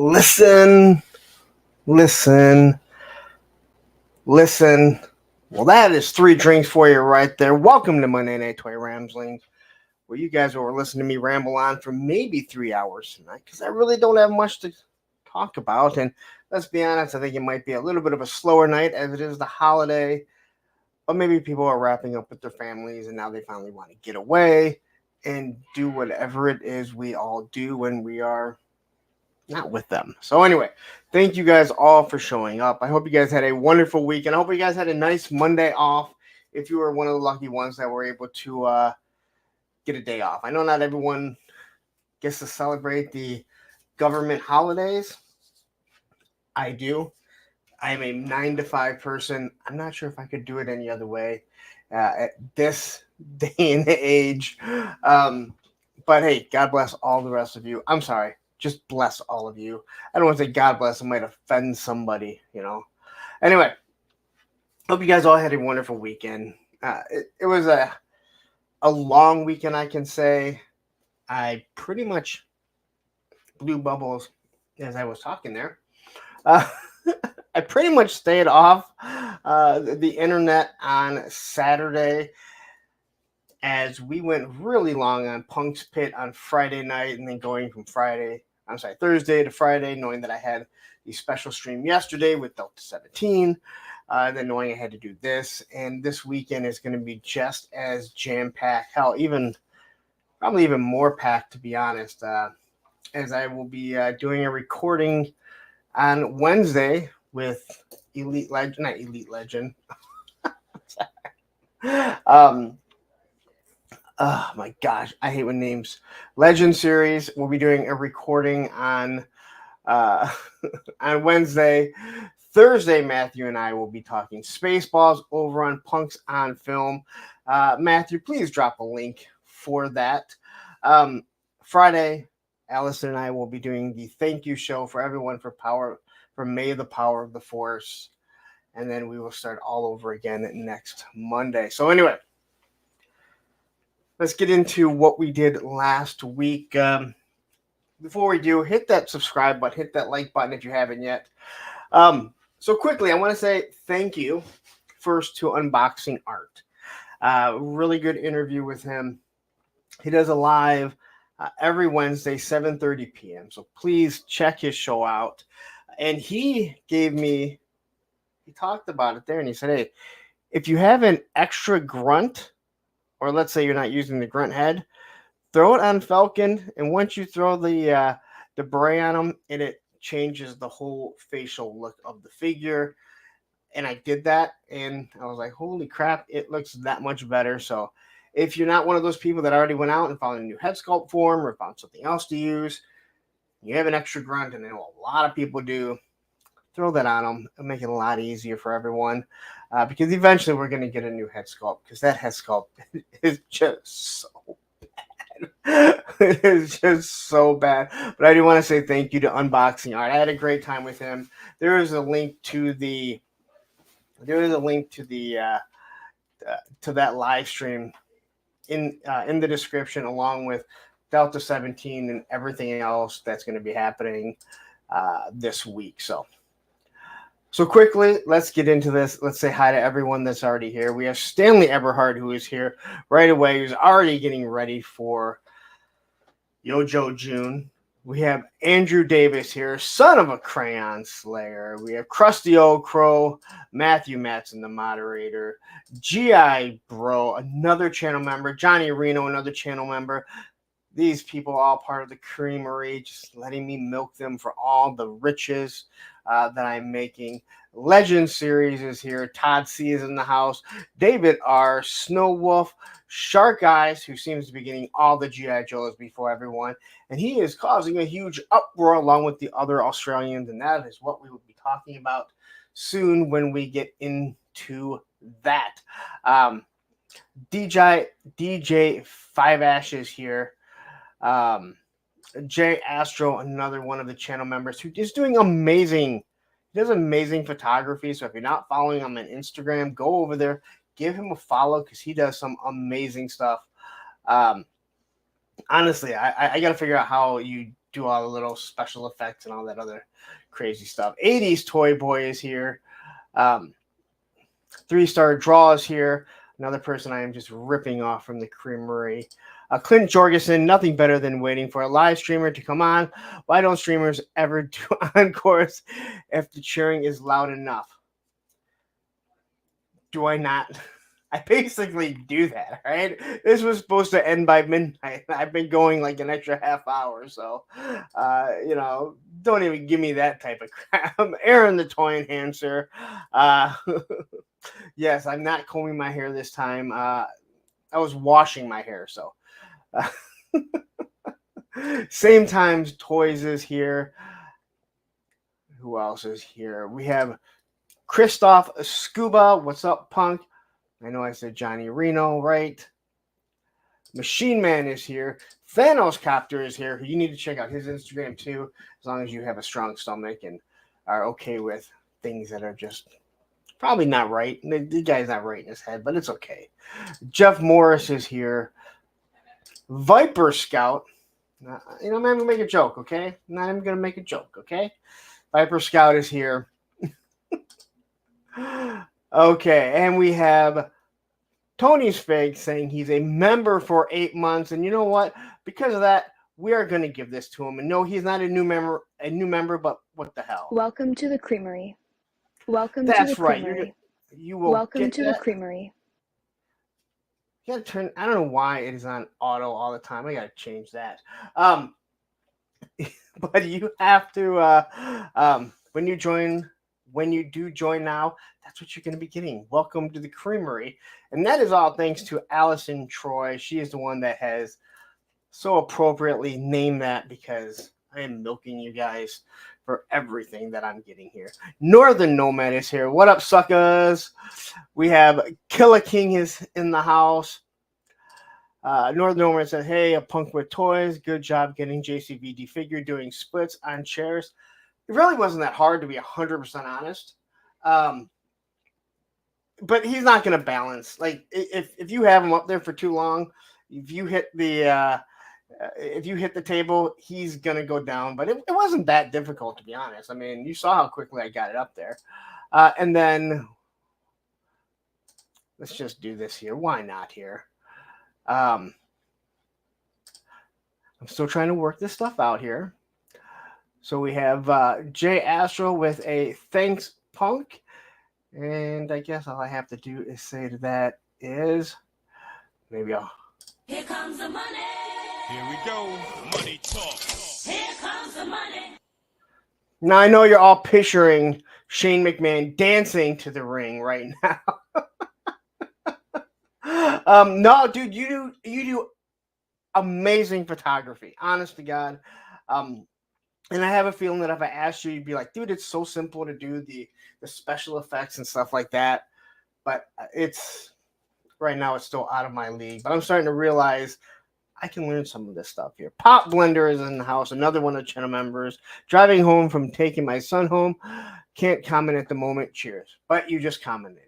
Listen, listen, listen. Well, that is 3 drinks for you right there. Welcome to Monday Night Toy Ramblings, where you guys will listen to me ramble on for maybe 3 hours tonight, because I really don't have much to talk about. And let's be honest, I think it might be a little bit of a slower night as it is the holiday. But maybe people are wrapping up with their families and now they finally want to get away and do whatever it is we all do when we are not with them. So anyway, thank you guys all for showing up. I hope you guys had a wonderful week, and I hope you guys had a nice Monday off if you were one of the lucky ones that were able to get a day off. I know not everyone gets to celebrate the government holidays. I do. I am a 9 to 5 person. I'm not sure if I could do it any other way at this day and age. But hey, God bless all the rest of you. I'm sorry. Just bless all of you. I don't want to say God bless. I might offend somebody, Anyway, hope you guys all had a wonderful weekend. It was a long weekend, I can say. I pretty much blew bubbles as I was talking there. I pretty much stayed off the internet on Saturday as we went really long on Punk's Pit on Friday night, and then going from Thursday to Friday, knowing that I had the special stream yesterday with Delta 17, then knowing I had to do this, and this weekend is going to be just as jam-packed, hell, probably even more packed, to be honest, as I will be doing a recording on Wednesday with not Elite Legend. Oh my gosh, I hate when names. Legend series. We'll be doing a recording on on Wednesday. Thursday, Matthew and I will be talking Spaceballs over on Punks on Film. Matthew, please drop a link for that. Friday, Allison and I will be doing the thank you show for everyone for May the Power of the Force. And then we will start all over again next Monday. So anyway, let's get into what we did last week. Before we do, hit that subscribe button, hit that like button if you haven't yet. So quickly, I want to say thank you first to Unboxing Art. Really good interview with him. He does a live every Wednesday, 7:30 p.m. So please check his show out. And he talked about it there, and he said, hey, if you have an extra grunt, or let's say you're not using the grunt head, throw it on Falcon, and once you throw the beret on him, and it changes the whole facial look of the figure. And I did that, and I was like, holy crap, it looks that much better. So if you're not one of those people that already went out and found a new head sculpt form or found something else to use, you have an extra grunt, and I know a lot of people do, throw that on them. It'll make it a lot easier for everyone, because eventually we're going to get a new head sculpt, because that head sculpt is just so bad. It is just so bad. But I do want to say thank you to Unboxing Art. I had a great time with him. There is a link to to that live stream in the description, along with Delta 17 and everything else that's going to be happening this week. So quickly, let's get into this. Let's say hi to everyone that's already here. We have Stanley Eberhard, who is here right away, who's already getting ready for Yojo June. We have Andrew Davis here, son of a crayon slayer. We have Krusty Old Crow, Matthew Matson, the moderator, G.I. Bro, another channel member, Johnny Reno, another channel member. These people all part of the creamery, just letting me milk them for all the riches that I'm making. Legend series is here. Todd C is in the house. David R, Snow Wolf, Shark Eyes, who seems to be getting all the G.I. Joes before everyone. And he is causing a huge uproar along with the other Australians. And that is what we will be talking about soon when we get into that. DJ Five Ashes here. Jay Astro, another one of the channel members who is doing amazing. He does amazing photography. So if you're not following him on Instagram, go over there, give him a follow, because he does some amazing stuff. Honestly, I got to figure out how you do all the little special effects and all that other crazy stuff. 80s Toy Boy is here. 3-star Draw is here. Another person I am just ripping off from the Creamery. Clint Jorgensen, nothing better than waiting for a live streamer to come on. Why don't streamers ever do encores if the cheering is loud enough? Do I not? I basically do that, right? This was supposed to end by midnight. I've been going like an extra half hour, so, don't even give me that type of crap. Aaron the Toy Enhancer. Yes, I'm not combing my hair this time. I was washing my hair, so. Same times Toys is here. Who else is here? We have Christoph Scuba. What's up, Punk? I know I said Johnny Reno, right? Machine Man is here. Thanos Copter is here. You need to check out his Instagram too, as long as you have a strong stomach and are okay with things that are just probably not right. The guy's not right in his head, but it's okay. Jeff Morris is here. Viper Scout. I'm not even make a joke, okay? I'm not even going to make a joke, okay? Viper Scout is here. Okay, and we have Tony's Fig saying he's a member for 8 months, and you know what? Because of that, we are going to give this to him. And no, he's not a new member, but what the hell? Welcome to the Creamery. Welcome That's to the right. Creamery. You will Welcome get to that. the Creamery. You gotta turn. I don't know why it is on auto all the time. I gotta change that. But you have to. When you do join now, that's what you're going to be getting. Welcome to the Creamery. And that is all thanks to Allison Troy. She is the one that has so appropriately named that, because I am milking you guys for everything that I'm getting here. Northern Nomad is here. What up, suckers? We have Killer King is in the house. Northern Nomad said, hey, a punk with toys. Good job getting JCVD figure doing splits on chairs. It really wasn't that hard, to be 100% honest. But he's not going to balance. Like, if you have him up there for too long, if you hit the table, he's going to go down. But it wasn't that difficult, to be honest. I mean, you saw how quickly I got it up there. And then let's just do this here. Why not here? I'm still trying to work this stuff out here. So we have Jay Astro with a thanks, Punk. And I guess all I have to do is say to that is, maybe I'll. Here comes the money. Here we go. Money talk. Here comes the money. Now I know you're all picturing Shane McMahon dancing to the ring right now. No, dude, you do amazing photography. Honest to God. And I have a feeling that if I asked you, you'd be like, dude, it's so simple to do the special effects and stuff like that. But right now it's still out of my league. But I'm starting to realize I can learn some of this stuff here. Pop Blender is in the house, another one of the channel members. Driving home from taking my son home. Can't comment at the moment. Cheers. But you just commented.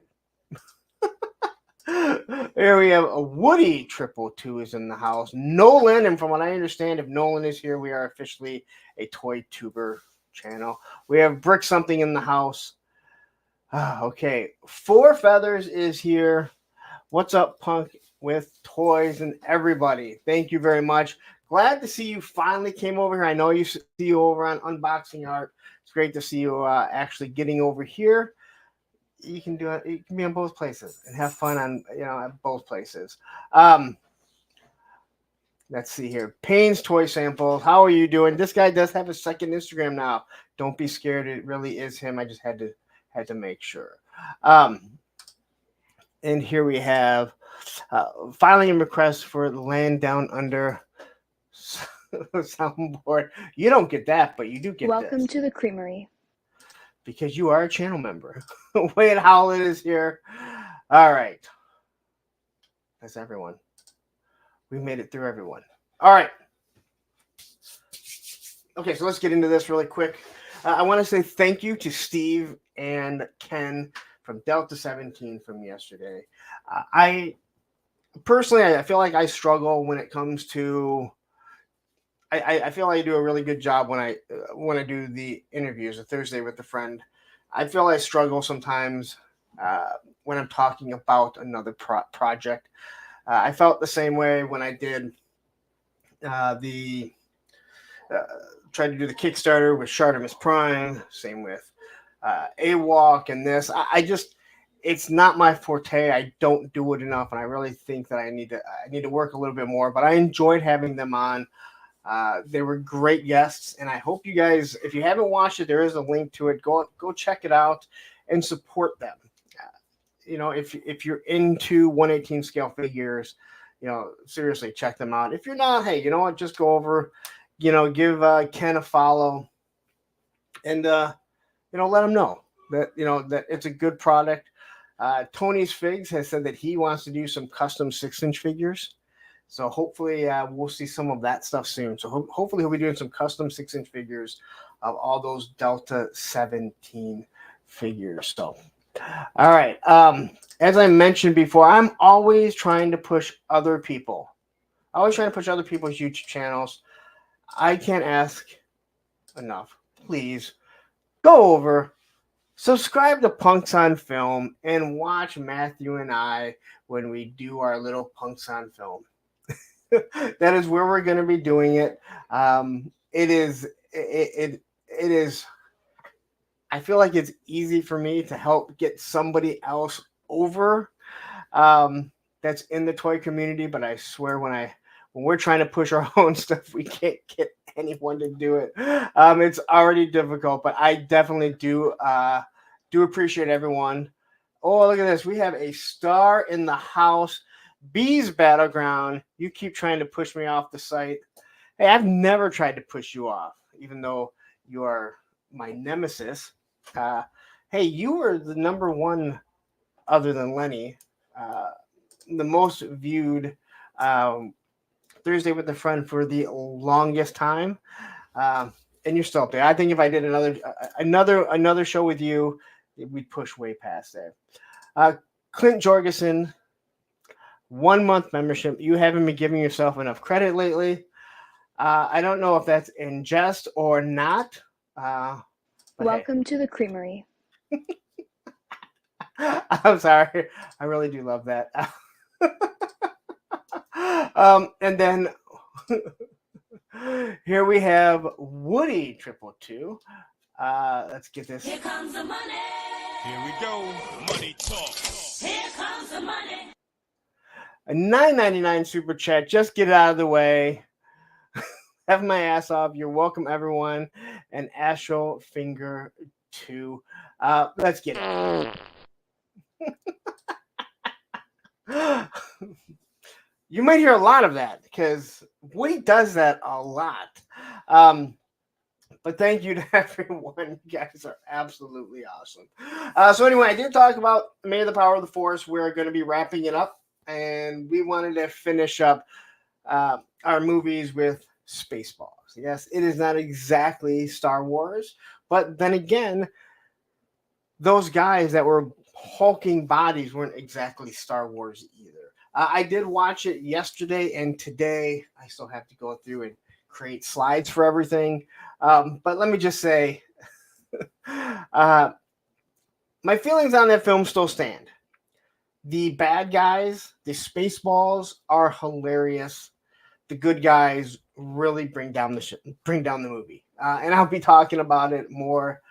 Here we have a Woody 222 is in the house. Nolan, and from what I understand, if Nolan is here, we are officially a Toy Tuber channel. We have Brick Something in the house. Okay, Four Feathers is here. What's up, Punk with toys and everybody? Thank you very much. Glad to see you finally came over here. I know you see you over on Unboxing Art. It's great to see you actually getting over here. You can do it. You can be on both places and have fun on, at both places. Let's see here. Payne's Toy Samples. How are you doing? This guy does have a second Instagram now. Don't be scared. It really is him. I just had to make sure. And here we have filing a request for the Land Down Under soundboard. You don't get that, but you do get Welcome this. to the Creamery. Because you are a channel member. Wade Howlett is here. All right. That's everyone. We made it through everyone. All right. Okay, so let's get into this really quick. I want to say thank you to Steve and Ken from Delta 17 from yesterday. I personally feel like I struggle when it comes to I feel I do a really good job when I do the interviews, a Thursday with a friend. I feel I struggle sometimes when I'm talking about another project. I felt the same way when I did the uh, tried to do the Kickstarter with Shartimus Prime. Same with AWalk and this. I just it's not my forte. I don't do it enough, and I really think that I need to work a little bit more. But I enjoyed having them on. They were great guests, and I hope you guys, if you haven't watched it, there is a link to it. Go check it out and support them. If you're into 1/18 scale figures, seriously check them out. If you're not, hey, you know what? Just go over, give Ken a follow, and let him know that that it's a good product. Tony's Figs has said that he wants to do some custom 6-inch figures. So hopefully we'll see some of that stuff soon. So hopefully he'll be doing some custom 6-inch figures of all those Delta 17 figures. So, all right. As I mentioned before, I'm always trying to push other people. Always trying to push other people's YouTube channels. I can't ask enough. Please go over, subscribe to Punks on Film, and watch Matthew and I when we do our little Punks on Film. That is where we're going to be doing it. It is. I feel like it's easy for me to help get somebody else over that's in the toy community, but I swear when we're trying to push our own stuff, we can't get anyone to do it. It's already difficult, but I definitely do appreciate everyone. Oh, look at this. We have a star in the house. Bees Battleground. You keep trying to push me off the site. Hey, I've never tried to push you off, even though you are my nemesis. Hey, you were the number one, other than Lenny, the most viewed Thursday with a Friend for the longest time, and you're still up there. I think if I did another show with you, we'd push way past there. Clint Jorgensen, 1 month membership. You haven't been giving yourself enough credit lately. I don't know if that's in jest or not. Welcome to the creamery. I'm sorry. I really do love that. And then here we have Woody 222. Let's get this. Here comes the money. Here we go. Money talk. Here comes the money. A $9.99 super chat. Just get it out of the way. Have my ass off. You're welcome, everyone. And Astro Finger 2. Let's get it. You might hear a lot of that because Woody does that a lot. But thank you to everyone. You guys are absolutely awesome. So anyway, I did talk about May the Power of the Force. We're going to be wrapping it up. And we wanted to finish up our movies with Spaceballs. Yes, it is not exactly Star Wars. But then again, those guys that were hulking bodies weren't exactly Star Wars either. I did watch it yesterday and today. I still have to go through and create slides for everything. But let me just say, my feelings on that film still stand. The bad guys, the Spaceballs, are hilarious. The good guys really bring down the movie, and I'll be talking about it more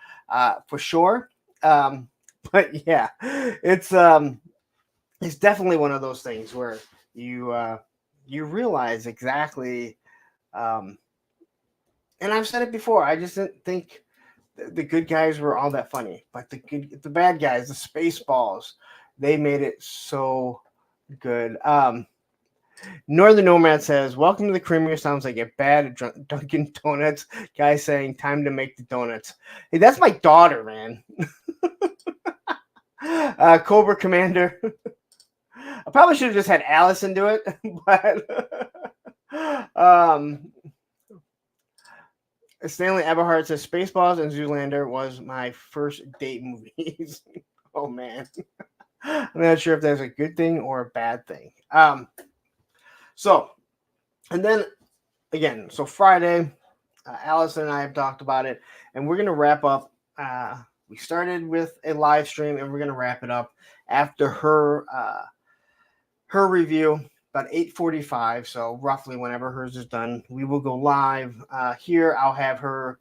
for sure. But yeah, it's definitely one of those things where you realize exactly. And I've said it before. I just didn't think the good guys were all that funny, but the bad guys, the Spaceballs, they made it so good. Northern Nomad says, "Welcome to the Creamery." Sounds like a bad Dunkin' Donuts guy saying, "Time to make the donuts." Hey, that's my daughter, man. Cobra Commander. I probably should have just had Allison do it, but Stanley Eberhardt says Spaceballs and Zoolander was my first date movies. Oh man. I'm not sure if that's a good thing or a bad thing. So, and then again, so Friday, Allison and I have talked about it, and we're going to wrap up. We started with a live stream, and we're going to wrap it up after her review about 8:45. So roughly whenever hers is done, we will go live here. I'll have her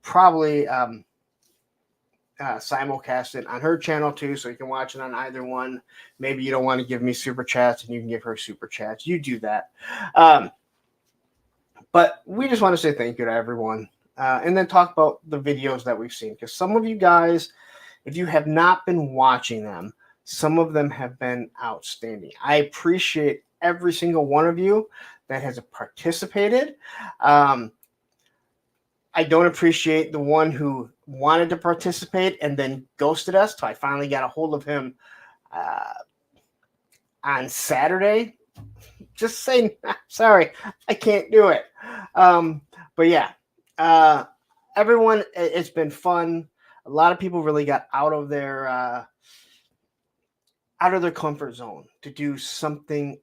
probably simulcast it on her channel too, so you can watch it on either one. Maybe you don't want to give me super chats, and you can give her super chats. You do that. But we just want to say thank you to everyone. And then talk about the videos that we've seen. Because some of you guys, if you have not been watching them, some of them have been outstanding. I appreciate every single one of you that has participated. I don't appreciate the one who wanted to participate and then ghosted us. So I finally got a hold of him on Saturday. Just saying, sorry, I can't do it. But yeah, everyone, it's been fun. A lot of people really got out of their comfort zone to do something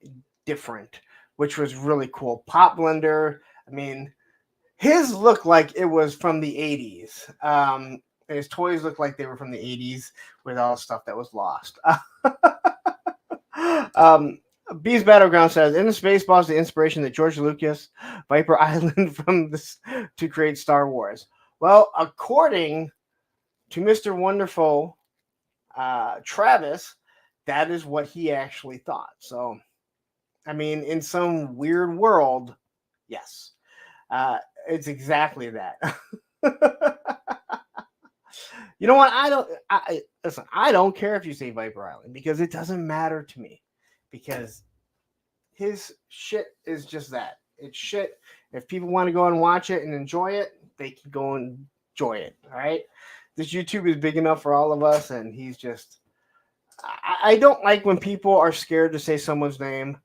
different, which was really cool. Pop Blender, I mean, his looked like it was from the 80s. His toys looked like they were from the 80s with all the stuff that was lost. Beast Battleground says, in the Spaceballs, the inspiration that George Lucas, Viper Island from this to create Star Wars. Well, according to Mr. Wonderful Travis, that is what he actually thought. So, I mean, in some weird world, yes, it's exactly that. You know what? Listen, I don't care if you say Viper Island because it doesn't matter to me. Because his shit is just that. It's shit. If people want to go and watch it and enjoy it, they can go and enjoy it. All right. This YouTube is big enough for all of us, and he's just. I don't like when people are scared to say someone's name.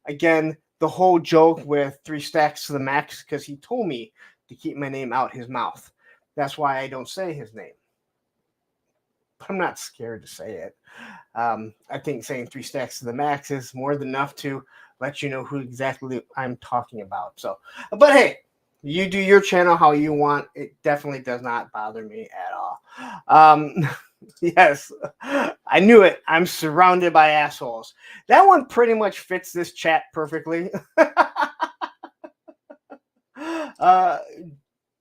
Again, the whole joke with 3 stacks to the max, because he told me to keep my name out his mouth. That's why I don't say his name. But I'm not scared to say it. I think saying 3 stacks to the max is more than enough to let you know who exactly I'm talking about. So, but hey, you do your channel how you want. It definitely does not bother me at all. Yes, I knew it. I'm surrounded by assholes. That one pretty much fits this chat perfectly.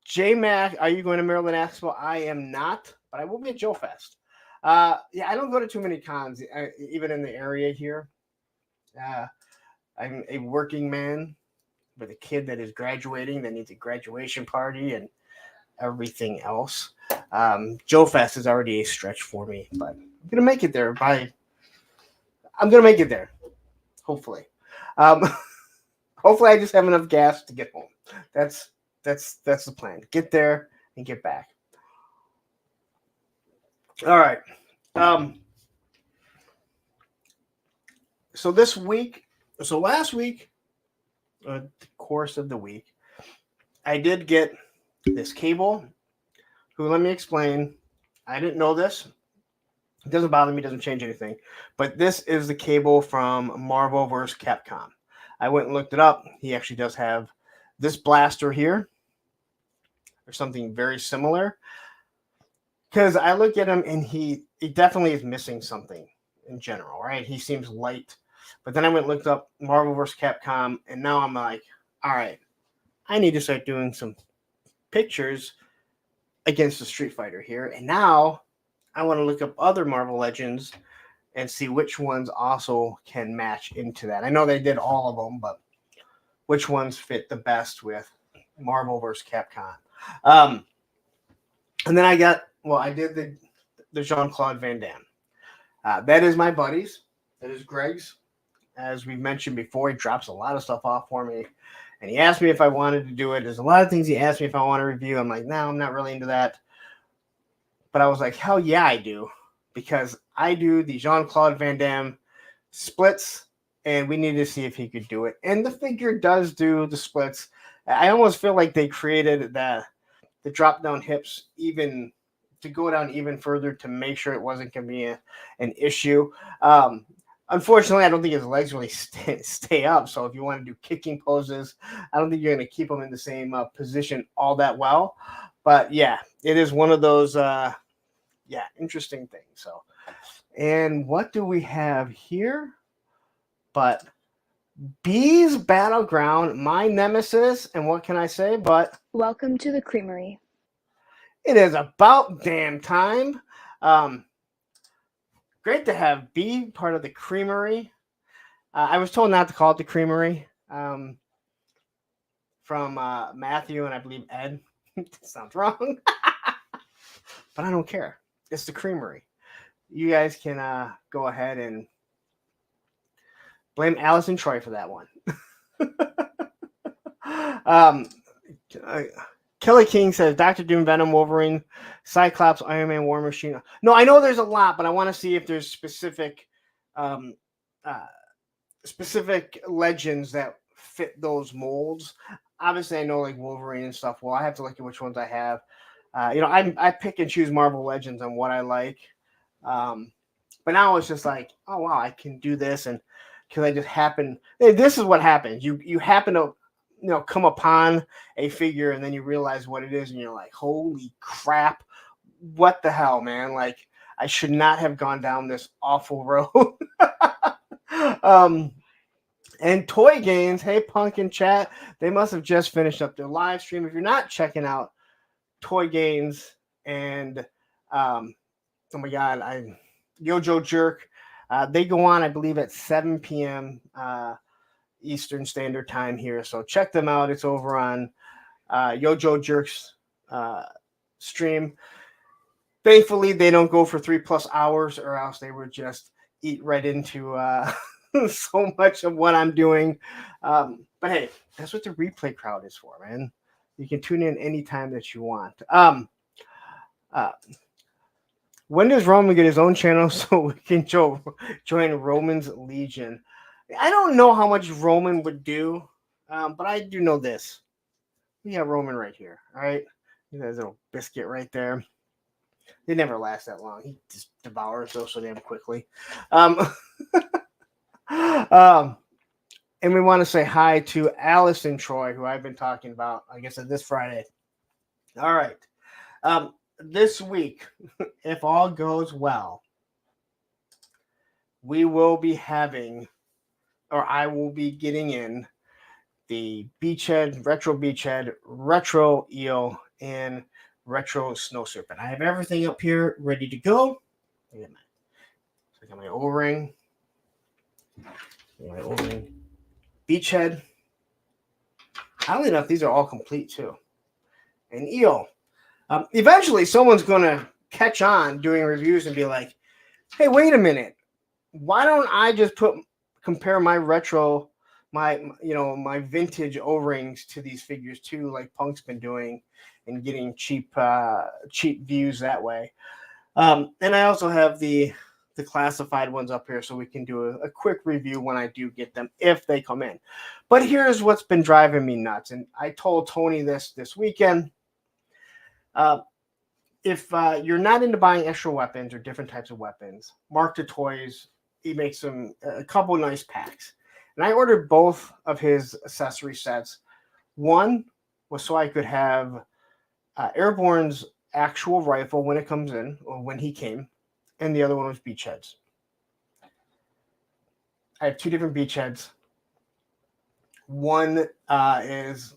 J Mac, are you going to Maryland Expo? I am not, but I will be at Joe Fest. Yeah, I don't go to too many cons, even in the area here. I'm a working man with a kid that is graduating that needs a graduation party and everything else. Joe Fest is already a stretch for me, but I'm gonna make it there. I'm gonna make it there, hopefully. Hopefully, I just have enough gas to get home. That's the plan. Get there and get back. All right. So last week, the course of the week, I did get this cable. Who, let me explain. I didn't know this. It doesn't bother me. Doesn't change anything. But this is the cable from Marvel vs. Capcom. I went and looked it up. He actually does have this blaster here, or something very similar. Because I look at him and he definitely is missing something in general, right? He seems light. But then I went and looked up Marvel vs. Capcom, and now I'm like, all right, I need to start doing some pictures against the Street Fighter here. And now I want to look up other Marvel Legends and see which ones also can match into that. I know they did all of them, but which ones fit the best with Marvel vs. Capcom. And then I did the Jean-Claude Van Damme. That is my buddy's. That is Greg's. As we've mentioned before, he drops a lot of stuff off for me. And he asked me if I wanted to do it. There's a lot of things he asked me if I want to review. I'm like, no, I'm not really into that. But I was like, hell yeah, I do. Because I do the Jean-Claude Van Damme splits, and we needed to see if he could do it. And the figure does do the splits. I almost feel like they created the drop-down hips even to go down even further to make sure it wasn't going to be an issue. Unfortunately, I don't think his legs really stay up. So if you want to do kicking poses, I don't think you're going to keep him in the same position all that well. But yeah, it is one of those interesting things. So, and what do we have here? But Bees Battleground, my nemesis, and what can I say? But Welcome to the Creamery. it is about damn time. Great to have Bee part of the Creamery. I was told not to call it the Creamery from Matthew and I believe Ed. Sounds wrong, but I don't care. It's the Creamery. You guys can go ahead and blame Alice and Troy for that one. Kelly King says Dr. Doom, Venom, Wolverine, Cyclops, Iron Man, War Machine. No, I know there's a lot, but I want to see if there's specific legends that fit those molds. Obviously, I know like Wolverine and stuff. Well, I have to look at which ones I have. I pick and choose Marvel Legends on what I like. But now it's just like, oh wow, I can do this, and because I just happen. This is what happens. You happen to come upon a figure and then you realize what it is and you're like, holy crap, what the hell, man? Like, I should not have gone down this awful road. And Toy Games, hey Punk in chat, they must have just finished up their live stream. If you're not checking out Toy Games and oh my god, Yojo Jerk, they go on, I believe, at 7 p.m. Eastern Standard Time here. So check them out. It's over on Yojo Jerk's stream. Thankfully, they don't go for 3+ hours or else they would just eat right into so much of what I'm doing. But hey, that's what the replay crowd is for, man. You can tune in anytime that you want. When does Roman get his own channel so we can join Roman's Legion? I don't know how much Roman would do, but I do know this. We have Roman right here, all right? There's a little biscuit right there. They never last that long. He just devours those so damn quickly. And we want to say hi to Alice and Troy, who I've been talking about, I guess, this Friday. All right. This week, if all goes well, we will be having, or I will be getting in the Beachhead, Retro Eel, and Retro Snow Serpent. I have everything up here ready to go. So I got my O-ring. Beachhead. Oddly enough, these are all complete too. And Eel. Eventually, someone's going to catch on doing reviews and be like, hey, wait a minute. Why don't I just compare my retro, my vintage O-rings to these figures too, like Punk's been doing, and getting cheap views that way. And I also have the classified ones up here so we can do a quick review when I do get them, if they come in. But here's what's been driving me nuts. And I told Tony this weekend. If you're not into buying extra weapons or different types of weapons, Mark the Toys, he makes a couple nice packs. And I ordered both of his accessory sets. One was so I could have Airborne's actual rifle when it comes in, or when he came, and the other one was Beachheads. I have two different Beachheads. One is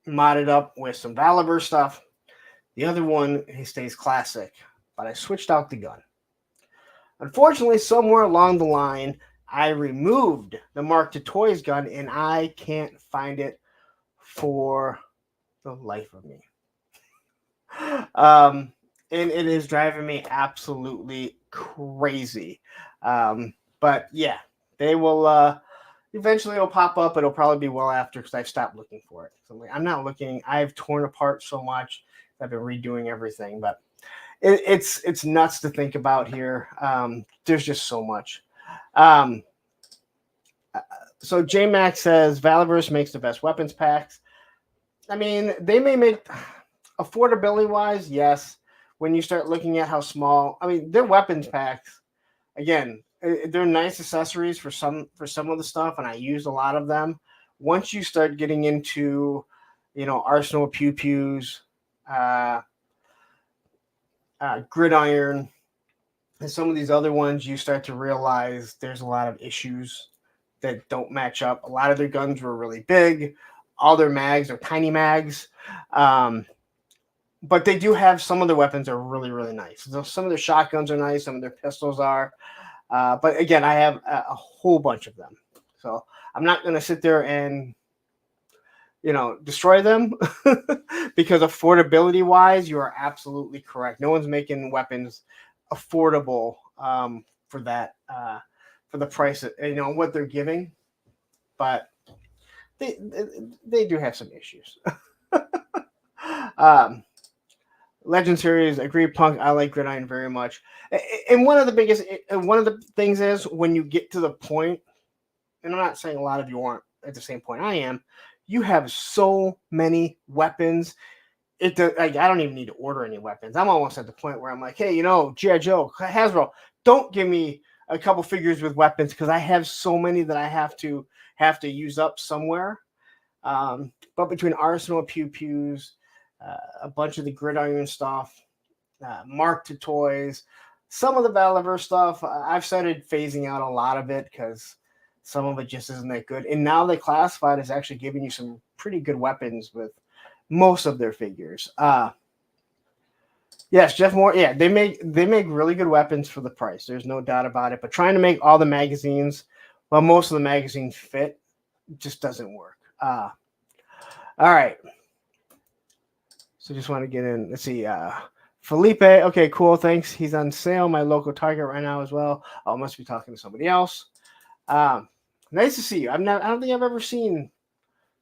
modded up with some Valiver stuff. The other one, he stays classic, but I switched out the gun. Unfortunately, somewhere along the line, I removed the Mark II Toys gun, and I can't find it for the life of me. And it is driving me absolutely crazy. But yeah, they will eventually it'll pop up. It'll probably be well after because I've stopped looking for it. So I'm not looking. I've torn apart so much. I've been redoing everything, but it's nuts to think about here. There's just so much. So J Max says Valiverse makes the best weapons packs. I mean, they may make affordability wise, yes. When you start looking at how small, I mean, their weapons packs, again, they're nice accessories for some of the stuff, and I use a lot of them. Once you start getting into, Arsenal Pew Pews, Gridiron, and some of these other ones, you start to realize there's a lot of issues that don't match up. A lot of their guns were really big. All their mags are tiny mags. But they do have some of their weapons are really, really nice. So some of their shotguns are nice. Some of their pistols are. But again, I have a whole bunch of them. So I'm not going to sit there and, destroy them because affordability wise, you are absolutely correct. No one's making weapons affordable for that, for the price of, what they're giving. But they do have some issues. Legend series, agree, Punk. I like Gridiron very much. And one of the things is when you get to the point, and I'm not saying a lot of you aren't at the same point I am, you have so many weapons. I don't even need to order any weapons. I'm almost at the point where I'm like, hey, G.I. Joe, Hasbro, don't give me a couple figures with weapons because I have so many that I have to use up somewhere. But between Arsenal, Pew Pews, a bunch of the Gridiron stuff, Mark II toys, some of the Valiver stuff, I've started phasing out a lot of it because some of it just isn't that good. And now the Classified is actually giving you some pretty good weapons with most of their figures. Yes, Jeff Moore. Yeah, they make really good weapons for the price. There's no doubt about it. But trying to make all the magazines, well, most of the magazines fit, just doesn't work. All right. So just want to get in. Let's see. Felipe. Okay, cool. Thanks. He's on sale. My local Target right now as well. I must be talking to somebody else. Nice to see you. I don't think I've ever seen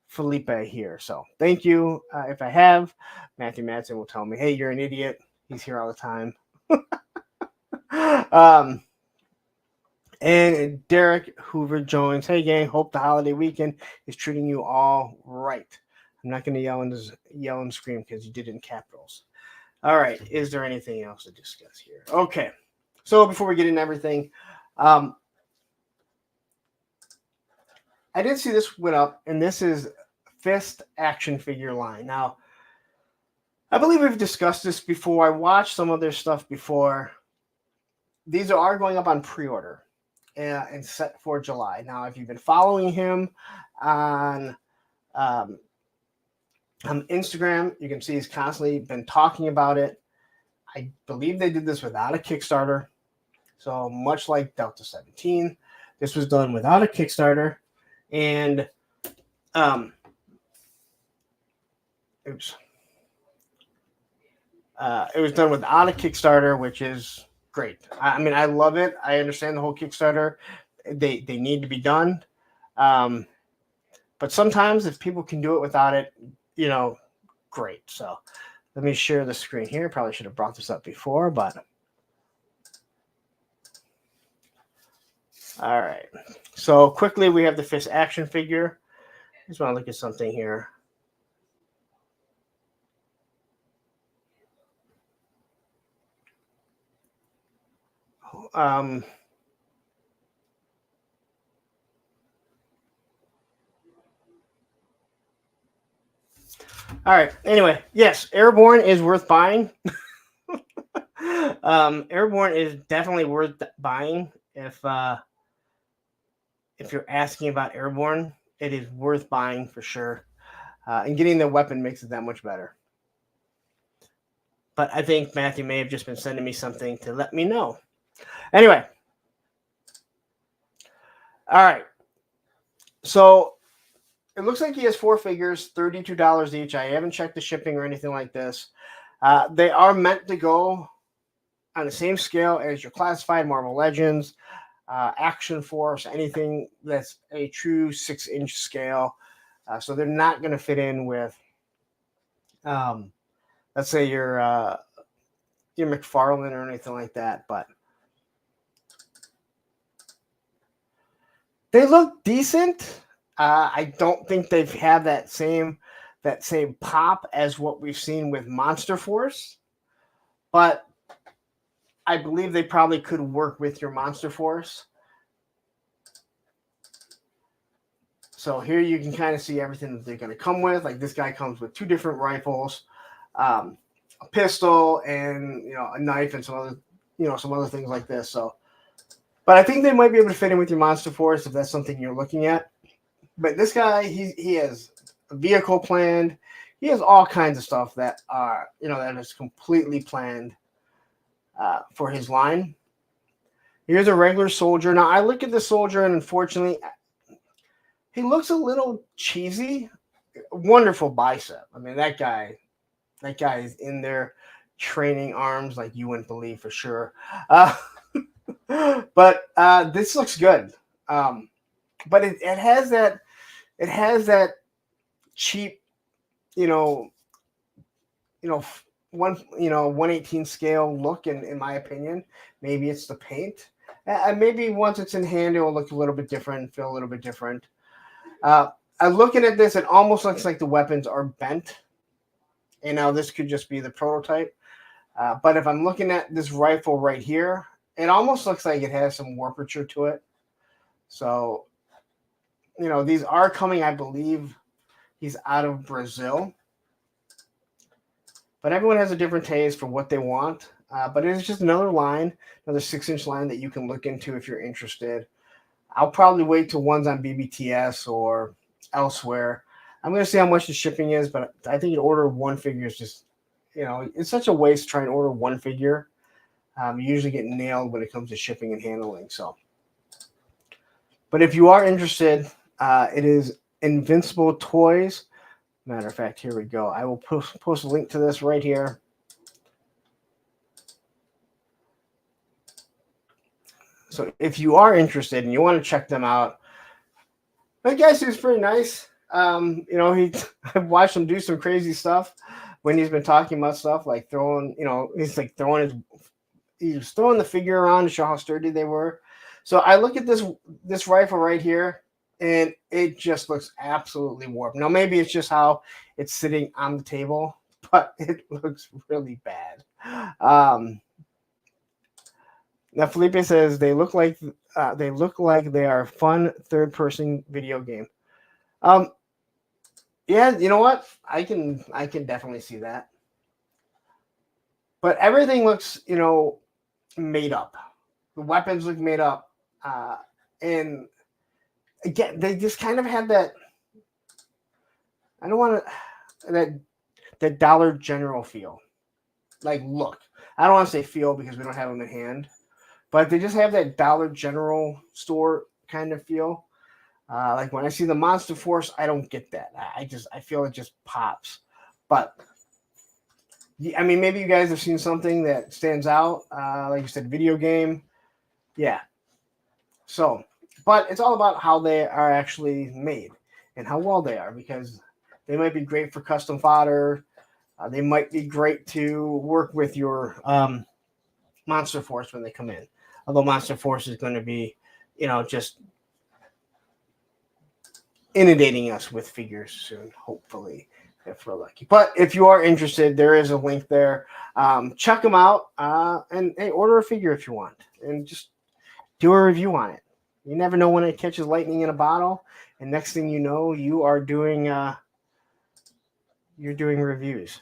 Felipe here. So thank you. If I have, Matthew Madsen will tell me, hey, you're an idiot. He's here all the time. And Derek Hoover joins. Hey, gang. Hope the holiday weekend is treating you all right. I'm not going to yell and scream because you did it in capitals. All right. Is there anything else to discuss here? Okay. So before we get into everything, I did see this went up, and this is Fist action figure line. Now, I believe we've discussed this before. I watched some of their stuff before. These are going up on pre-order and set for July. Now, if you've been following him on Instagram, you can see he's constantly been talking about it. I believe they did this without a Kickstarter. So much like Delta 17, this was done without a Kickstarter. And it was done without a Kickstarter, which is great. I mean, I love it. I understand the whole Kickstarter. They need to be done. But sometimes if people can do it without it, great. So let me share the screen here. Probably should have brought this up before, but all right. So quickly, we have the Fist action figure. I just want to look at something here. All right. Anyway, yes, Airborne is worth buying. Airborne is definitely worth buying. If you're asking about Airborne, it is worth buying for sure. And getting the weapon makes it that much better. But I think Matthew may have just been sending me something to let me know. Anyway. All right. So it looks like he has 4 figures, $32 each. I haven't checked the shipping or anything like this. They are meant to go on the same scale as your Classified, Marvel Legends, Action Force, anything that's a true 6-inch scale. So they're not going to fit in with, let's say, your McFarlane or anything like that. But they look decent. I don't think they've had that same pop as what we've seen with Monster Force, but I believe they probably could work with your Monster Force. So here you can kind of see everything that they're going to come with. Like this guy comes with 2 different rifles, a pistol, and a knife, and some other things like this. So, but I think they might be able to fit in with your Monster Force if that's something you're looking at. But this guy, he has a vehicle planned. He has all kinds of stuff that are that is completely planned for his line. Here's a regular soldier. Now I look at the soldier, and unfortunately, he looks a little cheesy. Wonderful bicep. I mean, that guy is in there training arms like you wouldn't believe for sure. But this looks good. But it has that cheap, 1/18 scale look in my opinion. Maybe it's the paint. Maybe once it's in hand, it will look a little bit different, feel a little bit different. I'm looking at this, it almost looks like the weapons are bent. And now this could just be the prototype. But if I'm looking at this rifle right here, it almost looks like it has some warpature to it. So, these are coming, I believe he's out of Brazil. But everyone has a different taste for what they want. But it is just another line, another 6-inch line that you can look into if you're interested. I'll probably wait till one's on BBTS or elsewhere. I'm going to see how much the shipping is, but I think to order one figure is just, it's such a waste to try and order one figure. You usually get nailed when it comes to shipping and handling. So, but if you are interested, it is Invincible Toys. Matter of fact, here we go. I will post a link to this right here. So if you are interested and you want to check them out, I guess he's pretty nice. I've watched him do some crazy stuff when he's been talking about stuff like throwing, he's like he was throwing the figure around to show how sturdy they were. So I look at this rifle right here, and it just looks absolutely warped. Now maybe it's just how it's sitting on the table, but it looks really bad. Now Felipe says they look like they are a fun third-person video game. Yeah, you know what? I can definitely see that. But everything looks, made up. The weapons look made up, and again, they just kind of have that. I don't want to that Dollar General feel, like look. I don't want to say feel because we don't have them in hand. But they just have that Dollar General store kind of feel. Like when I see the Monster Force, I don't get that. I feel it just pops. But I mean, maybe you guys have seen something that stands out. Like you said, video game. Yeah. So, but it's all about how they are actually made and how well they are, because they might be great for custom fodder. They might be great to work with your Monster Force when they come in. Although Monster Force is going to be, just inundating us with figures soon, hopefully, if we're lucky. But if you are interested, there is a link there. Check them out and hey, order a figure if you want, and just do a review on it. You never know when it catches lightning in a bottle, and next thing you know, you are doing reviews,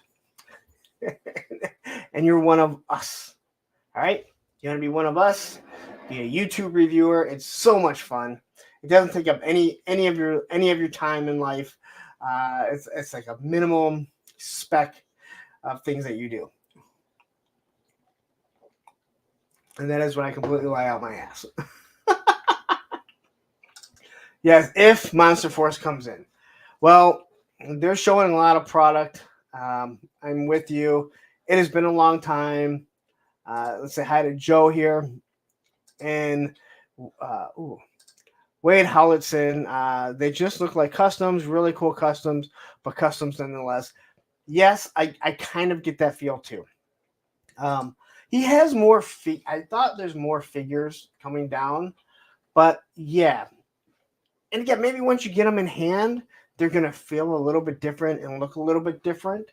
and you're one of us. All right. You want to be one of us, be a YouTube reviewer. It's so much fun. It doesn't take up any of your time in life. It's like a minimum spec of things that you do. And that is when I completely lie out my ass. Yes, if Monster Force comes in. Well, they're showing a lot of product. I'm with you. It has been a long time. Let's say hi to Joe here. And Wade Howlettson. They just look like customs, really cool customs, but customs nonetheless. Yes, I kind of get that feel too. He has more feet. I thought there's more figures coming down, but yeah. And again, maybe once you get them in hand, they're going to feel a little bit different and look a little bit different.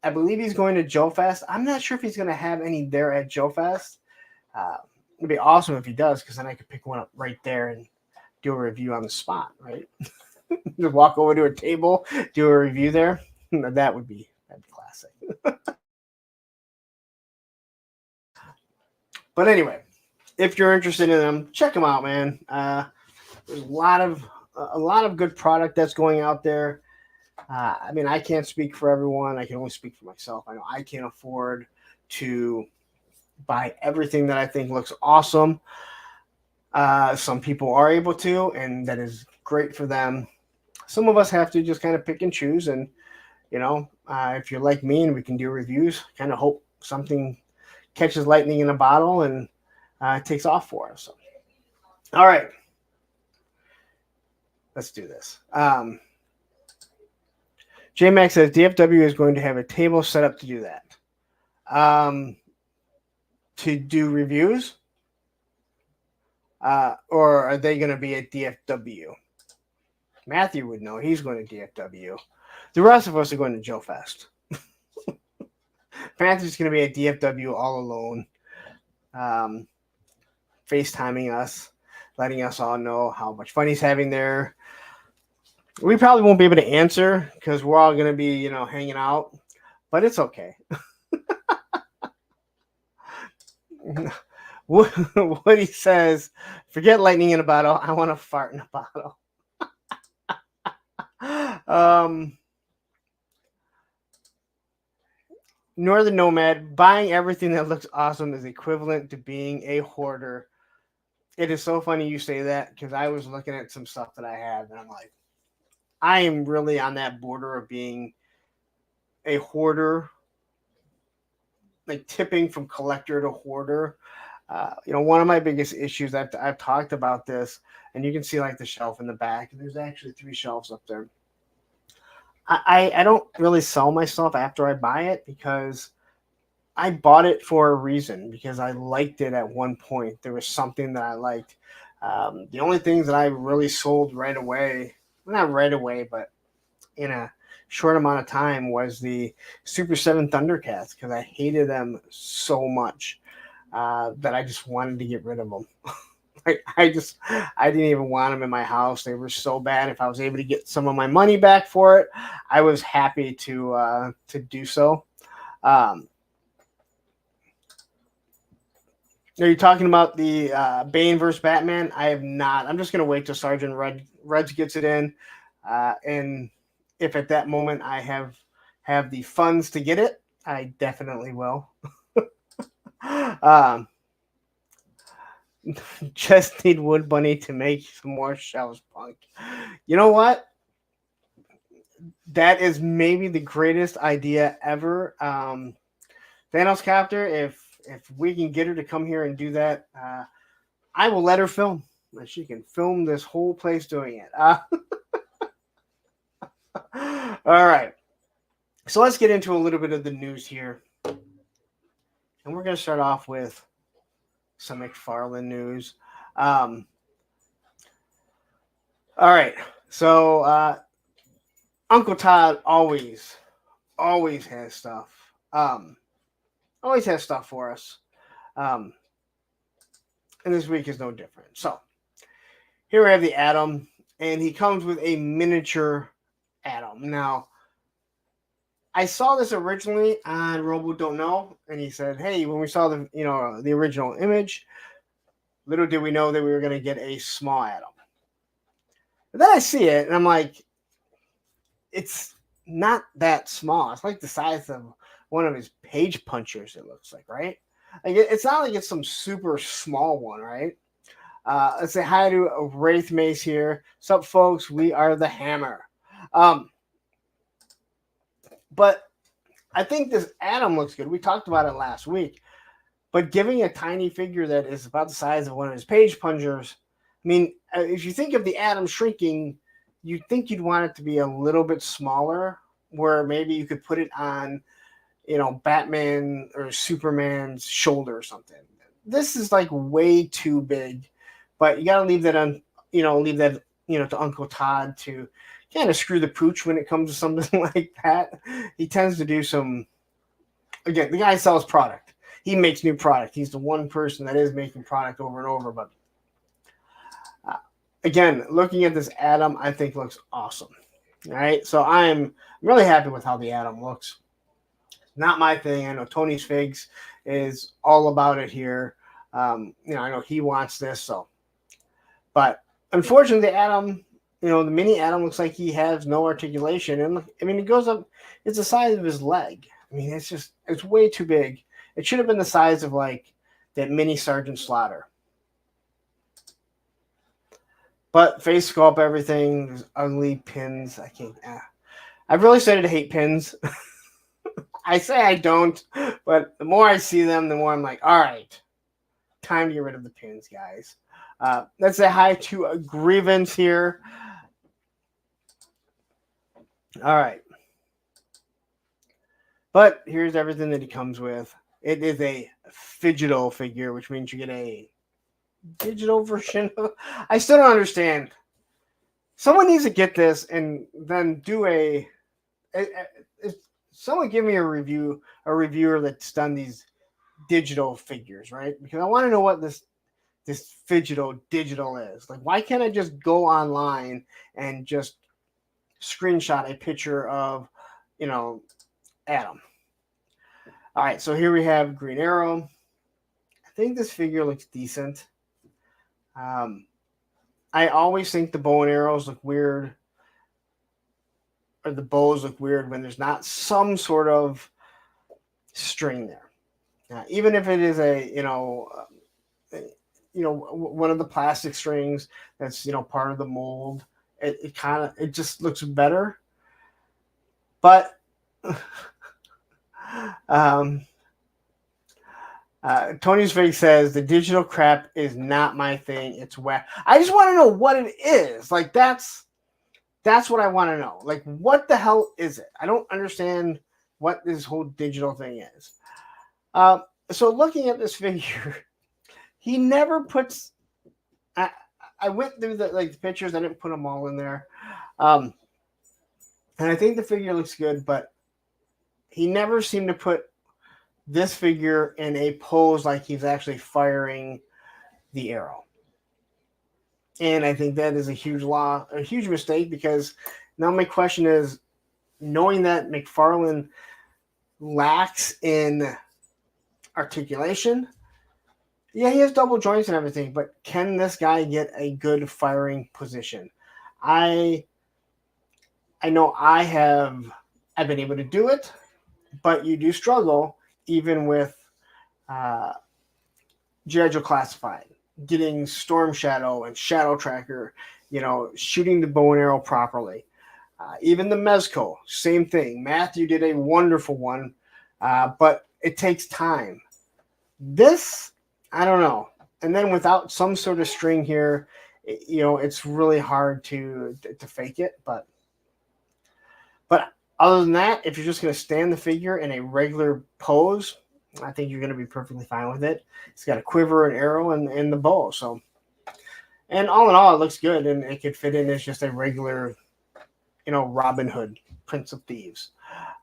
I believe he's going to Joe Fest. I'm not sure if he's going to have any there at Joe Fest. It'd be awesome if he does, because then I could pick one up right there and do a review on the spot, right? Just walk over to a table, do a review there. That'd be classic. But anyway, if you're interested in them, check them out, man. There's a lot of good product that's going out there. I mean, I can't speak for everyone. I can only speak for myself. I know I can't afford to buy everything that I think looks awesome. Some people are able to, and that is great for them. Some of us have to just kind of pick and choose. And, if you're like me and we can do reviews, kind of hope something catches lightning in a bottle and it takes off for us. So, all right. Let's do this. J-Max says DFW is going to have a table set up to do that. To do reviews? Or are they going to be at DFW? Matthew would know. He's going to DFW. The rest of us are going to Joe Fest. Matthew's going to be at DFW all alone, FaceTiming us, letting us all know how much fun he's having there. We probably won't be able to answer because we're all going to be, hanging out, but it's okay. What he says, forget lightning in a bottle. I want to fart in a bottle. Northern Nomad, buying everything that looks awesome is equivalent to being a hoarder. It is so funny you say that because I was looking at some stuff that I have and I'm like, I am really on that border of being a hoarder, like tipping from collector to hoarder. One of my biggest issues, I've talked about this, and you can see like the shelf in the back. There's actually 3 shelves up there. I don't really sell my stuff after I buy it because I bought it for a reason, because I liked it at one point. There was something that I liked. The only things that I really sold right away, not right away, but in a short amount of time, was the Super 7 Thundercats, because I hated them so much that I just wanted to get rid of them. I didn't even want them in my house. They were so bad. If I was able to get some of my money back for it, I was happy to do so. Are you talking about the Bane versus Batman? I have not. I'm just going to wait till Sergeant Reds gets it in. And if at that moment I have the funds to get it, I definitely will. Just need Wood Bunny to make some more shells, Punk. You know what? That is maybe the greatest idea ever. Thanos Copter, if we can get her to come here and do that, I will let her film. She can film this whole place doing it. All right. So let's get into a little bit of the news here. And we're going to start off with some McFarlane news. All right. So Uncle Todd always has stuff. Always has stuff for us. And this week is no different. So here we have the Atom, and he comes with a miniature Atom. Now, I saw this originally on Robo Don't Know, and he said, "Hey, when we saw the original image, little did we know that we were going to get a small Atom." But then I see it, and I'm like, it's not that small. It's like the size of one of his page punchers. It looks like, right? Like it's not like it's some super small one, right? Let's say hi to Wraith Mace here. What's up, folks? We are the Hammer. But I think this Atom looks good. We talked about it last week. But giving a tiny figure that is about the size of one of his page punchers, I mean, if you think of the Atom shrinking, you'd think you'd want it to be a little bit smaller, where maybe you could put it on, Batman or Superman's shoulder or something. This is like way too big, but you got to leave that to Uncle Todd to kind of screw the pooch when it comes to something like that. He tends to do some, again, the guy sells product. He makes new product. He's the one person that is making product over and over. But again, looking at this Atom, I think looks awesome. All right, so I'm really happy with how the Atom looks. Not my thing. I know Tony's Figs is all about it here. I know he wants this, so. But unfortunately, the Atom, the mini Atom looks like he has no articulation, and I mean, it goes up. It's the size of his leg. I mean, it's way too big. It should have been the size of like that mini Sergeant Slaughter. But face sculpt, everything, there's ugly pins. I can't. I've really started to hate pins. I say I don't, but the more I see them, the more I'm like, all right, time to get rid of the pins, guys. Let's say hi to a grievance here. All right. But here's everything that he comes with. It is a Fidgetal figure, which means you get a digital version of. I still don't understand. Someone needs to get this and then do someone give me a reviewer that's done these digital figures, right? Because I want to know what this Fidgetal digital is. Like, why can't I just go online and just screenshot a picture of, Atom? All right, so here we have Green Arrow. I think this figure looks decent. I always think the bow and arrows look weird, or the bows look weird when there's not some sort of string there. Even if it is one of the plastic strings that's part of the mold, it just looks better. But Tony's Fig says the digital crap is not my thing. It's whack. I just want to know what it is. Like that's what I want to know. Like, what the hell is it? I don't understand what this whole digital thing is. So looking at this figure, he never puts. I went through the pictures. I didn't put them all in there, and I think the figure looks good, but he never seemed to put this figure in a pose like he's actually firing the arrow. And I think that is a huge mistake, because now my question is, knowing that McFarlane lacks in articulation, yeah, he has double joints and everything, but can this guy get a good firing position? I know I've been able to do it, but you do struggle even with G.I. Joe Classified, getting Storm Shadow and Shadow Tracker, shooting the bow and arrow properly. Even the Mezco, same thing. Matthew did a wonderful one, but it takes time. This, I don't know. And then without some sort of string here, it's really hard to fake it. But other than that, if you're just going to stand the figure in a regular pose, I think you're going to be perfectly fine with it. It's got a quiver, an arrow, and the bow. So, and all in all, it looks good, and it could fit in as just a regular, Robin Hood, Prince of Thieves.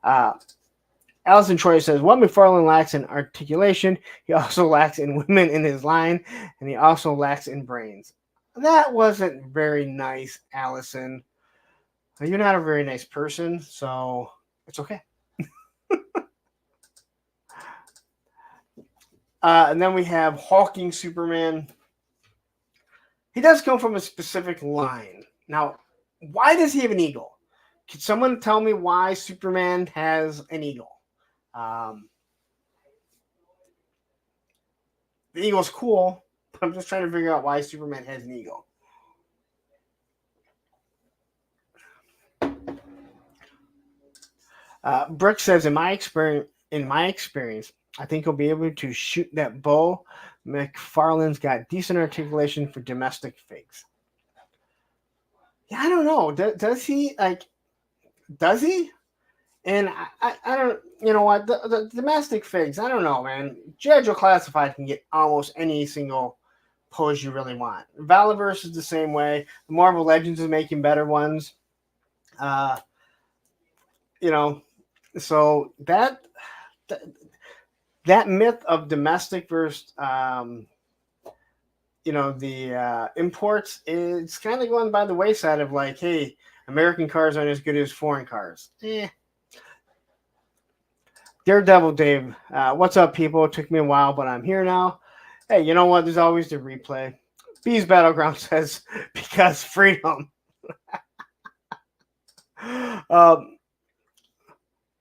Allison Troy says, what McFarlane lacks in articulation, he also lacks in women in his line, and he also lacks in brains. That wasn't very nice, Allison. You're not a very nice person, so it's okay. And then we have Hawking Superman. He does come from a specific line. Now, why does he have an eagle? Can someone tell me why Superman has an eagle? The eagle's cool, but I'm just trying to figure out why Superman has an eagle. Brooke says, in my experience, I think he'll be able to shoot that bow. McFarlane's got decent articulation for domestic figs. Yeah, I don't know. Does he? Does he? And I don't. You know what? The domestic figs, I don't know, man. G.I. Joe Classified can get almost any single pose you really want. Valiverse is the same way. The Marvel Legends is making better ones. So that myth of domestic versus the imports, it's kind of going by the wayside of like, hey, American cars aren't as good as foreign cars. Daredevil Dave, what's up, people? It took me a while, but I'm here now. Hey, you know what? There's always the replay. Bees Battleground says, because freedom.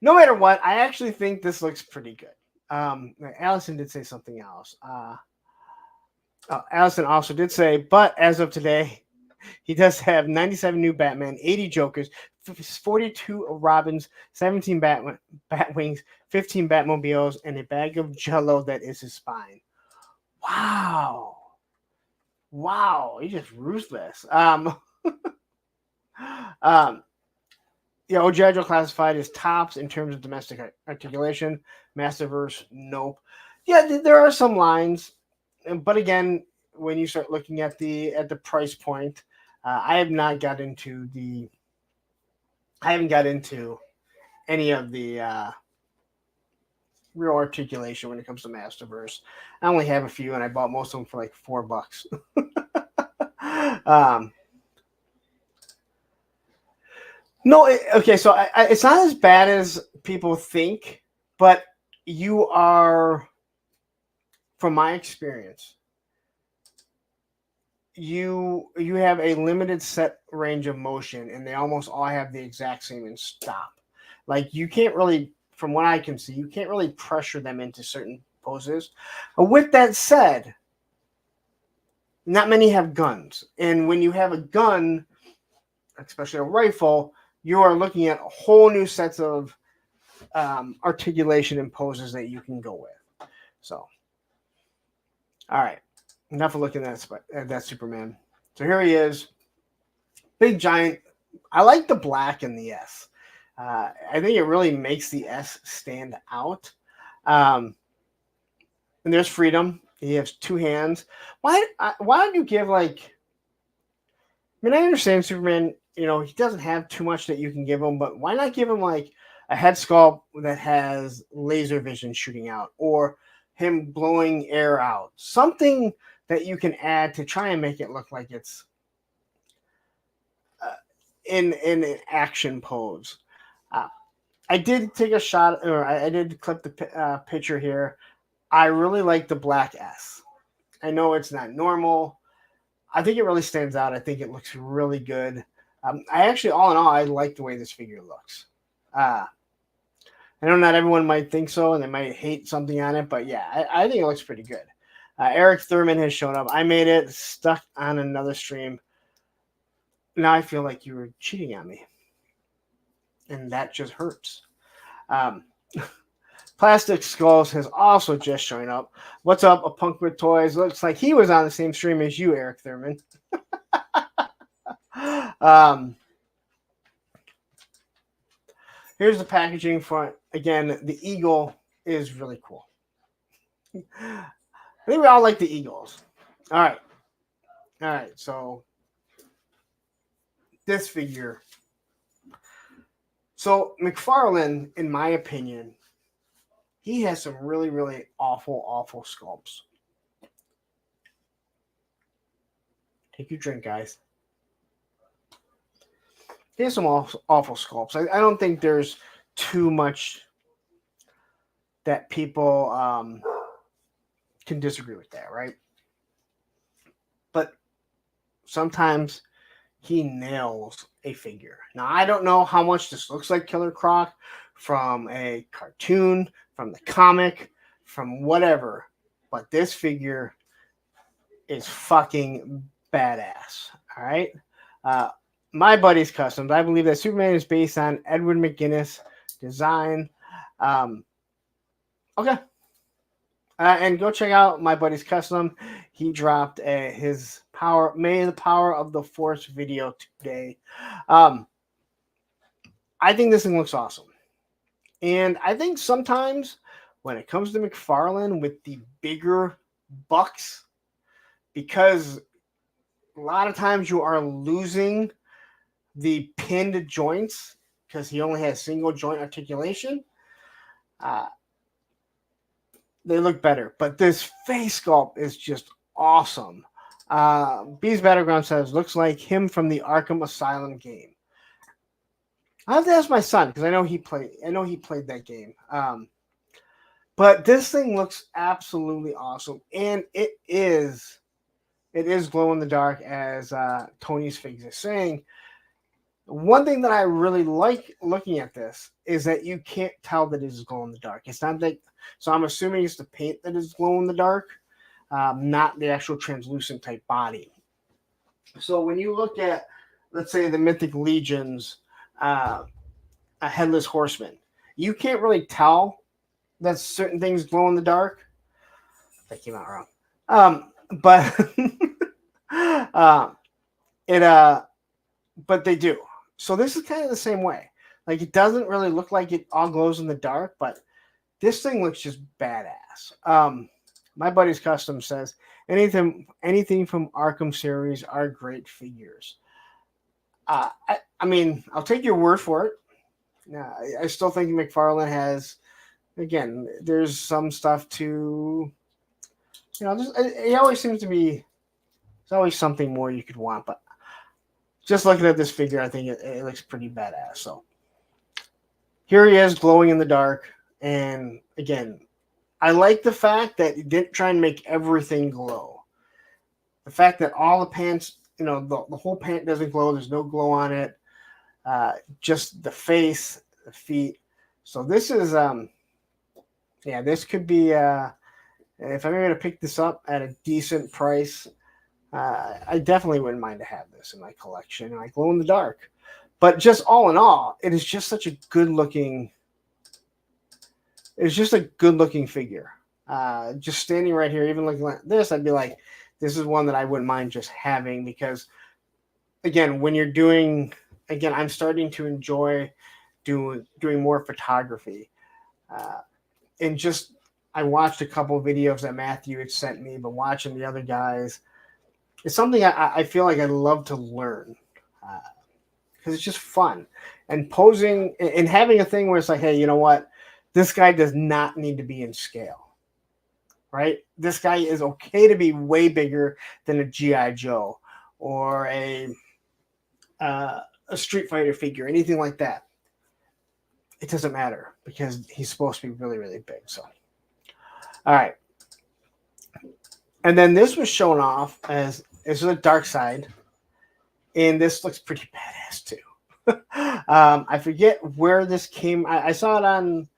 No matter what, I actually think this looks pretty good. Allison did say something else. Allison also did say, but as of today, he does have 97 new Batman, 80 Jokers, 42 Robins, 17 Batwings, 15 Batmobiles, and a bag of Jello that is his spine. Wow. He's just ruthless. Ojajo classified as tops in terms of domestic articulation. Masterverse, nope. Yeah, there are some lines, but again, when you start looking at the price point, I haven't got into any of the real articulation when it comes to Masterverse. I only have a few, and I bought most of them for like $4. So it's not as bad as people think, but you are, from my experience, you have a limited set range of motion, and they almost all have the exact same in stop. Like, you can't really, from what I can see, you can't really pressure them into certain poses. But with that said, not many have guns. And when you have a gun, especially a rifle, you are looking at whole new sets of articulation and poses that you can go with. So, all right. Enough of looking at that Superman. So here he is. Big giant. I like the black and the S. I think it really makes the S stand out. And there's freedom. He has two hands. Why don't you give, like... I mean, I understand Superman, he doesn't have too much that you can give him, but why not give him, like, a head sculpt that has laser vision shooting out, or him blowing air out? Something that you can add to try and make it look like it's in an action pose. I did take a shot, or I did clip the picture here. I really like the black S. I know it's not normal. I think it really stands out. I think it looks really good. I actually, all in all, I like the way this figure looks. I know not everyone might think so, and they might hate something on it, but yeah, I think it looks pretty good. Eric Thurman has shown up. I made it, stuck on another stream. Now I feel like you were cheating on me. And that just hurts. Plastic Skulls has also just shown up. What's up, a punk with toys? Looks like he was on the same stream as you, Eric Thurman. Here's the packaging front. Again, the eagle is really cool. I think we all like the eagles. All right. So this figure. So McFarlane, in my opinion, he has some really, really awful sculpts. Take your drink, guys. He has some awful sculpts. I don't think there's too much that people can disagree with that, right? But sometimes he nails a figure. Now, I don't know how much this looks like Killer Croc from a cartoon, from the comic, from whatever, but this figure is fucking badass. All right. My Buddy's Customs. I believe that Superman is based on Edward McGuinness design. Okay. And go check out My Buddy's Custom. He dropped his May the Power of the Force video today. I think this thing looks awesome. And I think sometimes when it comes to McFarlane with the bigger bucks, because a lot of times you are losing the pinned joints because he only has single joint articulation, they look better. But this face sculpt is just awesome. Bees Battleground says, looks like him from the Arkham Asylum game. I have to ask my son because I know he played that game. But this thing looks absolutely awesome, and it is glow in the dark, as Tony's Figs is saying. One thing that I really like looking at this is that you can't tell that it is glow in the dark. It's not that, so I'm assuming it's the paint that is glow in the dark, not the actual translucent type body. So when you look at, let's say, the Mythic Legion's a Headless Horseman, you can't really tell that certain things glow in the dark. That came out wrong. But but they do. So this is kind of the same way. Like, it doesn't really look like it all glows in the dark, but this thing looks just badass. My buddy's custom says anything from Arkham series are great figures. I mean, I'll take your word for it. I still think McFarlane has, again, there's some stuff to, it always seems to be, there's always something more you could want, but just looking at this figure, I think it looks pretty badass. So here he is glowing in the dark. And again, I like the fact that he didn't try and make everything glow. The fact that all the pants, the whole pant doesn't glow. There's no glow on it. Just the face, the feet. So this is, this could be, if I'm going to pick this up at a decent price, I definitely wouldn't mind to have this in my collection. I glow in the dark. But just all in all, it is just such a good looking, it's just a good looking figure. Just standing right here, even looking like this, I'd be like, this is one that I wouldn't mind just having, because again, when you're doing, I'm starting to enjoy doing more photography. And just, I watched a couple of videos that Matthew had sent me, but watching the other guys, it's something I feel like I love to learn, because it's just fun. And posing and having a thing where it's like, hey, you know what? This guy does not need to be in scale, right? This guy is okay to be way bigger than a G.I. Joe or a Street Fighter figure, anything like that. It doesn't matter because he's supposed to be really, really big. So, all right. And then this was shown off as a Darkseid, and this looks pretty badass too. I forget where this came. I saw it on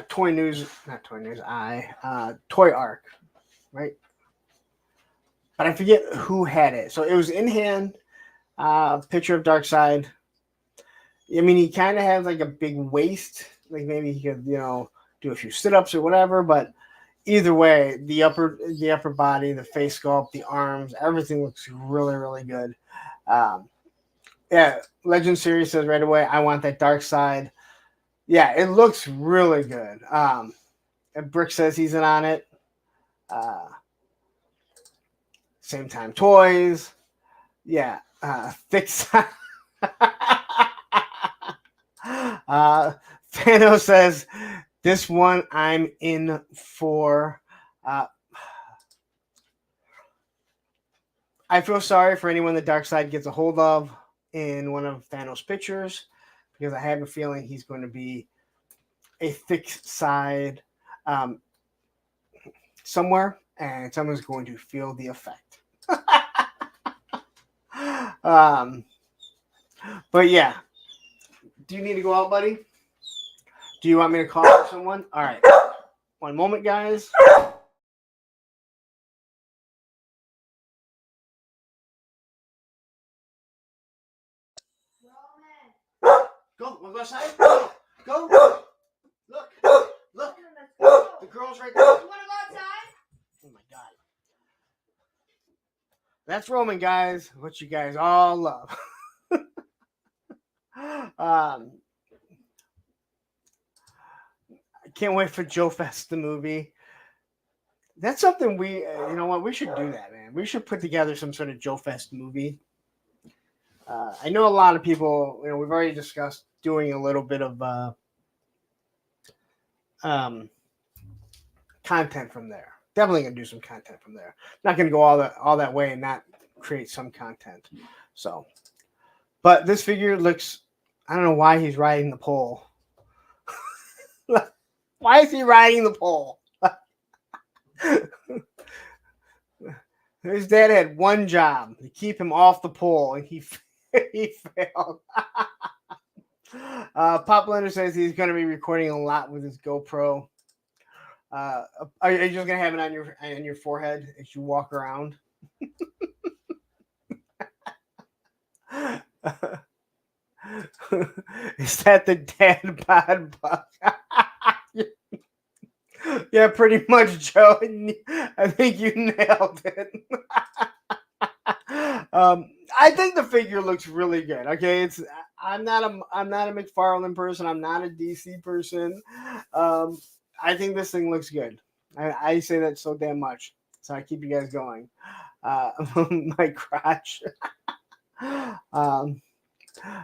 Toy News, not Toy News, Toy Arc, right? But I forget who had it. So it was in hand, picture of Darkseid. I mean, he kind of has like a big waist, like maybe he could, do a few sit-ups or whatever, but either way, the upper body, the face sculpt, the arms, everything looks really, really good. Legend Series says right away, I want that Darkseid. Yeah, it looks really good. And Brick says he's in on it. Same Time Toys. Yeah, thick side. Thanos says, this one I'm in for. I feel sorry for anyone that Darkseid gets a hold of in one of Thanos' pictures, because I have a feeling he's going to be a thick side somewhere, and someone's going to feel the effect. But yeah. Do you need to go out, buddy? Do you want me to call someone? All right. One moment, guys. Go. Wanna go outside? Go. Look. The girl's right there. You want to go outside? Oh my God. That's Roman, guys. What you guys all love. I can't wait for Joe Fest, the movie. That's something we, we should do that, man. We should put together some sort of Joe Fest movie. I know a lot of people, we've already discussed doing a little bit of content from there. definitely gonna do some content from there. Not gonna go all that way and not create some content. So, but this figure looks. I don't know why he's riding the pole. Why is he riding the pole? His dad had one job to keep him off the pole, and he failed. Pop Blender says he's going to be recording a lot with his GoPro. Are you just going to have it on your forehead as you walk around? Is that the dad bod buck? Yeah, pretty much, Joe. I think you nailed it. I think the figure looks really good. Okay, I'm not a McFarlane person. I'm not a DC person. I think this thing looks good. I say that so damn much, so I keep you guys going. My crotch.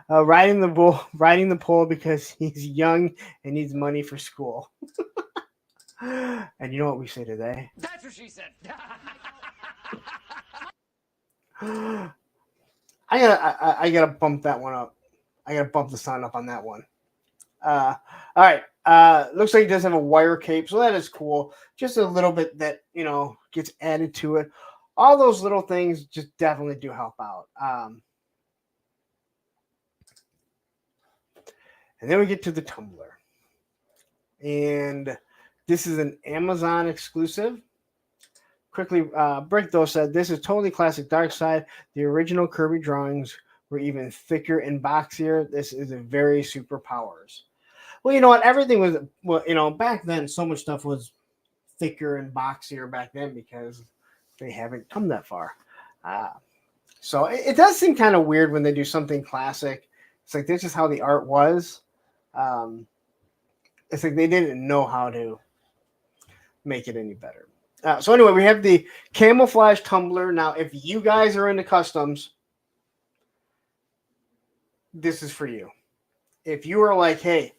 Riding the pole because he's young and needs money for school. And you know what we say today? That's what she said. I gotta bump that one up. I gotta bump the sound up on that one. All right. Looks like he does have a wire cape, so that is cool. Just a little bit that gets added to it. All those little things just definitely do help out. And then we get to the tumbler, and this is an Amazon exclusive. Quickly, Brickdo said, this is totally classic Darkseid. The original Kirby drawings were even thicker and boxier. This is a very superpowers. Well, you know what? Everything was, back then, so much stuff was thicker and boxier back then because they haven't come that far. So it does seem kind of weird when they do something classic. It's like, this is how the art was. It's like they didn't know how to make it any better. So anyway, we have the camouflage tumbler. Now, if you guys are into customs, this is for you. If you are like, hey,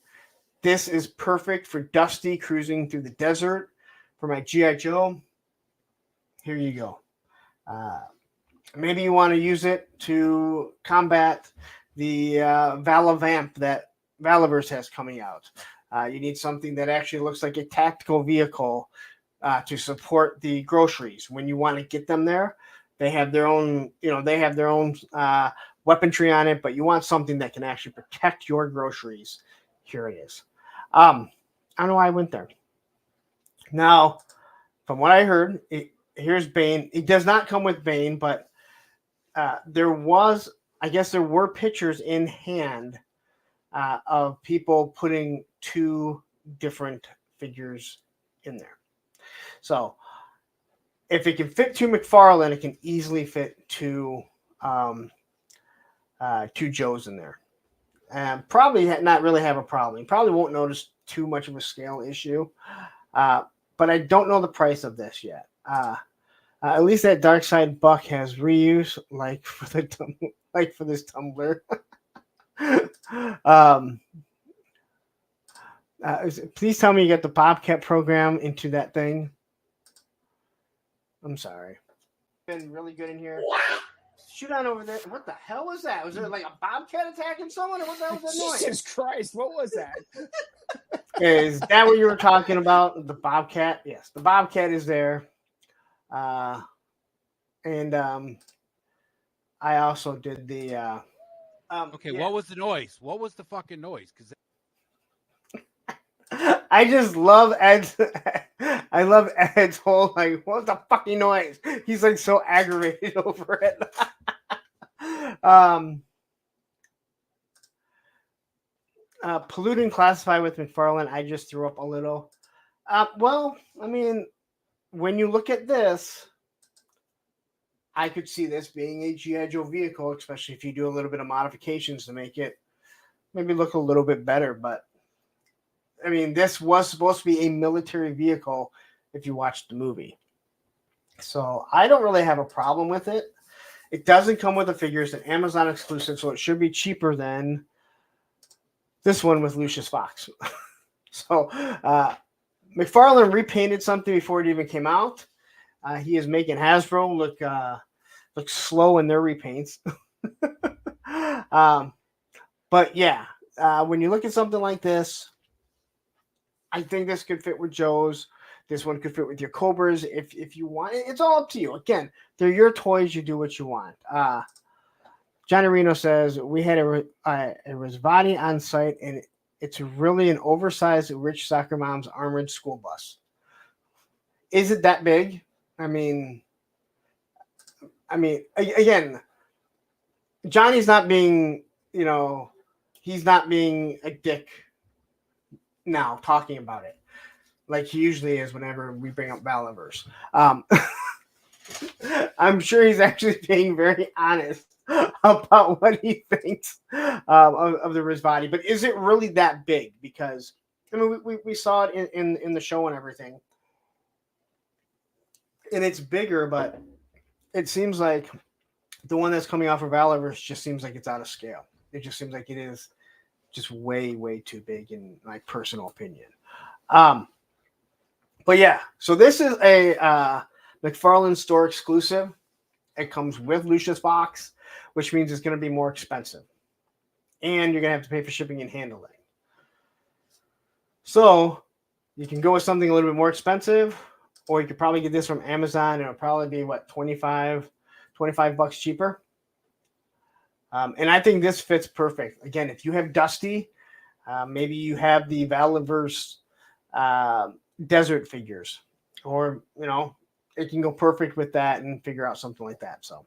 this is perfect for Dusty cruising through the desert for my G.I. Joe, here you go. Maybe you want to use it to combat the Valavamp that Valaverse has coming out. You need something that actually looks like a tactical vehicle to support the groceries when you want to get them there. They have their own, weaponry on it, but you want something that can actually protect your groceries. Here it is. I don't know why I went there. Now, from what I heard, here's Bane. It does not come with Bane, but there were pictures in hand of people putting two different figures in there. So if it can fit two McFarlane, it can easily fit two Joes in there. And probably not really have a problem. You probably won't notice too much of a scale issue. But I don't know the price of this yet. At least that Darkseid buck has reuse, like for this tumbler. Please tell me you got the Bobcat program into that thing. I'm sorry. Been really good in here. Shoot on over there. What the hell was that? Was there like a Bobcat attacking someone? Or what the hell was that noise? Jesus Christ, what was that? Is that what you were talking about? The Bobcat? Yes, the Bobcat is there. I also did the. Okay, what was the noise? What was the fucking noise? Because I just love Ed's. I love Ed's whole like, what's the fucking noise? He's like so aggravated over it. Polluting classify with McFarlane. I just threw up a little. Well, I mean, when you look at this, I could see this being a G.I. Joe vehicle, especially if you do a little bit of modifications to make it maybe look a little bit better. But I mean, this was supposed to be a military vehicle if you watched the movie. So I don't really have a problem with it. It doesn't come with the figures, an Amazon exclusive, so it should be cheaper than this one with Lucius Fox. So McFarlane repainted something before it even came out. He is making Hasbro look slow in their repaints. But yeah, when you look at something like this, I think this could fit with Joe's. This one could fit with your Cobras if you want. It's all up to you. Again, they're your toys. You do what you want. Johnny Reno says, we had a Risvati on site, and it's really an oversized rich soccer mom's armored school bus. Is it that big? I mean, again, Johnny's not being, he's not being a dick now talking about it like he usually is whenever we bring up Valiverse. I'm sure he's actually being very honest about what he thinks of the Risvati. But is it really that big? Because, we saw it in the show and everything. And it's bigger, but it seems like the one that's coming off of Valiverse just seems like it's out of scale. It just seems like it is just way, way too big in my personal opinion. But yeah, so this is a McFarlane store exclusive. It comes with Lucius box, which means it's going to be more expensive. And you're going to have to pay for shipping and handling. So you can go with something a little bit more expensive, or you could probably get this from Amazon. And it'll probably be, what, $25 cheaper. And I think this fits perfect. Again, if you have Dusty, maybe you have the Valiverse desert figures, or, it can go perfect with that and figure out something like that. So,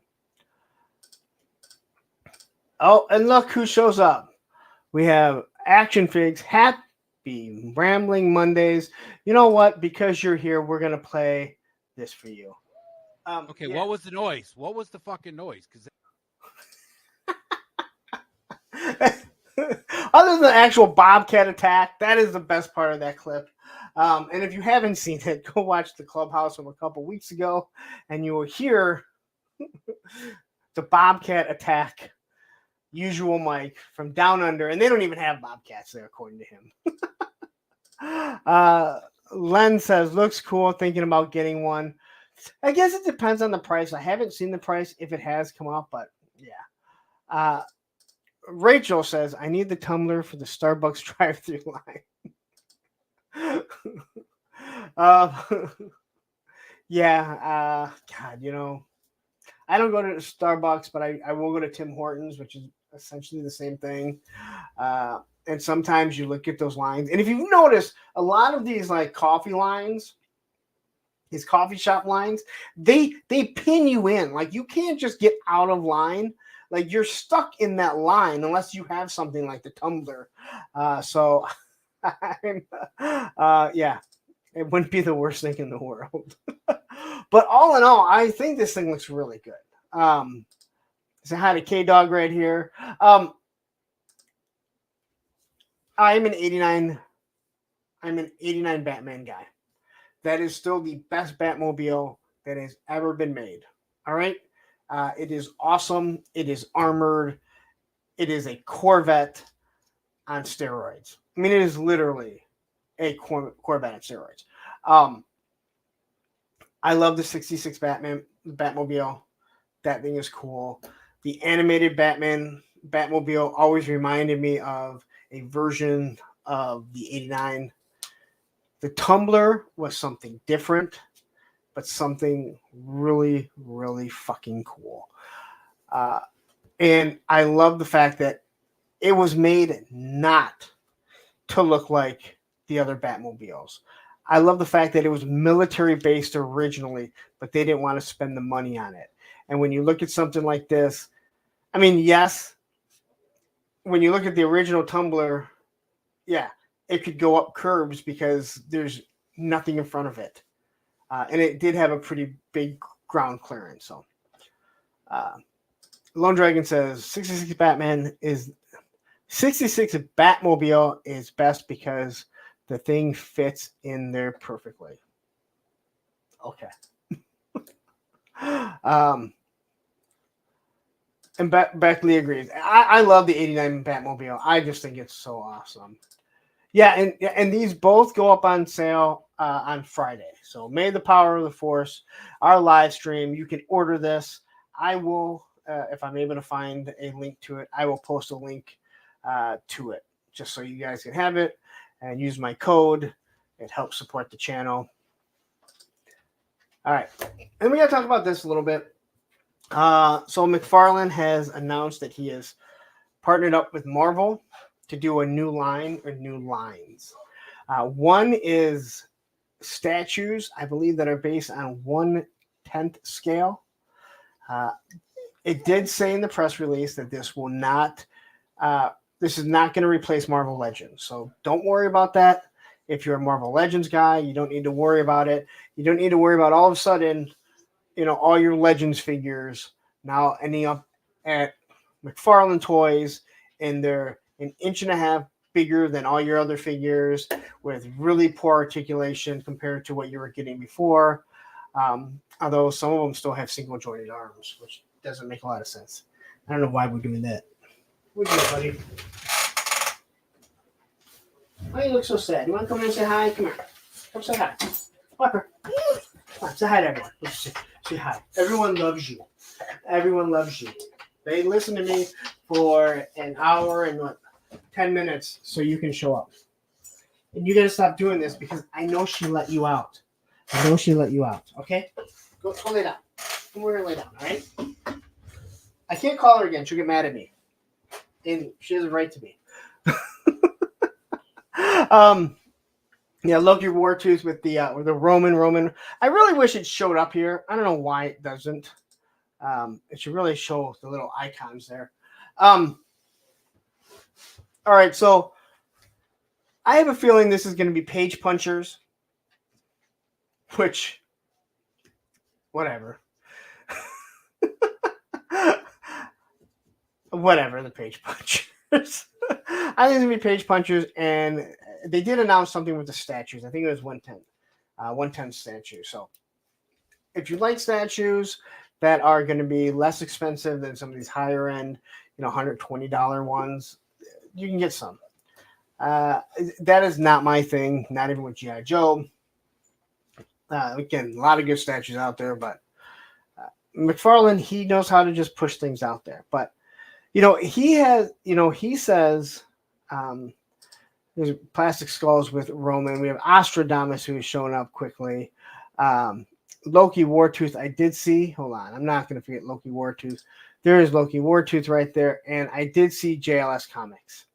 oh, and look who shows up. We have Action Figs. Happy Rambling Mondays. You know what? Because you're here, we're going to play this for you. Okay, yeah. What was the noise? What was the fucking noise? Because other than the actual Bobcat attack, that is the best part of that clip. And if you haven't seen it, go watch the Clubhouse from a couple weeks ago, and you will hear the Bobcat attack. Usual Mike from Down Under, and they don't even have Bobcats there, according to him. Len says, looks cool, thinking about getting one. I guess it depends on the price. I haven't seen the price if it has come up, but yeah. Rachel says, I need the tumbler for the Starbucks drive-thru line. Yeah, God, I don't go to Starbucks, but I will go to Tim Hortons, which is essentially the same thing. And sometimes you look at those lines. And if you've noticed, a lot of these like coffee lines, these coffee shop lines, they pin you in. Like you can't just get out of line. Like you're stuck in that line unless you have something like the tumbler. So yeah, it wouldn't be the worst thing in the world. But all in all, I think this thing looks really good. Say hi to K-Dog right here. I'm an 89 Batman guy. That is still the best Batmobile that has ever been made. All right. It is awesome. It is armored. It is a Corvette on steroids. I mean, it is literally a Corvette on steroids. I love the 66 Batmobile. That thing is cool. The animated Batmobile always reminded me of a version of the 89. The tumbler was something different, but something really, really fucking cool. And I love the fact that it was made not to look like the other Batmobiles. I love the fact that it was military based originally, but they didn't want to spend the money on it. And when you look at something like this, I mean, yes, when you look at the original tumbler, yeah, it could go up curbs because there's nothing in front of it. And it did have a pretty big ground clearance. So, Lone Dragon says 66 Batmobile is best because the thing fits in there perfectly. Okay. And Beckley agrees. I love the 89 Batmobile. I just think it's so awesome. Yeah, and these both go up on sale on Friday. So may the power of the force, our live stream, you can order this. I will, if I'm able to find a link to it, I will post a link to it just so you guys can have it and use my code. It helps support the channel. All right. And we got to talk about this a little bit. So McFarlane has announced that he has partnered up with Marvel to do a new line or new lines. One is statues, I believe, that are based on 1/10 scale. It did say in the press release that this will not, this is not going to replace Marvel Legends. So don't worry about that. If you're a Marvel Legends guy, you don't need to worry about it. You don't need to worry about all of a sudden, all your Legends figures now ending up at McFarlane Toys, and they're 1.5 inches bigger than all your other figures with really poor articulation compared to what you were getting before. Although some of them still have single jointed arms, which doesn't make a lot of sense. I don't know why we're doing that. What's up, buddy? Why you look so sad? You want to come in and say hi? Come here. Come say hi. Come on, say hi to everyone. Say hi. Everyone loves you. Everyone loves you. They listen to me for an hour and 10 minutes so you can show up. And you got to stop doing this because I know she let you out. I know she let you out. Okay? Go lay down. We're going to lay down, all right? I can't call her again. She'll get mad at me. And she has a right to be. Yeah, Loki Wartooth with the Roman. I really wish it showed up here. I don't know why it doesn't. It should really show the little icons there. All right, so I have a feeling this is going to be page punchers, which, whatever. Whatever, the page punchers. I think it's going to be page punchers, and they did announce something with the statues. I think it was 1/10. 1/10 statues. So if you like statues that are going to be less expensive than some of these higher end, $120 ones, you can get some. That is not my thing, not even with G.I. Joe. Again, a lot of good statues out there, but McFarlane, he knows how to just push things out there. But, he says there's plastic skulls with Roman. We have Astrodamus, who is showing up quickly. Loki Wartooth, I did see. Hold on. I'm not going to forget Loki Wartooth. There is Loki Wartooth right there. And I did see JLS Comics.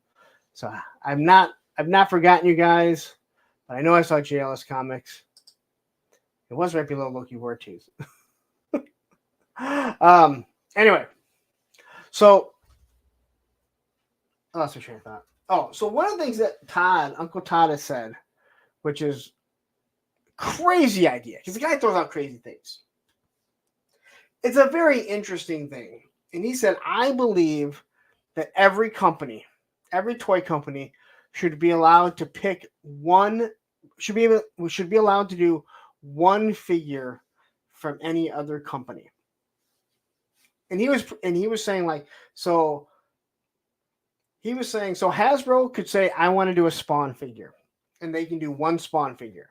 So I've not forgotten you guys, but I know I saw JLS Comics. It was right below Loki Wartooth. Anyway, so I lost my train of thought. Oh, so one of the things that Uncle Todd has said, which is crazy idea, because the guy throws out crazy things. It's a very interesting thing. And he said, I believe that every toy company should be allowed to pick should be allowed to do one figure from any other company. And he was saying so Hasbro could say, I want to do a Spawn figure, and they can do one Spawn figure.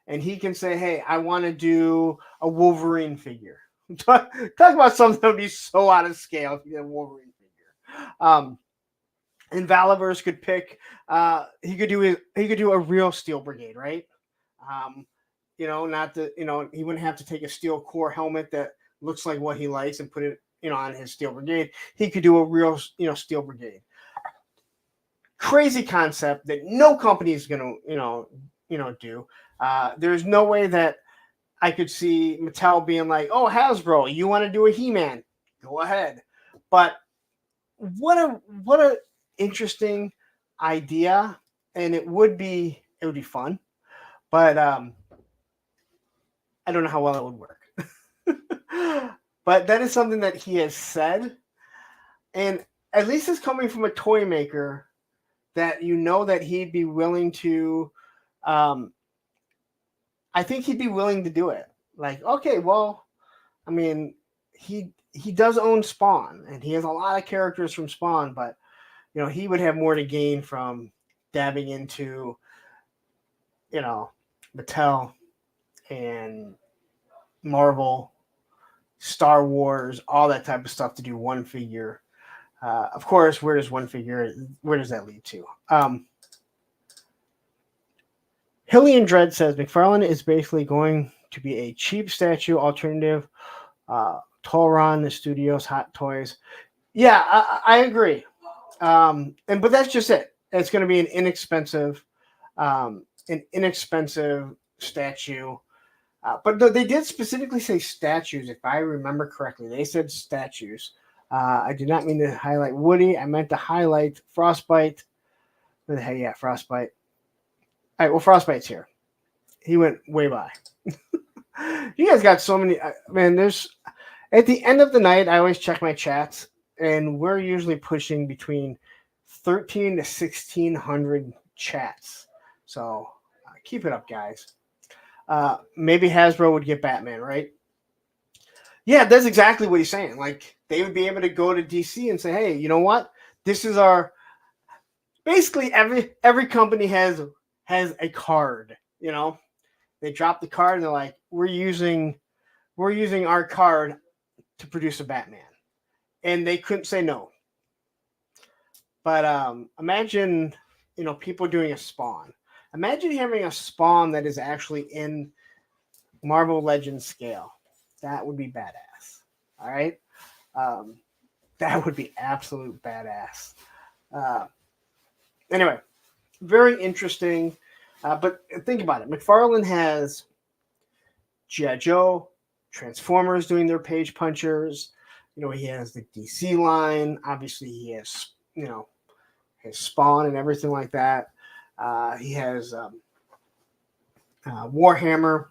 And he can say, hey, I want to do a Wolverine figure. Talk about something that would be so out of scale if you get a Wolverine figure. And Valaverse could pick, he could do a real Steel Brigade, right? He wouldn't have to take a steel core helmet that looks like what he likes and put it, on his Steel Brigade. He could do a real, Steel Brigade. Crazy concept that no company is going to, do. There's no way that I could see Mattel being like, oh, Hasbro, you want to do a He-Man? Go ahead. But what a interesting idea, and it would be fun, but I don't know how well it would work. But that is something that he has said, and at least it's coming from a toy maker that that he'd be willing to. I think he'd be willing to do it. Okay, well, I mean, he does own Spawn, and he has a lot of characters from Spawn, but he would have more to gain from dabbing into, Mattel and Marvel, Star Wars, all that type of stuff to do one figure. Of course, where does that lead to? Hillian Dread says McFarlane is basically going to be a cheap statue alternative. Toron, the studio's Hot Toys. Yeah, I agree. But that's just it. It's going to be an inexpensive statue. But they did specifically say statues, if I remember correctly. They said statues. I did not mean to highlight Woody. I meant to highlight Frostbite. Where the hell? Yeah, Frostbite. All right, well, Frostbite's here. He went way by. You guys got so many. Man, there's at the end of the night, I always check my chats, and we're usually pushing between 13 to 1,600 chats. So keep it up, guys. Maybe Hasbro would get Batman, right? Yeah, that's exactly what he's saying. Like, they would be able to go to DC and say, hey, you know what? This is our... Basically, every company has a card, you know? They drop the card and they're like, we're using our card to produce a Batman. And they couldn't say no. But imagine, people doing a Spawn. Imagine having a Spawn that is actually in Marvel Legends scale. That would be badass. All right? That would be absolute badass. Anyway, very interesting. But think about it. McFarlane has G.I. Joe, Transformers doing their page punchers. He has the DC line. Obviously, he has, his Spawn and everything like that. He has Warhammer.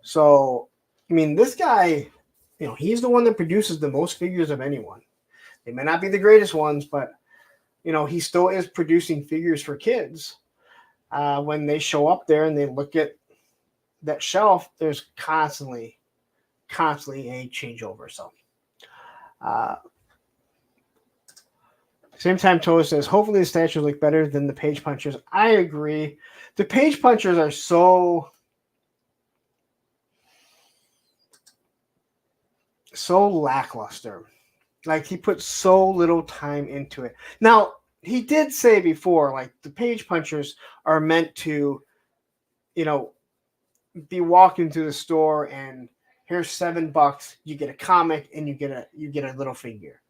So, this guy, he's the one that produces the most figures of anyone. They may not be the greatest ones, but, he still is producing figures for kids. When they show up there and they look at that shelf, there's constantly a changeover. So, same time, Toa says, hopefully the statues look better than the page punchers. I agree. The page punchers are so lackluster. Like, he put so little time into it. Now, he did say before, like, the page punchers are meant to, be walking through the store and here's $7, you get a comic and you get a little figure.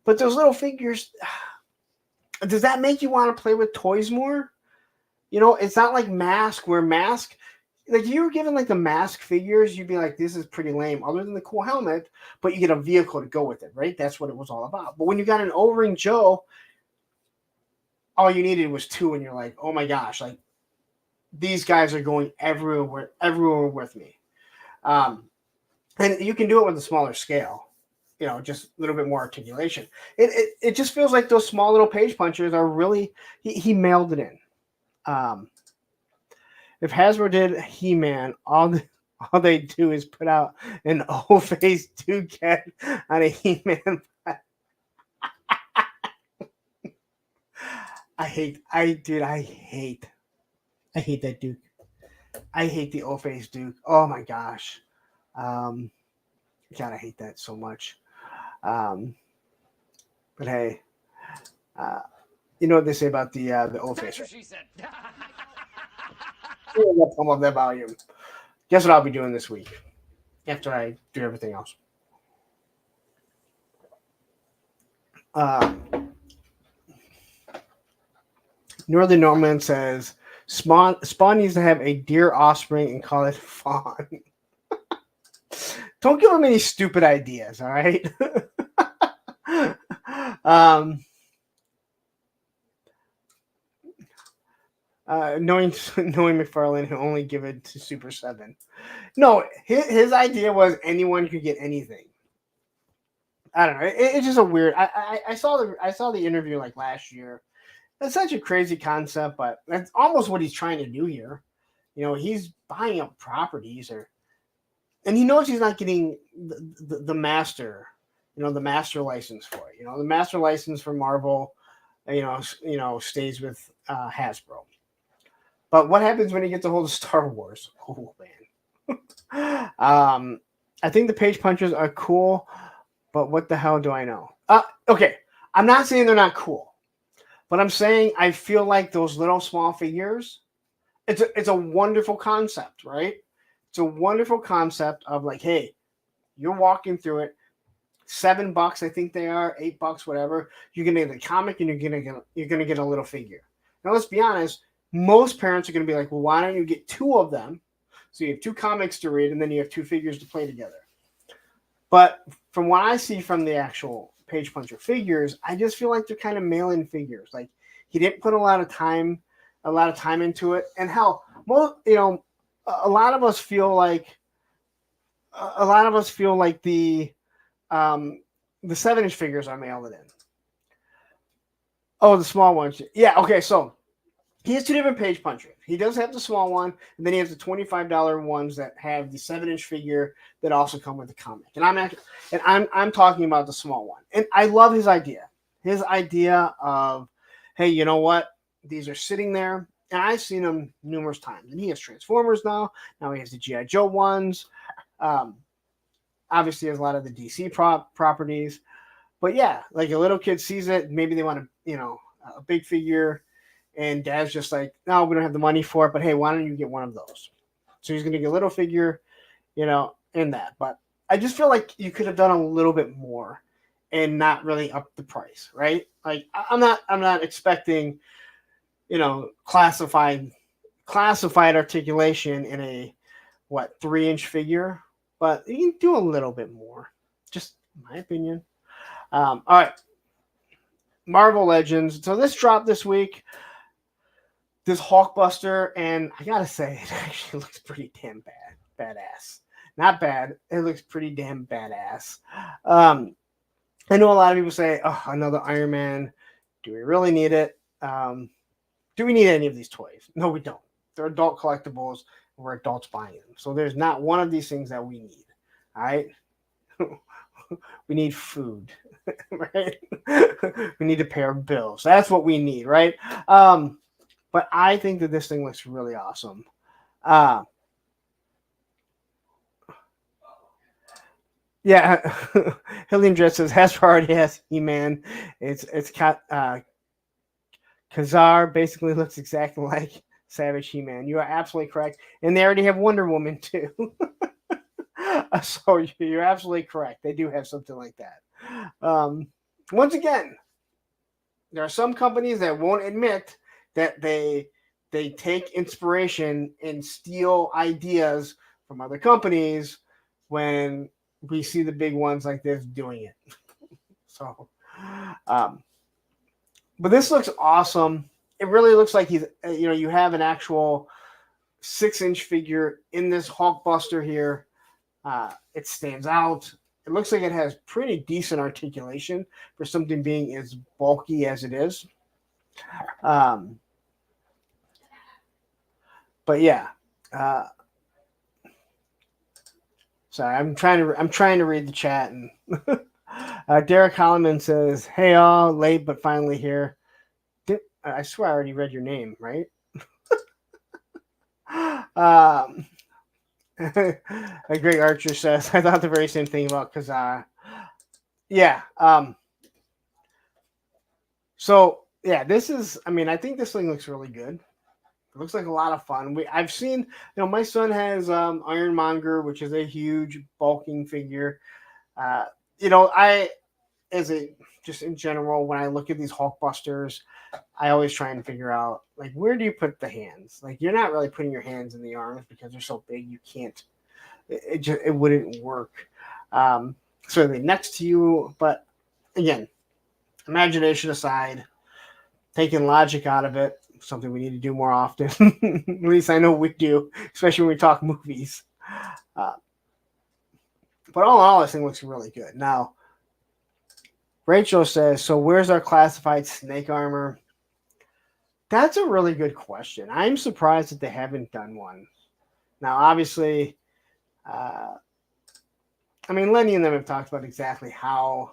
But those little figures, does that make you want to play with toys more? It's not like Mask, where Mask, like, if you were given like the Mask figures, you'd be like, this is pretty lame, other than the cool helmet, but you get a vehicle to go with it, right? That's what it was all about. But when you got an O-Ring Joe, all you needed was two, and you're like, oh my gosh, like, these guys are going everywhere with me. And you can do it with a smaller scale, just a little bit more articulation. It just feels like those small little page punchers are really, he mailed it in. If Hasbro did He-Man, all they do is put out an O-face Duke head on a He-Man. I hate that Duke. I hate the O-face Duke. Oh my gosh. God, I hate that so much. But hey, you know what they say about the O-face? That's what she said. Pump up that volume. Guess what I'll be doing this week after I do everything else. Northern Norman says Spawn needs to have a deer offspring and call it Fawn. Don't give him any stupid ideas, all right? Knowing McFarlane, he'll only give it to Super 7. No, his idea was anyone could get anything. I don't know. It's just a weird. I saw the interview like last year. That's such a crazy concept, but that's almost what he's trying to do here. He's buying up properties, and he knows he's not getting the master, the master license for it. The master license for Marvel, stays with Hasbro. But what happens when he gets a hold of Star Wars? Oh man. I think the page punchers are cool, but what the hell do I know? Okay, I'm not saying they're not cool, but I'm saying I feel like those little small figures. It's a wonderful concept, right? It's a wonderful concept of like, hey, you're walking through it. $7, I think they are, $8, whatever. You're gonna get a comic and you're gonna get a little figure. Now let's be honest. Most parents are gonna be like, well, why don't you get two of them? So you have two comics to read and then you have two figures to play together. But from what I see from the actual page puncher figures, I just feel like they're kind of mail-in figures. Like he didn't put a lot of time into it. And hell, most, a lot of us feel like the 7-inch figures are mailed in. Oh, the small ones. Yeah. Okay. So he has two different page punchers. He does have the small one, and then he has the $25 ones that have the 7-inch figure that also come with the comic. And I'm talking about the small one. And I love his idea. His idea of, hey, you know what? These are sitting there, and I've seen them numerous times. And he has Transformers now. Now he has the G.I. Joe ones. Obviously, has a lot of the DC properties. But yeah, like a little kid sees it, maybe they want a big figure. And Dad's just like, no, we don't have the money for it. But hey, why don't you get one of those? So he's going to get a little figure, in that. But I just feel like you could have done a little bit more and not really up the price, right? Like I'm not expecting, classified articulation in a 3-inch figure, but you can do a little bit more. Just my opinion. All right, Marvel Legends. So this dropped this week. This Hulkbuster, and I gotta say, it actually looks pretty damn badass. Not bad. It looks pretty damn badass. I know a lot of people say, "Oh, another Iron Man. Do we really need it? Do we need any of these toys?" No, we don't. They're adult collectibles. We're adults buying them, so there's not one of these things that we need. All right. We need food, right? We need to pay our bills. That's what we need, right? But I think that this thing looks really awesome. Yeah, Hillian Dress says Hasbro already has He-Man. It's Kazar basically looks exactly like Savage He-Man. You are absolutely correct, and they already have Wonder Woman too. So you're absolutely correct. They do have something like that. Once again, there are some companies that won't admit that they take inspiration and steal ideas from other companies when we see the big ones like this doing it. So, but this looks awesome. It really looks like you have an actual 6-inch figure in this Hulkbuster here. It stands out. It looks like it has pretty decent articulation for something being as bulky as it is. But yeah, sorry, I'm trying to read the chat, and Derek Holloman says, "Hey all, late but finally here." I swear I already read your name, right? Greg Archer says, "I thought the very same thing about Kazaa." Yeah. So yeah, this is. I mean, I think this thing looks really good. It looks like a lot of fun. I've seen, my son has Ironmonger, which is a huge bulking figure. Just in general, when I look at these Hulkbusters, I always try and figure out, like, where do you put the hands? Like, you're not really putting your hands in the arms because they're so big, you can't. It wouldn't work. Certainly next to you, but again, imagination aside, taking logic out of it. Something we need to do more often. At least I know we do, especially when we talk movies. But all in all, this thing looks really good. Now, Rachel says, so where's our classified snake armor? That's a really good question. I'm surprised that they haven't done one. Now, obviously, Lenny and them have talked about exactly how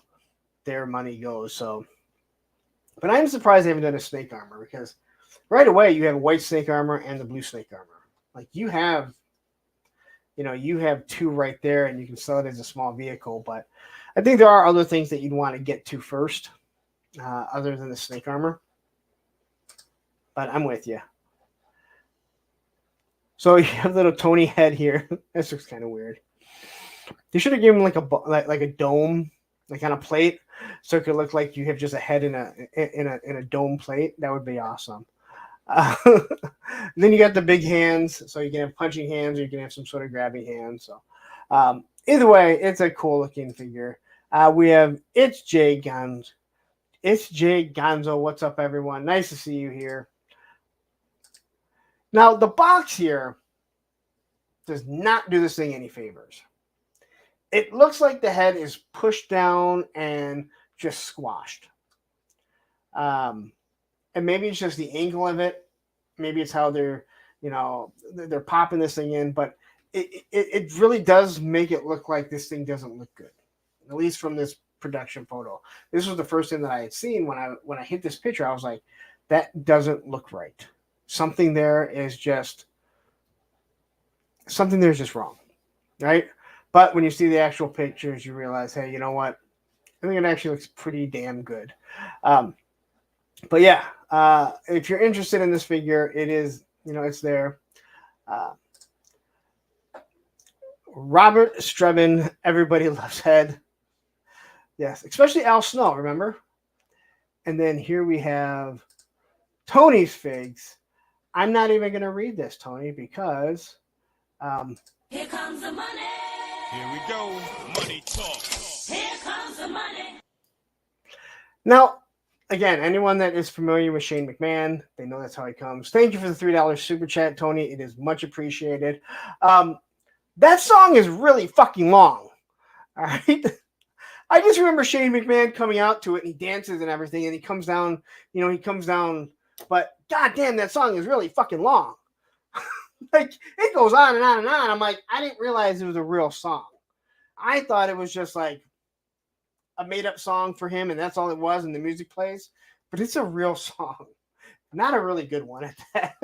their money goes. So, but I'm surprised they haven't done a snake armor because right away you have white snake armor and the blue snake armor. Like you have two right there, and you can sell it as a small vehicle. But I think there are other things that you'd want to get to first, other than the snake armor. But I'm with you. So you have little Tony head here. This looks kind of weird. They should have given him like a dome, like on a plate, so it could look like you have just a head in a dome plate. That would be awesome. Then you got the big hands, so you can have punching hands, or you can have some sort of grabbing hands. So either way, it's a cool looking figure. We have It's Jay Gonzo. It's Jay Gonzo. What's up, everyone? Nice to see you here. Now the box here does not do this thing any favors. It looks like the head is pushed down and just squashed. And maybe it's just the angle of it. Maybe it's how they're popping this thing in. But it really does make it look like this thing doesn't look good, at least from this production photo. This was the first thing that I had seen when I hit this picture. I was like, that doesn't look right. Something there is just wrong, right? But when you see the actual pictures, you realize, hey, you know what? I think it actually looks pretty damn good. But yeah, if you're interested in this figure, it is, it's there. Robert Strebin, everybody loves head. Yes, especially Al Snow, remember? And then here we have Tony's figs. I'm not even going to read this, Tony, because... Here comes the money. Here we go. Money talk. Here comes the money. Now, again, anyone that is familiar with Shane McMahon, they know that's how he comes. Thank you for the $3 super chat, Tony. It is much appreciated. That song is really fucking long. All right? I just remember Shane McMahon coming out to it, and he dances and everything, and he comes down, but goddamn, that song is really fucking long. Like, it goes on and on and on. I'm like, I didn't realize it was a real song. I thought it was just like a made-up song for him, and that's all it was, and the music plays. But it's a real song. Not a really good one at that.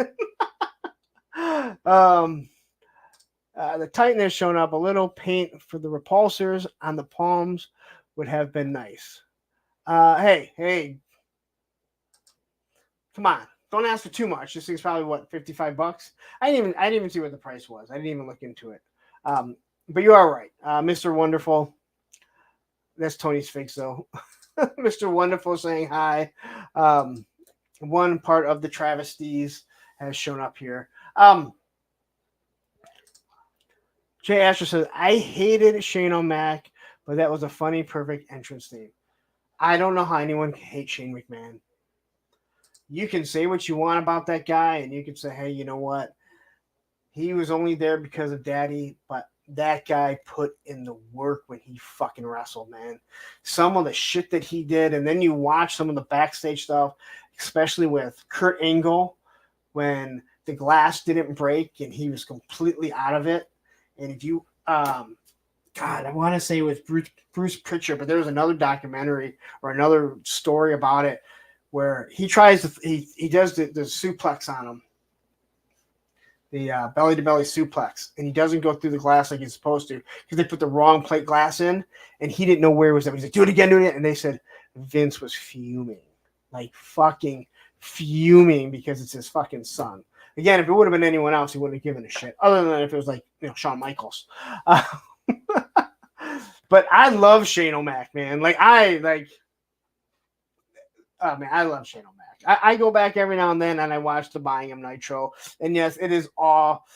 The Titan has shown up. A little paint for the repulsors on the palms would have been nice. Hey. Come on. Don't ask for too much. This thing's probably $55. I didn't even see what the price was. I didn't even look into it. But you are right. Mr. Wonderful. That's Tony's fix, though. Mr. Wonderful saying hi. One part of the travesties has shown up here. Jay Asher says, I hated Shane O'Mac, but that was a funny, perfect entrance theme. I don't know how anyone can hate Shane McMahon. You can say what you want about that guy, and you can say, hey, you know what? He was only there because of Daddy, but that guy put in the work when he fucking wrestled, man. Some of the shit that he did, and then you watch some of the backstage stuff, especially with Kurt Angle, when the glass didn't break and he was completely out of it. And if you, I want to say it was Bruce Pritchard, but there was another documentary or another story about it where he tries to, he does the suplex on him, the belly to belly suplex, and he doesn't go through the glass like he's supposed to because they put the wrong plate glass in, and he didn't know where it was at. He's like, do it again, and they said Vince was fuming, like fucking fuming because it's his fucking son. Again, if it would have been anyone else, he wouldn't have given a shit. Other than if it was like Shawn Michaels. But I love Shane O'Mac, man. I love Shane O'Mac. I go back every now and then and I watch the Buying Him Nitro. And yes, it is all,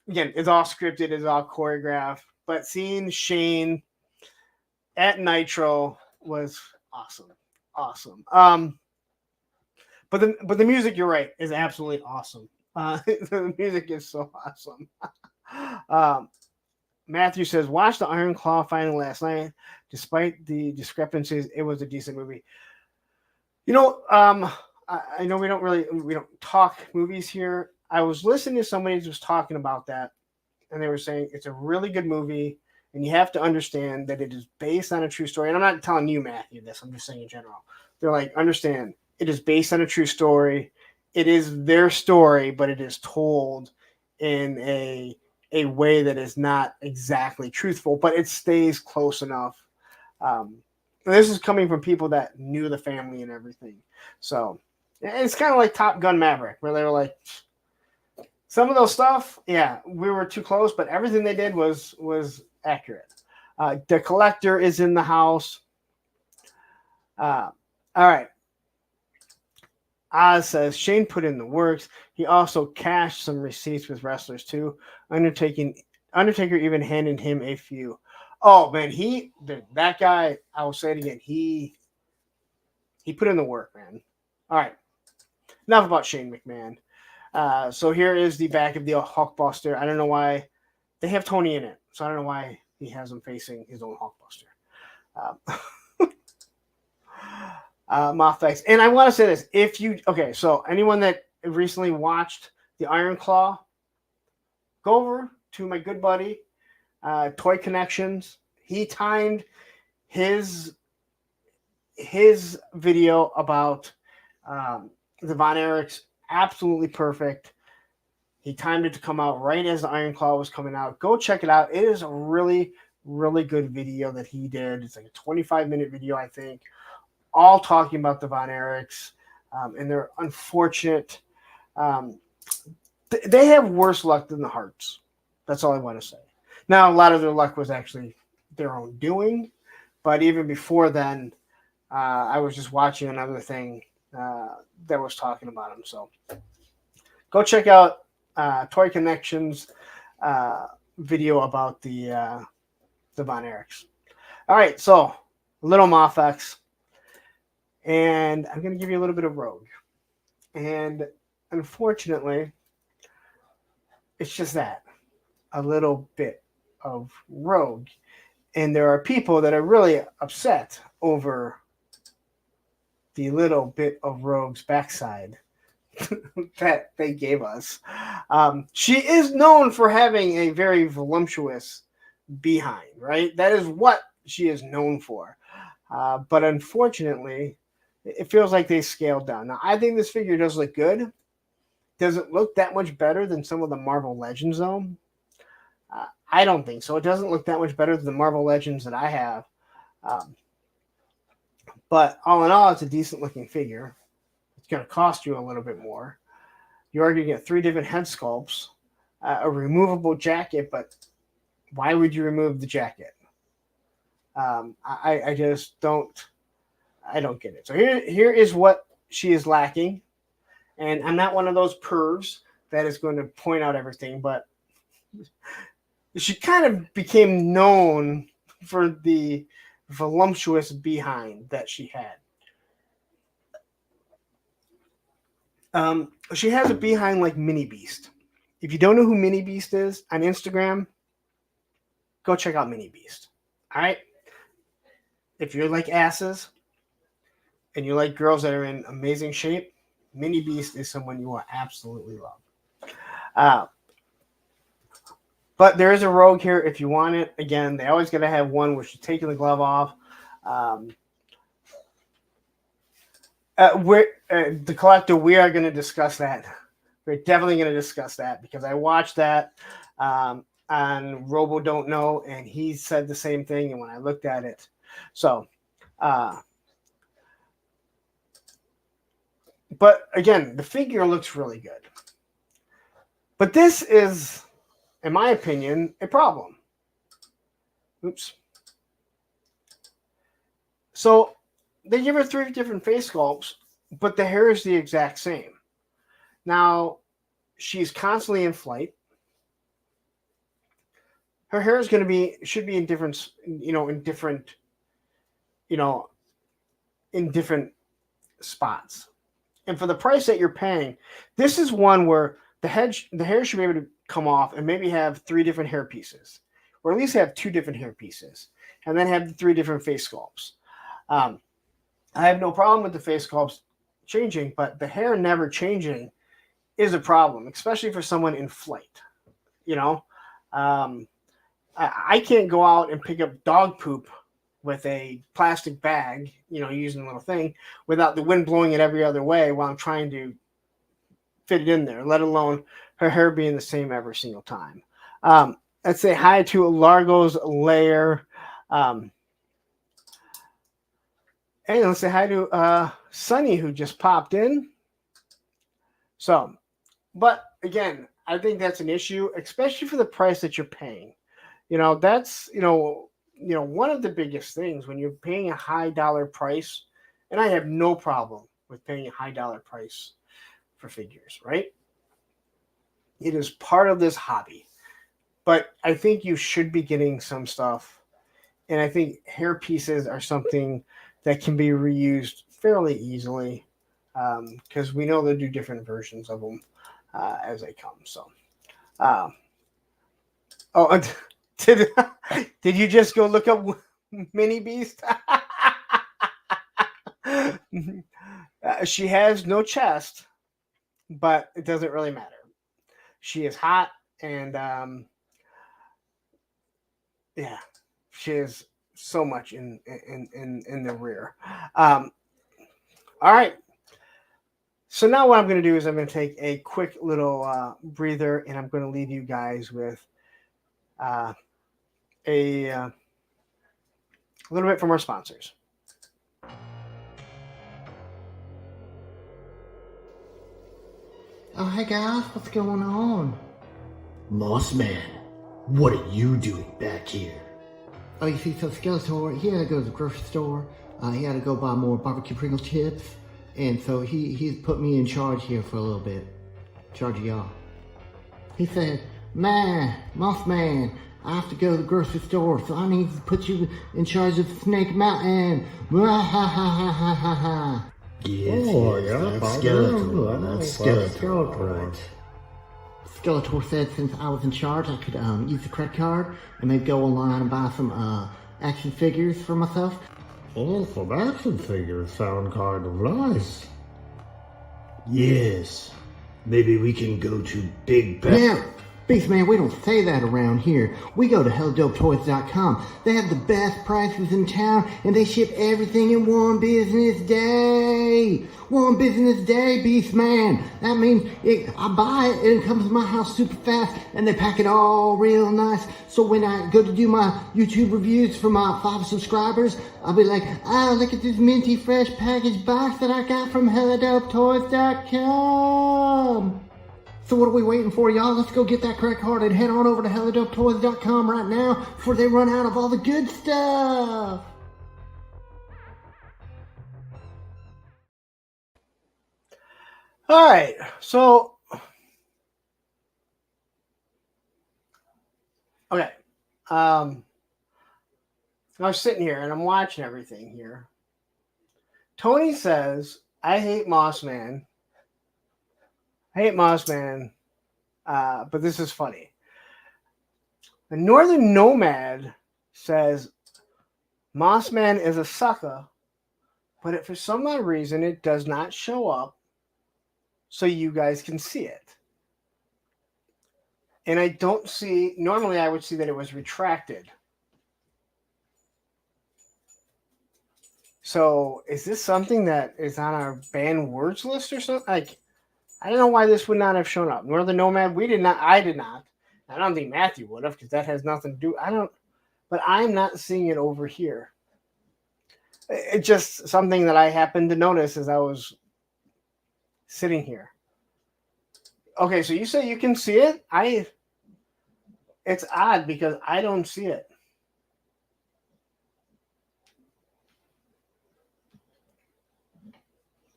again, it's all scripted, it's all choreographed. But seeing Shane at Nitro was awesome. Awesome. But the music, you're right, is absolutely awesome. The music is so awesome. Matthew says, watch the Iron Claw final last night. Despite the discrepancies, it was a decent movie. I know we don't talk movies here. I was listening to somebody who was talking about that, and they were saying it's a really good movie, and you have to understand that it is based on a true story. And I'm not telling you, Matthew, this. I'm just saying in general. They're like, understand, it is based on a true story, it is their story, but it is told in a way that is not exactly truthful, but it stays close enough. This is coming from people that knew the family and everything. So it's kind of like Top Gun Maverick, where they were like, some of those stuff, yeah, we were too close, but everything they did was accurate. The collector is in the house. All right. Oz says Shane put in the works. He also cashed some receipts with wrestlers too. Undertaker even handed him a few. Oh man, that guy. I will say it again. He put in the work, man. All right. Enough about Shane McMahon. So here is the back of the Hulkbuster. I don't know why they have Tony in it, so I don't know why he has him facing his own Hulkbuster. Mothfax. And I want to say this. So anyone that recently watched the Iron Claw, go over to my good buddy, Toy Connections. He timed his video about the Von Erichs absolutely perfect. He timed it to come out right as the Iron Claw was coming out. Go check it out. It is a really, really good video that he did. It's like a 25-minute video, I think, all talking about the Von Erichs and their unfortunate. They have worse luck than the Harts. That's all I want to say. Now, a lot of their luck was actually their own doing, but even before then, I was just watching another thing that was talking about them. So go check out Toy Connections video about the Von Erichs. All right, so Little Mofex, and I'm going to give you a little bit of Rogue. And unfortunately, it's just that, a little bit of Rogue. And there are people that are really upset over the little bit of Rogue's backside that they gave us. She is known for having a very voluptuous behind, right? That is what she is known for. But unfortunately, it feels like they scaled down. Now, I think this figure does look good. Does it look that much better than some of the Marvel Legends, though? I don't think so. It doesn't look that much better than the Marvel Legends that I have. But all in all, it's a decent-looking figure. It's going to cost you a little bit more. You are going to get 3 different head sculpts, a removable jacket, but why would you remove the jacket? I just don't. I don't get it. So here is what she is lacking, and I'm not one of those pervs that is going to point out everything, but she kind of became known for the voluptuous behind that she had. She has a behind like Mini Beast. If you don't know who Mini Beast is on Instagram, go check out Mini Beast. All right. If you like asses and you like girls that are in amazing shape, Mini Beast is someone you will absolutely love. But there is a Rogue here if you want it. Again, they always got to have one where she's taking the glove off. The collector, we are going to discuss that. We're definitely going to discuss that because I watched that on Robo Don't Know, and he said the same thing. And when I looked at it, so, but again, the figure looks really good. But this is, in my opinion, a problem. Oops. So they give her 3 different face sculpts, but the hair is the exact same. Now, she's constantly in flight. Her hair is going to should be in different, in different spots. And for the price that you're paying, this is one where the hair should be able to come off and maybe have 3 different hair pieces, or at least have 2 different hair pieces, and then have the 3 different face sculpts. I have no problem with the face sculpts changing, but the hair never changing is a problem, especially for someone in flight. I can't go out and pick up dog poop with a plastic bag, using a little thing, without the wind blowing it every other way while I'm trying to fit it in there, let alone her hair being the same every single time. Let's say hi to Largo's Lair. And let's say hi to Sunny, who just popped in. So, but again, I think that's an issue, especially for the price that you're paying. That's one of the biggest things when you're paying a high dollar price, and I have no problem with paying a high dollar price for figures, right? It is part of this hobby. But I think you should be getting some stuff. And I think hair pieces are something that can be reused fairly easily because we know they do different versions of them as they come. So, did you just go look up Mini Beast? She has no chest, but it doesn't really matter. She is hot, and yeah, she is so much in the rear. All right. So now what I'm going to do is I'm going to take a quick little breather, and I'm going to leave you guys with a little bit from our sponsors. Oh, hey guys, what's going on? Mossman, what are you doing back here? Oh, you see, so Skeletor, he had to go to the grocery store. He had to go buy more barbecue Pringle chips. And so he's put me in charge here for a little bit. In charge of y'all. He said, man, Mossman, I have to go to the grocery store, so I need to put you in charge of Snake Mountain. Yes, that's Skeletor. That's Skeletor. Right. Skeletor said since I was in charge, I could use the credit card and maybe go online and buy some action figures for myself. Oh, some action figures sound kind of nice. Yes. Maybe we can go to Big Ben. Yeah, Beastman, we don't say that around here. We go to HellDopeToys.com. They have the best prices in town, and they ship everything in one business day. One business day, Beastman. That means I buy it, and it comes to my house super fast, and they pack it all real nice. So when I go to do my YouTube reviews for my 5 subscribers, I'll be like, oh, look at this minty fresh package box that I got from HellDopeToys.com. So what are we waiting for, y'all? Let's go get that credit card and head on over to HellDopeToys.com right now before they run out of all the good stuff. All right, so okay, I was sitting here and I'm watching everything here. Tony says, "I hate Mossman. I hate Mossman, but this is funny." The Northern Nomad says, "Mossman is a sucker, but for some odd reason it does not show up so you guys can see it." And I don't see, normally I would see that it was retracted. So is this something that is on our banned words list or something? Like, I don't know why this would not have shown up. Northern Nomad, I did not. I don't think Matthew would have, because that has nothing to do. But I'm not seeing it over here. It's just something that I happened to notice as I was sitting here. Okay, so you say you can see it? It's odd because I don't see it.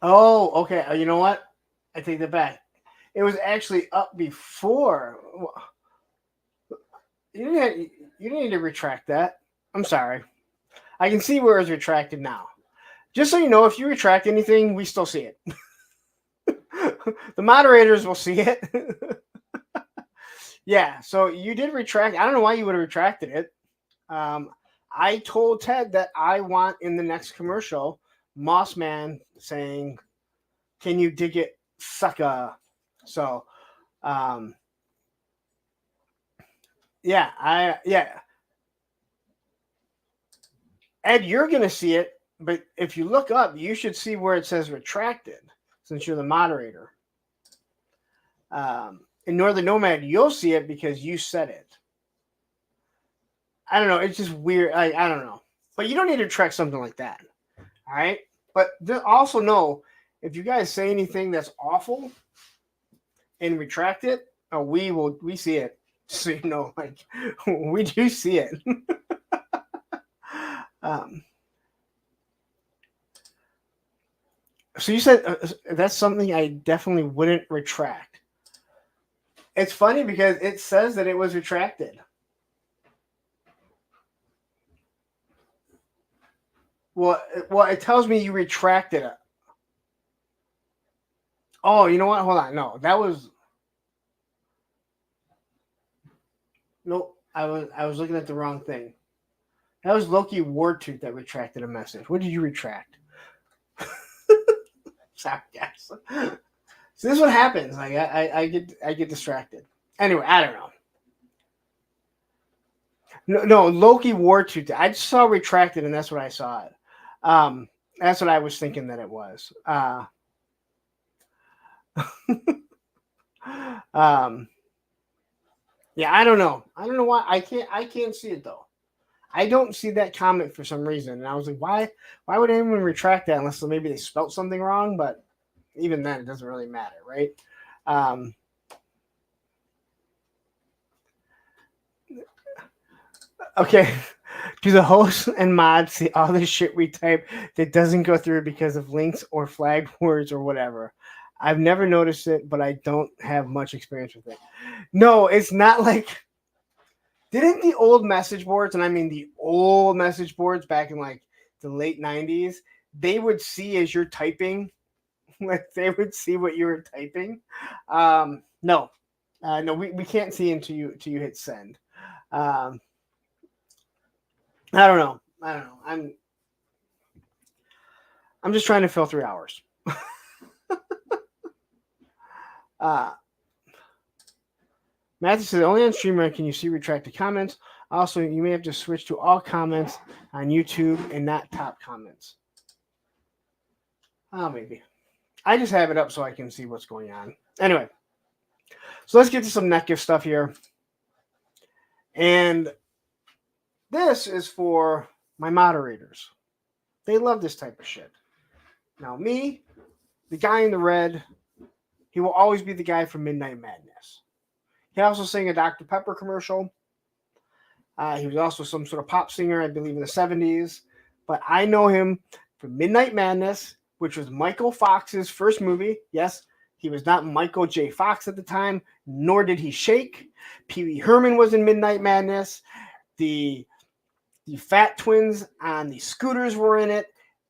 Oh, okay. You know what? I take that back. It was actually up before. You didn't need to retract that. I'm sorry. I can see where it's retracted now. Just so you know, if you retract anything, we still see it. The moderators will see it. Yeah, so you did retract. I don't know why you would have retracted it. I told Ted that I want in the next commercial Mossman saying, "Can you dig it, sucker?" So, yeah. Ed, you're going to see it, but if you look up, you should see where it says retracted since you're the moderator. In Northern Nomad, you'll see it because you said it. I don't know. It's just weird. I don't know. But you don't need to track something like that. All right? But also know, if you guys say anything that's awful and retract it, we see it. So you know, like, we do see it. So you said that's something I definitely wouldn't retract. It's funny because it says that it was retracted. Well, it tells me you retracted it. Oh, you know what? Hold on. No, that was. Nope, I was looking at the wrong thing. That was Loki Wartooth that retracted a message. What did you retract? Sorry, guys. So this is what happens. Like I get distracted. Anyway, I don't know. No, Loki Wartooth. I just saw retracted, and that's what I saw it. That's what I was thinking that it was. Yeah, I don't know. I don't know why I can't see it though. I don't see that comment for some reason, and I was like, why would anyone retract that unless maybe they spelt something wrong? But even then, it doesn't really matter, right? Okay. Do the hosts and mods see all the shit we type that doesn't go through because of links or flagged words or whatever? I've never noticed it, but I don't have much experience with it. No, it's not like... Didn't the old message boards, and I mean the old message boards back in like the late 90s, they would see as you're typing, like they would see what you were typing. No, we can't see until you hit send. I don't know. I'm just trying to fill 3 hours. Matthew says, only on Streamer can you see retracted comments. Also, you may have to switch to all comments on YouTube and not top comments. Oh, maybe. I just have it up so I can see what's going on. Anyway, so let's get to some Neca stuff here. And this is for my moderators. They love this type of shit. Now, me, the guy in the red, he will always be the guy from Midnight Madness. He also sang a Dr. Pepper commercial. He was also some sort of pop singer, I believe, in the 70s. But I know him from Midnight Madness, which was Michael Fox's first movie. Yes, he was not Michael J. Fox at the time, nor did he shake. Pee Wee Herman was in Midnight Madness. The Fat Twins on the scooters were in it.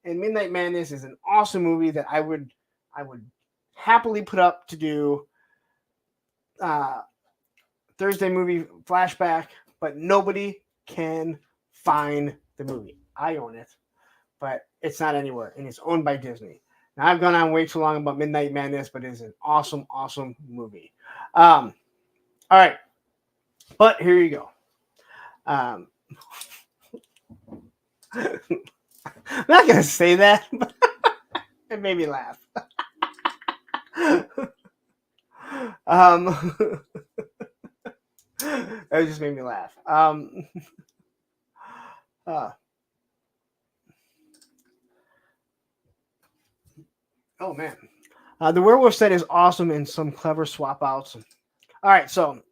And Midnight Madness is an awesome movie that I would happily put up to do Thursday movie flashback, but nobody can find the movie. I own it, but it's not anywhere, and it's owned by Disney. Now, I've gone on way too long about Midnight Madness, but it is an awesome, awesome movie. All right, but here you go. I'm not going to say that, but it made me laugh. It just made me laugh. Oh, man. The werewolf set is awesome and some clever swap outs. All right, so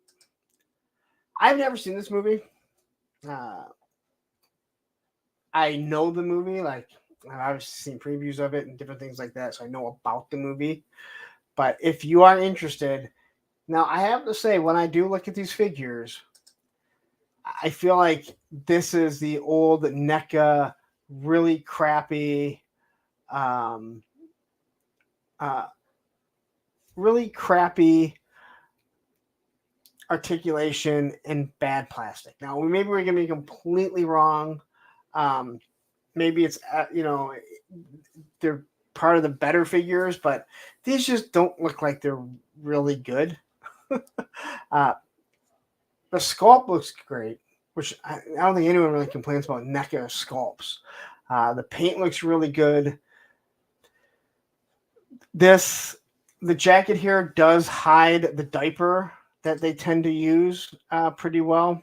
I've never seen this movie. I know the movie. Like, I've seen previews of it and different things like that, so I know about the movie. But if you are interested, now I have to say, when I do look at these figures, I feel like this is the old Neca, really crappy, articulation and bad plastic. Now, maybe we're going to be completely wrong. Maybe it's, they're part of the better figures, but these just don't look like they're really good. The sculpt looks great, which I don't think anyone really complains about Neca sculpts. The paint looks really good. This the jacket here does hide the diaper that they tend to use pretty well.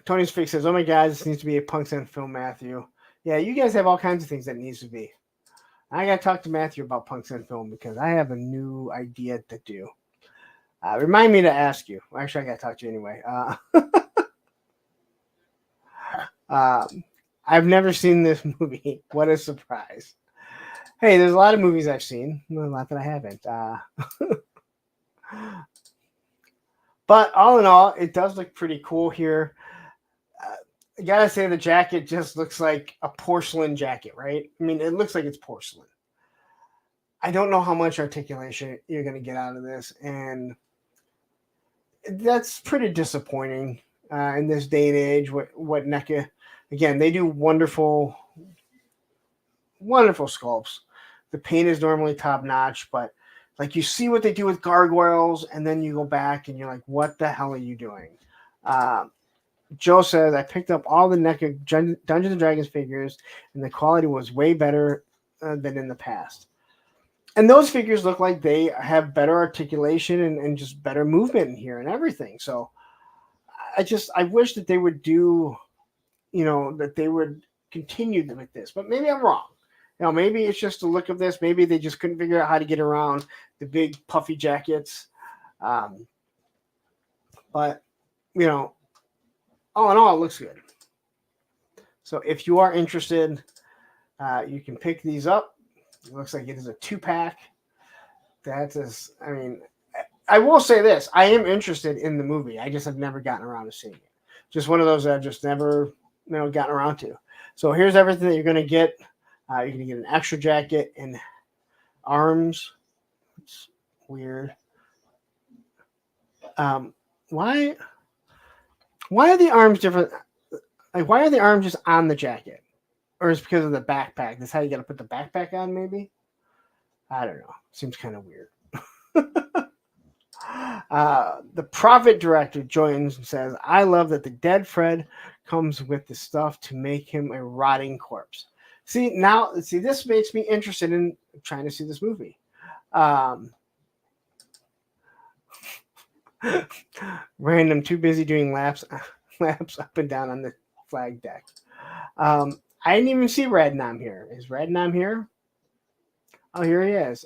Tony's Fix says, "Oh my God, this needs to be a Punks and Film, Matthew." Yeah, you guys have all kinds of things that needs to be. I got to talk to Matthew about Punks and Film because I have a new idea to do. Remind me to ask you. Actually, I got to talk to you anyway. I've never seen this movie. What a surprise. Hey, there's a lot of movies I've seen. A lot that I haven't. But all in all, it does look pretty cool here. I gotta say the jacket just looks like a porcelain jacket, right? I mean, it looks like it's porcelain. I don't know how much articulation you're going to get out of this, and that's pretty disappointing in this day and age. What Neca, again, they do wonderful sculpts. The paint is normally top notch, but like you see what they do with gargoyles, and then you go back and you're like, what the hell are you doing? Joe says, I picked up all the Neca Dungeons and Dragons figures, and the quality was way better than in the past. And those figures look like they have better articulation and just better movement in here and everything. So I wish that they would do, that they would continue with this. But maybe I'm wrong. Maybe it's just the look of this. Maybe they just couldn't figure out how to get around the big puffy jackets. But, all in all, it looks good. So if you are interested, you can pick these up. It looks like it is a 2-pack. I will say this. I am interested in the movie. I just have never gotten around to seeing it. Just one of those that I've just never, gotten around to. So here's everything that you're going to get. You're going to get an extra jacket and arms. It's weird. Why are the arms different? Like, why are the arms just on the jacket? Or is it because of the backpack? That's how you got to put the backpack on, maybe? I don't know. Seems kind of weird. The Prophet director joins and says, I love that the dead Fred comes with the stuff to make him a rotting corpse. See, this makes me interested in trying to see this movie. Random, too busy doing laps up and down on the flag deck. I didn't even see Radnam here. Is Radnam here? Oh, here he is.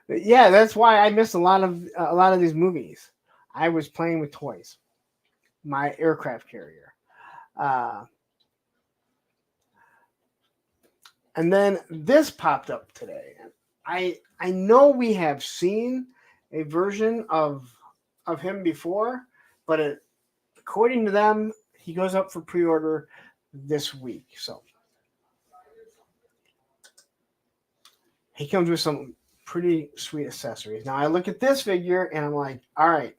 Yeah, that's why I missed a lot of these movies. I was playing with toys, my aircraft carrier, and then this popped up today. I know we have seen a version of him before, but according to them, he goes up for pre-order this week. So he comes with some pretty sweet accessories. Now I look at this figure and I'm like, all right,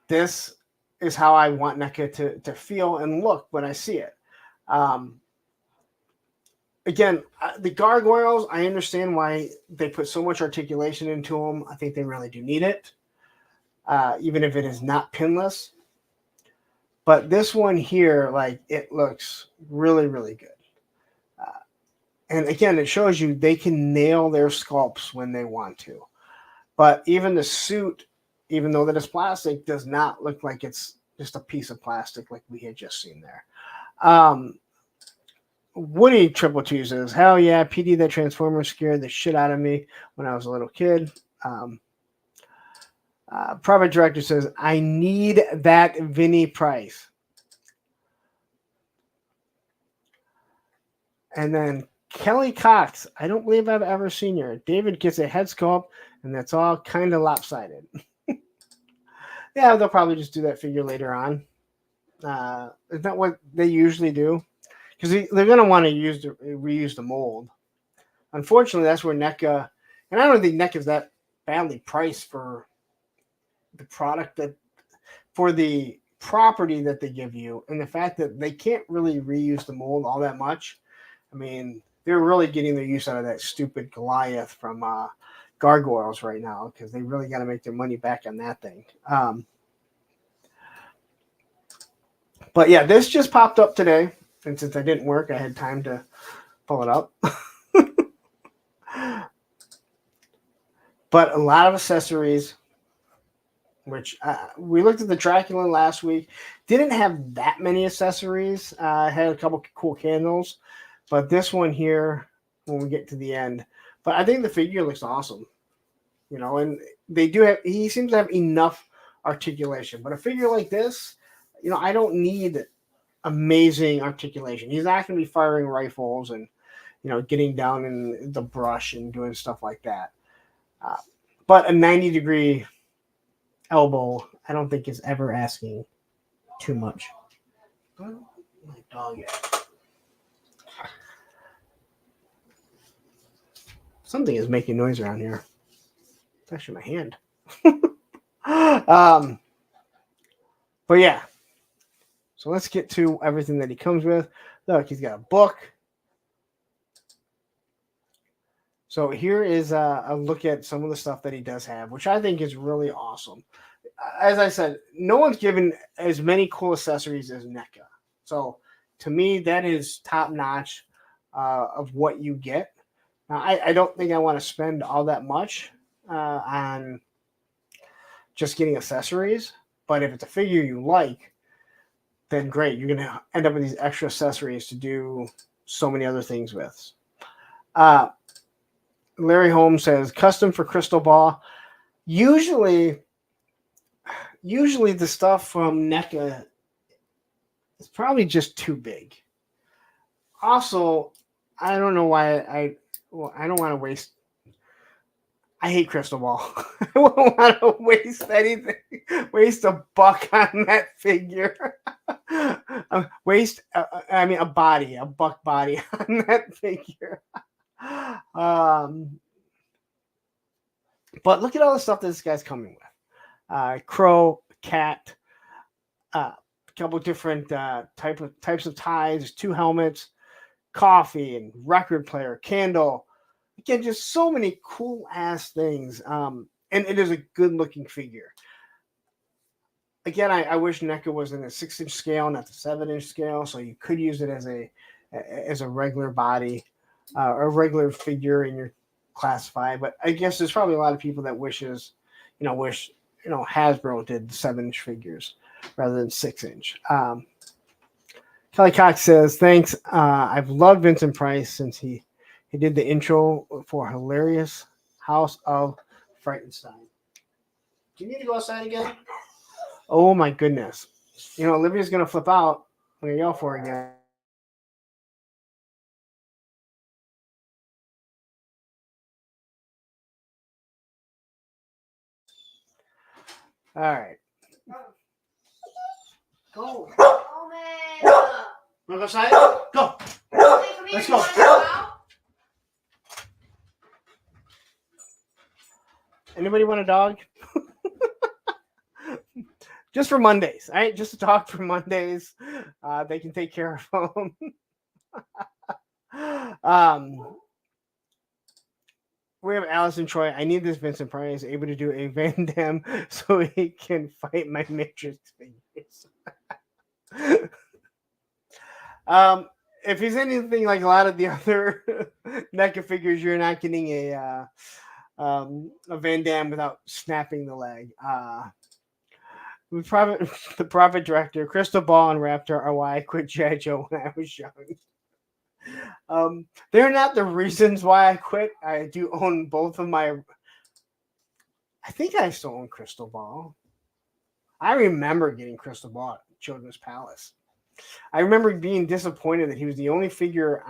this is how I want NECA to feel and look when I see it. Again, the gargoyles, I understand why they put so much articulation into them. I think they really do need it, even if it is not pinless. But this one here, like, it looks really, really good. And again, it shows you they can nail their sculpts when they want to. But even the suit, even though that is plastic, does not look like it's just a piece of plastic like we had just seen there. Woody Triple Two says, hell yeah, PD, that Transformer scared the shit out of me when I was a little kid. Private Director says, I need that Vinny Price. And then Kelly Cox, I don't believe I've ever seen her. David gets a head sculpt, and that's all kind of lopsided. Yeah, they'll probably just do that figure later on. Is that what they usually do? Because they're going to want to reuse the mold. Unfortunately, that's where NECA, and I don't think NECA is that badly priced for the product for the property that they give you, and the fact that they can't really reuse the mold all that much. I mean, they're really getting their use out of that stupid Goliath from Gargoyles right now because they really got to make their money back on that thing. But yeah, this just popped up today. And since I didn't work, I had time to pull it up. But a lot of accessories, which we looked at the Dracula last week. Didn't have that many accessories. Had a couple cool candles. But this one here, when we get to the end. But I think the figure looks awesome. You know, and they do have, he seems to have enough articulation. But a figure like this, you know, I don't need amazing articulation. He's not going to be firing rifles and, you know, getting down in the brush and doing stuff like that. But a 90-degree elbow, I don't think is ever asking too much. My dog. Something is making noise around here. It's actually my hand. But yeah. So let's get to everything that he comes with. Look, he's got a book. So here is a look at some of the stuff that he does have, which I think is really awesome. As I said, no one's given as many cool accessories as Neca. So to me, that is top notch of what you get. Now, I don't think I want to spend all that much on just getting accessories. But if it's a figure you like, then great. You're going to end up with these extra accessories to do so many other things with. Larry Holmes says, custom for Crystal Ball. Usually the stuff from Neca is probably just too big. Also, I don't know why I don't want to waste. I hate Crystal Ball. I don't want to waste anything. Waste a buck on that figure. Waste a buck body on that figure. But look at all the stuff that this guy's coming with. Crow, cat, a couple different types of ties. There's 2 helmets, coffee and record player, candle. Again, just so many cool ass things. And it is a good looking figure. Again, I wish Neca was in a 6-inch scale, not the 7-inch scale, so you could use it as a regular body, a regular figure in your class 5. But I guess there's probably a lot of people that wish Hasbro did 7-inch figures rather than 6-inch. Kelly Cox says, thanks. I've loved Vincent Price since he did the intro for hilarious House of Frightenstein. Do you need to go outside again? Oh my goodness. You know, Olivia's going to flip out when I yell for her again. All right. Go. Oh, man. Want to go outside? Go. Let's go. Anybody want a dog? Just for Mondays, all right? Just a dog for Mondays. They can take care of them. We have Allison Troy. I need this Vincent Price able to do a Van Damme so he can fight my Matrix figures. If he's anything like a lot of the other NECA figures, you're not getting a Van Damme without snapping the leg. The Prophet Director, Crystal Ball and Raptor are why I quit G.I. Joe when I was young. They're not the reasons why I quit. I do own both of my. I think I still own Crystal Ball. I remember getting Crystal Ball at Children's Palace. I remember being disappointed that he was the only figure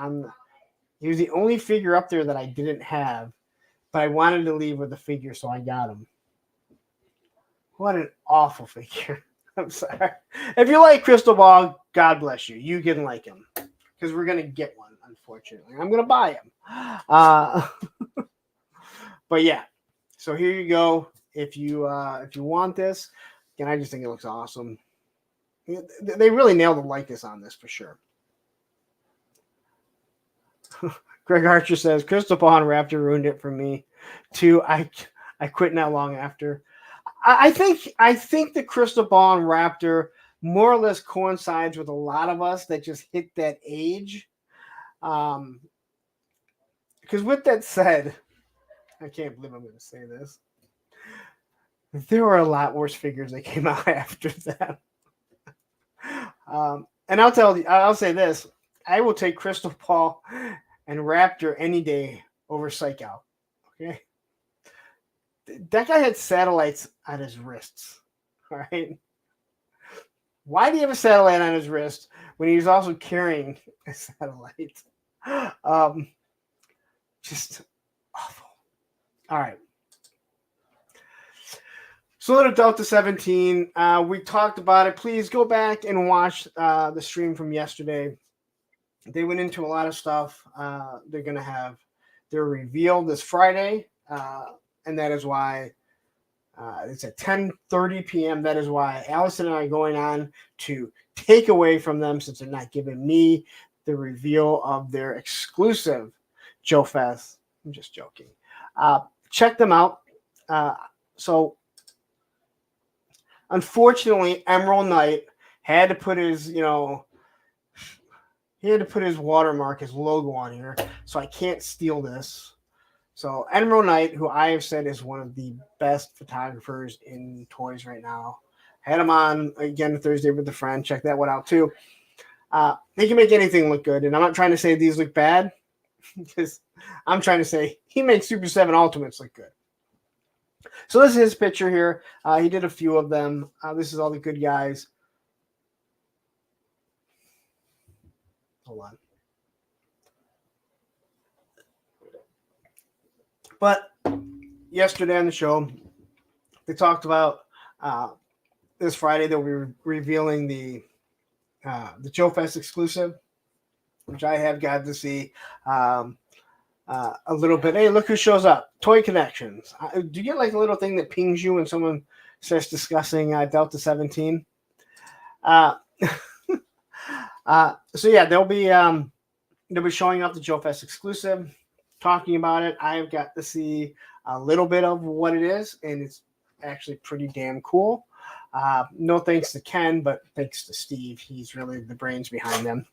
He was the only figure up there that I didn't have, but I wanted to leave with the figure, so I got him. What an awful figure! I'm sorry. If you like Crystal Ball, God bless you. You can like him because we're gonna get one. Unfortunately, I'm gonna buy him. But yeah, so here you go. If you want this, again, I just think it looks awesome. They really nailed the likeness on this for sure. Greg Archer says Crystal Ball and Raptor ruined it for me too. I quit not long after. I think the Crystal Ball and Raptor more or less coincides with a lot of us that just hit that age. Because with that said, I can't believe I'm going to say this. There were a lot worse figures that came out after that. And I'll say this: I will take Crystal Ball and Raptor any day over Psych Out. Okay, that guy had satellites on his wrists. All right, why do you have a satellite on his wrist when he's also carrying a satellite? Just awful. All right. So little Delta 17, we talked about it. Please go back and watch the stream from yesterday. They went into a lot of stuff. They're going to have their reveal this Friday, and that is why it's at 10:30 p.m. That is why Allison and I are going on to take away from them, since they're not giving me the reveal of their exclusive Joe Fest. I'm just joking. Check them out. So unfortunately, Emerald Knight had to put his, he had to put his watermark, his logo on here. So I can't steal this. So Emerald Knight, who I have said is one of the best photographers in toys right now. Had him on again Thursday with a friend. Check that one out too. He can make anything look good. And I'm not trying to say these look bad, because I'm trying to say he makes Super 7 Ultimates look good. So this is his picture here. He did a few of them. This is all the good guys. Hold on. But yesterday on the show, they talked about this Friday they'll be revealing the Joe Fest exclusive, which I have got to see a little bit. Hey, look who shows up. Toy Connections. Do you get like a little thing that pings you when someone starts discussing Delta 17? So yeah, they'll be showing off the Joe Fest exclusive, talking about it. I've got to see a little bit of what it is, and it's actually pretty damn cool. No thanks to Ken, but thanks to Steve. He's really the brains behind them.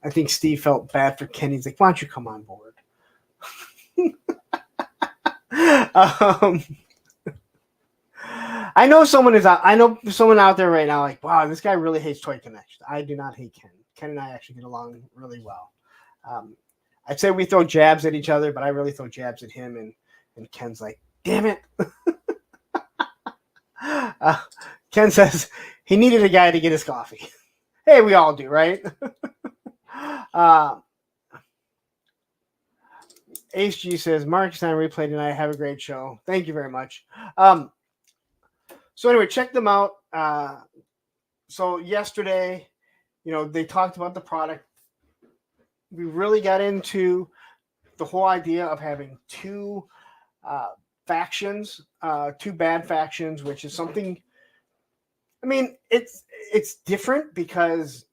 I think Steve felt bad for Ken. He's like, why don't you come on board? I know someone out there right now like, wow, this guy really hates Toy Connection. I do not hate Ken. Ken and I actually get along really well. I'd say we throw jabs at each other, but I really throw jabs at him, and Ken's like, damn it. Ken says he needed a guy to get his coffee. Hey, we all do, right? HG says, Mark and I replay tonight. Have a great show. Thank you very much. So anyway, check them out. So yesterday, they talked about the product. We really got into the whole idea of having two factions, two bad factions, which is something. I mean, it's different because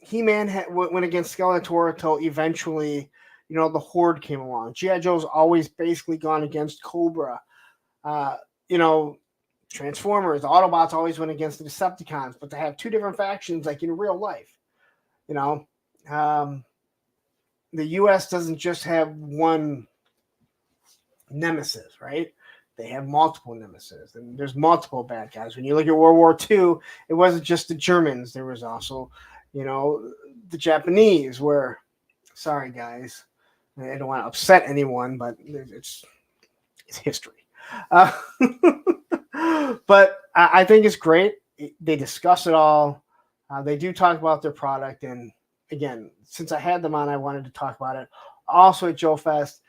He-Man went against Skeletor until eventually, the Horde came along. G.I. Joe's always basically gone against Cobra. Transformers, Autobots always went against the Decepticons, but to have two different factions like in real life, the U.S. doesn't just have one nemesis, right? They have multiple nemesis, and there's multiple bad guys. When you look at World War II, it wasn't just the Germans. There was also, the Japanese were, sorry guys, I don't want to upset anyone, but it's history. But I think it's great. They discuss it all. They do talk about their product. And again, since I had them on, I wanted to talk about it. Also at Joe Fest,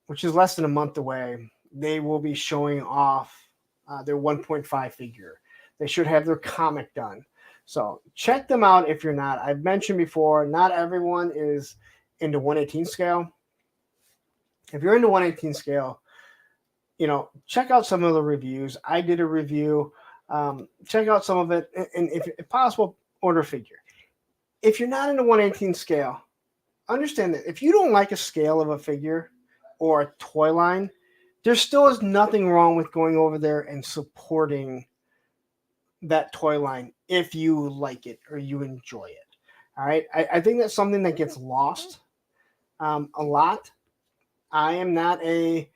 which is less than a month away, they will be showing off their 1.5 figure. They should have their comic done. So check them out if you're not. I've mentioned before, not everyone is into 1/18 scale. If you're into 1/18 scale, check out some of the reviews. I did a review. Check out some of it, and if possible, order a figure. If you're not into 1/18 scale, understand that if you don't like a scale of a figure or a toy line, there still is nothing wrong with going over there and supporting that toy line if you like it or you enjoy it. All right. I think that's something that gets lost a lot. I'm not a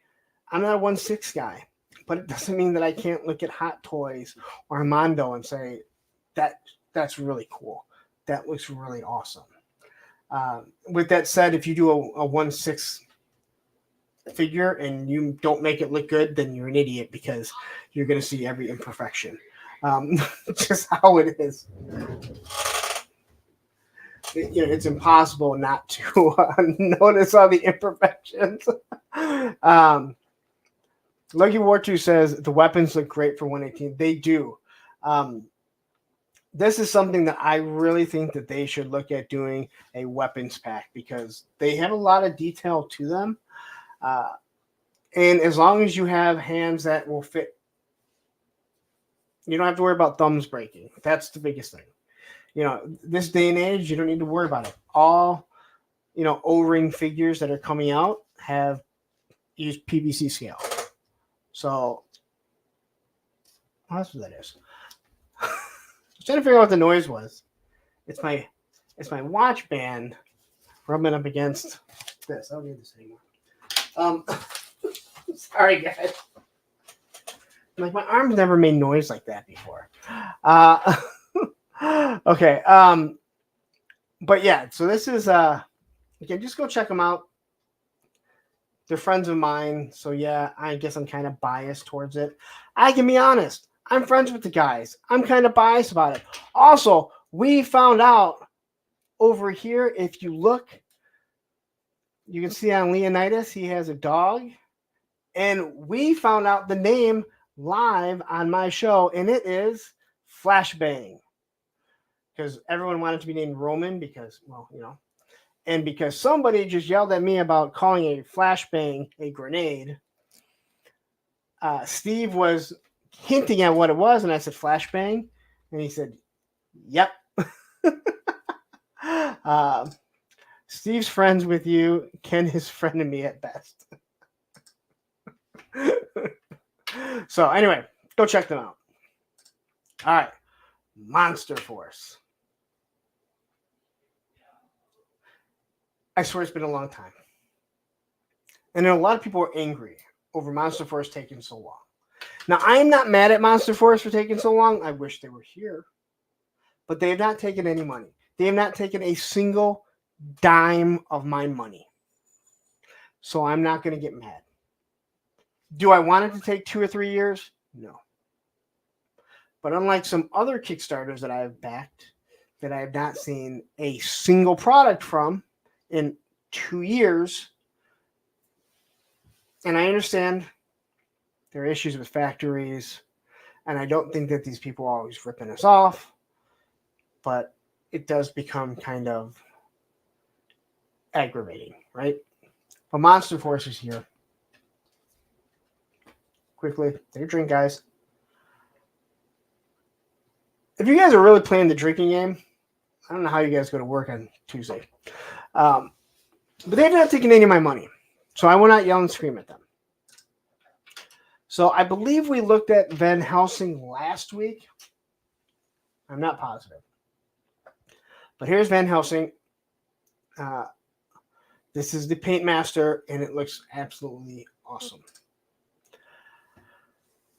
1/6 guy, but it doesn't mean that I can't look at Hot Toys or Mondo and say that's really cool. That looks really awesome. With that said, if you do a 1/6 figure and you don't make it look good, then you're an idiot because you're going to see every imperfection. Just how it is. It's impossible not to notice all the imperfections. Lucky War 2 says the weapons look great for 118. They do. This is something that I really think that they should look at doing a weapons pack because they have a lot of detail to them. And as long as you have hands that will fit, you don't have to worry about thumbs breaking. That's the biggest thing. This day and age, you don't need to worry about it. All, O-ring figures that are coming out have used PVC scale. So, that's what that is. I was trying to figure out what the noise was. It's my watch band rubbing up against this. I don't need this anymore. Sorry, guys. Like, my arms never made noise like that before. Okay. But yeah, so this is again, just go check them out. They're friends of mine, so yeah, I guess I'm kind of biased towards it. I can be honest. I'm friends with the guys. I'm kind of biased about it. Also, we found out over here, if you look, you can see on Leonidas, he has a dog. And we found out the name live on my show, and it is Flashbang. Because everyone wanted to be named Roman because, and because somebody just yelled at me about calling a flashbang a grenade. Steve was hinting at what it was, and I said flashbang, and he said, "Yep." Steve's friends with you. Ken is friend of me at best. So anyway, go check them out. All right, Monster Force. I swear it's been a long time. And a lot of people are angry over Monster Force taking so long. Now, I am not mad at Monster Force for taking so long. I wish they were here. But they have not taken any money. They have not taken a single dime of my money. So I'm not going to get mad. Do I want it to take 2 or 3 years? No. But unlike some other Kickstarters that I have backed, that I have not seen a single product from in 2 years, and I understand there are issues with factories, and I don't think that these people are always ripping us off, but it does become kind of aggravating, right? But Monster Force is here. Quickly, take a drink, guys. If you guys are really playing the drinking game, I don't know how you guys go to work on Tuesday. But they've not taken any of my money, so I will not yell and scream at them. So I believe we looked at Van Helsing last week. I'm not positive. But here's Van Helsing. This is the Paint Master, and it looks absolutely awesome.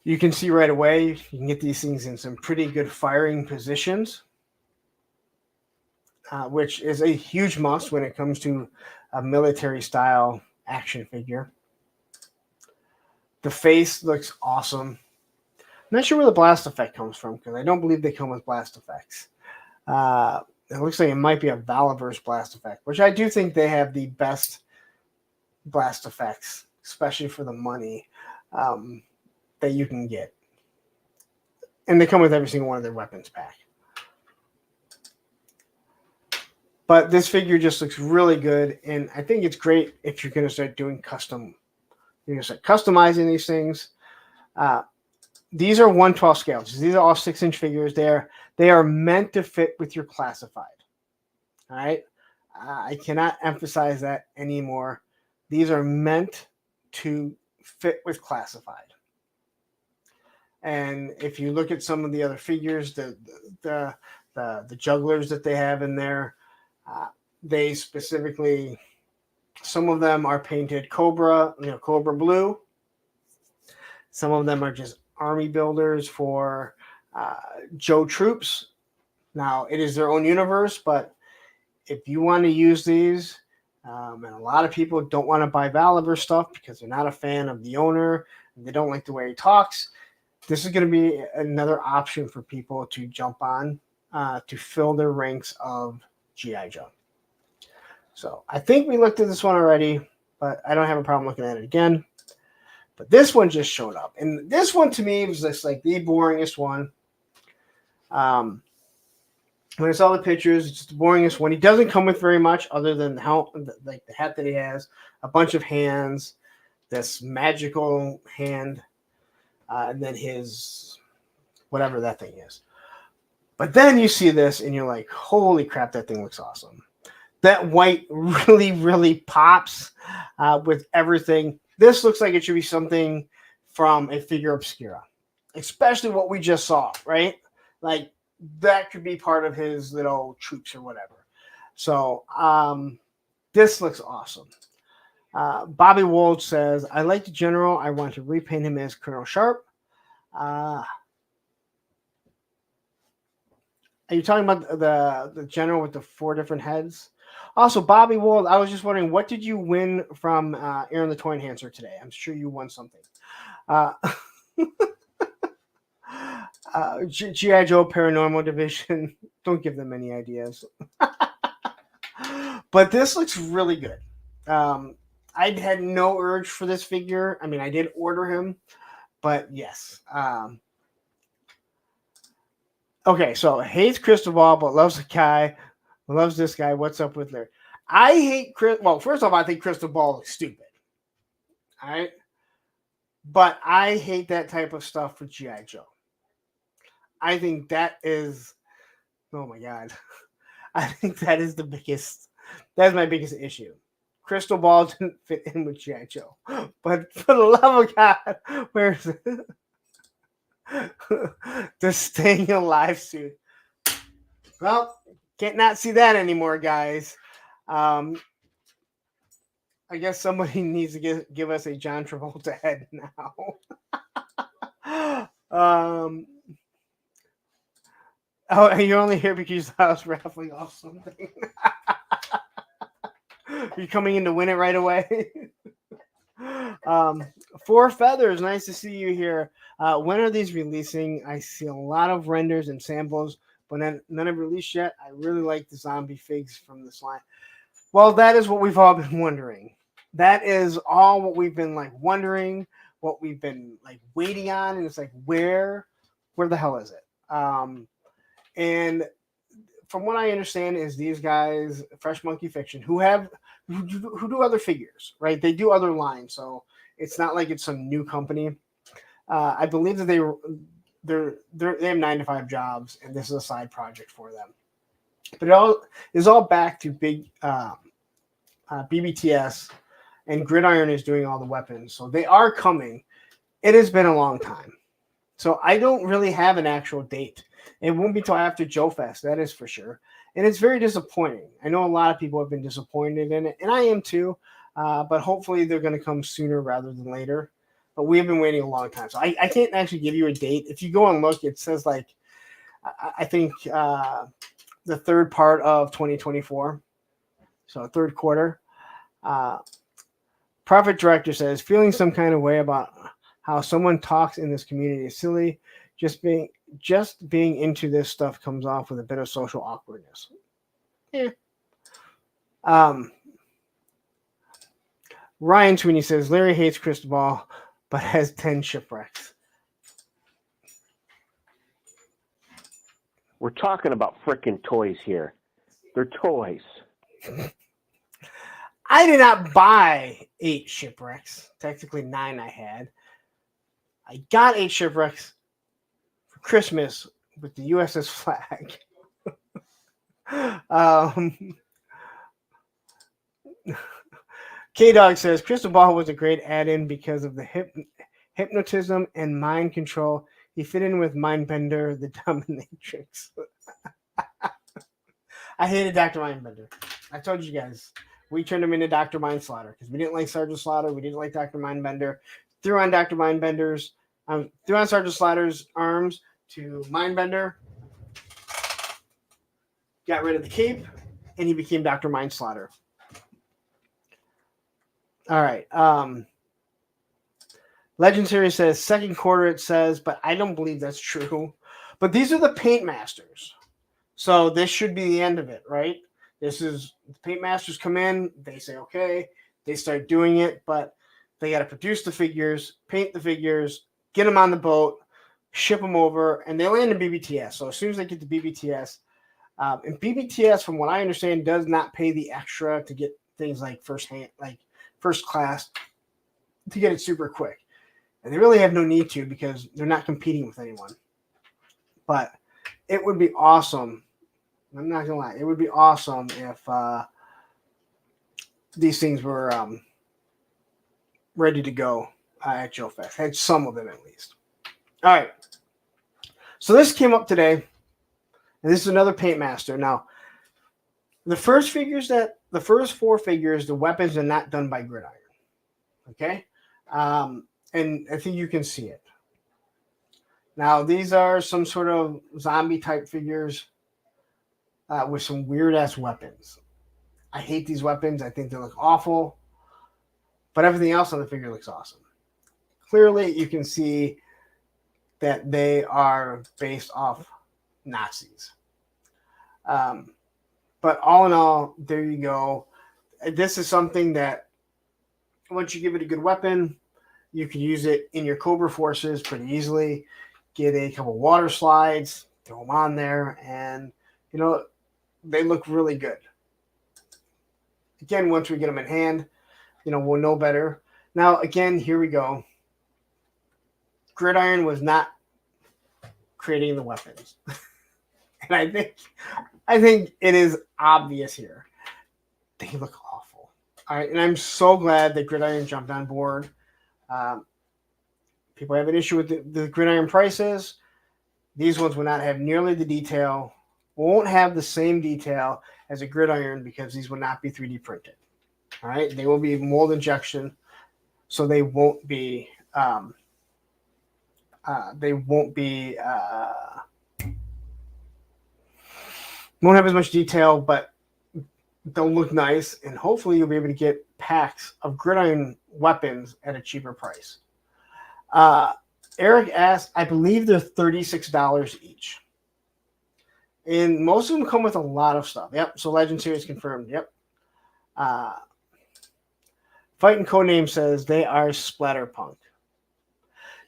You can see right away, you can get these things in some pretty good firing positions, which is a huge must when it comes to a military-style action figure. The face looks awesome. I'm not sure where the blast effect comes from because I don't believe they come with blast effects. It looks like it might be a Valaverse blast effect, which I do think they have the best blast effects, especially for the money that you can get. And they come with every single one of their weapons pack. But this figure just looks really good, and I think it's great if you're going to start doing custom. You're going to start customizing these things. These are 1/12 scales. These are all 6-inch figures. They are meant to fit with your classified. All right? I cannot emphasize that anymore. These are meant to fit with classified. And if you look at some of the other figures, the jugglers that they have in there, they specifically, some of them are painted Cobra, Cobra blue. Some of them are just army builders for Joe troops. Now, it is their own universe, but if you want to use these, and a lot of people don't want to buy Valiver stuff because they're not a fan of the owner and they don't like the way he talks, this is going to be another option for people to jump on to fill their ranks of G.I. Joe. So I think we looked at this one already, but I don't have a problem looking at it again. But this one just showed up. And this one to me was just like the boringest one. When I saw the pictures, it's just the boringest one. He doesn't come with very much other than the hat that he has, a bunch of hands, this magical hand, and then his whatever that thing is. But then you see this and you're like, holy crap, that thing looks awesome. That white really, really pops with everything. This looks like it should be something from a figure obscura, especially what we just saw, right? Like, that could be part of his little troops or whatever. So this looks awesome. Bobby Wold says, I like the general. I want to repaint him as Colonel Sharp. Are you talking about the general with the 4 different heads? Also, Bobby Wold, I was just wondering, what did you win from Aaron the Toy Enhancer today? I'm sure you won something. G.I. Joe Paranormal Division. Don't give them any ideas. But this looks really good. I had no urge for this figure. I mean, I did order him, but yes. Okay, so hates Cristobal, but loves the guy. Loves this guy. What's up with Larry? I hate Chris. Well, first off, I think Cristobal is stupid. All right. But I hate that type of stuff for G.I. Joe. I think that is, oh my God. I think that is that's my biggest issue. Cristobal didn't fit in with G.I. Joe. But for the love of God, where's the staying alive suit? Well, can't not see that anymore, guys. I guess somebody needs to give us a John Travolta head now. Oh, and you're only here because I was raffling off something. You're coming in to win it right away. 4 Feathers, nice to see you here. When are these releasing? I see a lot of renders and samples, but none have released yet. I really like the zombie figs from this line. Well, that is what we've all been wondering. That is all what we've been like wondering, what we've been like waiting on, and it's like, where the hell is it? And from what I understand is these guys, Fresh Monkey Fiction, who do other figures, right? They do other lines, so it's not like it's some new company. I believe that they have 9-to-5 jobs, and this is a side project for them. But it is all back to big BBTS, and Gridiron is doing all the weapons, so they are coming. It has been a long time, so I don't really have an actual date. It won't be till after Joe Fest, that is for sure. And it's very disappointing. I know a lot of people have been disappointed in it, and I am too. But hopefully they're going to come sooner rather than later. But we have been waiting a long time. So I can't actually give you a date. If you go and look, it says like, I think the third part of 2024. So third quarter. Profit Director says, feeling some kind of way about how someone talks in this community is silly. Just being into this stuff comes off with a bit of social awkwardness. Yeah. Ryan Sweeney says, Larry hates Cristobal, but has 10 shipwrecks. We're talking about frickin' toys here. They're toys. I did not buy 8 shipwrecks. Technically 9 I had. I got 8 shipwrecks for Christmas with the USS flag. K-Dog says, Cristobal was a great add-in because of the hypnotism and mind control He fit in with Mindbender, the Dominatrix. I hated Dr. Mindbender. I told you guys. We turned him into Dr. Mindslaughter because we didn't like Sergeant Slaughter. We didn't like Dr. Mindbender. Threw on Dr. Mindbender's, threw on Sergeant Slaughter's arms to Mindbender. Got rid of the cape, and he became Dr. Mindslaughter. All right. Legend Series says second quarter, it says, but I don't believe that's true. But these are the Paint Masters. So this should be the end of it, right? This is the Paint Masters come in, they say, okay, they start doing it, but they got to produce the figures, paint the figures, get them on the boat, ship them over, and they land in BBTS. So as soon as they get to BBTS, and BBTS, from what I understand, does not pay the extra to get things like first class to get it super quick. And they really have no need to because they're not competing with anyone. But it would be awesome. I'm not gonna lie. It would be awesome if these things were ready to go at Joe Fest. Had some of them at least. All right. So this came up today, and this is another Paint Master. Now, the first four figures, the weapons are not done by Gridiron. Okay, and I think you can see it. Now, these are some sort of zombie type figures. With some weird-ass weapons. I hate these weapons. I think they look awful. But everything else on the figure looks awesome. Clearly, you can see that they are based off Nazis. But all in all, there you go. This is something that once you give it a good weapon, you can use it in your Cobra forces pretty easily. Get a couple water slides, throw them on there, and, you know, they look really good. Again, once we get them in hand, you know, we'll know better. Now, again, here we go. Gridiron was not creating the weapons. And I think it is obvious here. They look awful. All right, and I'm so glad that Gridiron jumped on board. People have an issue with the Gridiron prices. These ones will not have nearly the detail. Won't have the same detail as a Gridiron because these will not be 3D printed. All right, they will be mold injection, so they won't be. Won't have as much detail, but they'll look nice, and hopefully you'll be able to get packs of Gridiron weapons at a cheaper price. Eric asked, I believe they're $36 each. And most of them come with a lot of stuff. Yep. So Legend Series confirmed. Yep. Fight and Codename says they are Splatterpunk.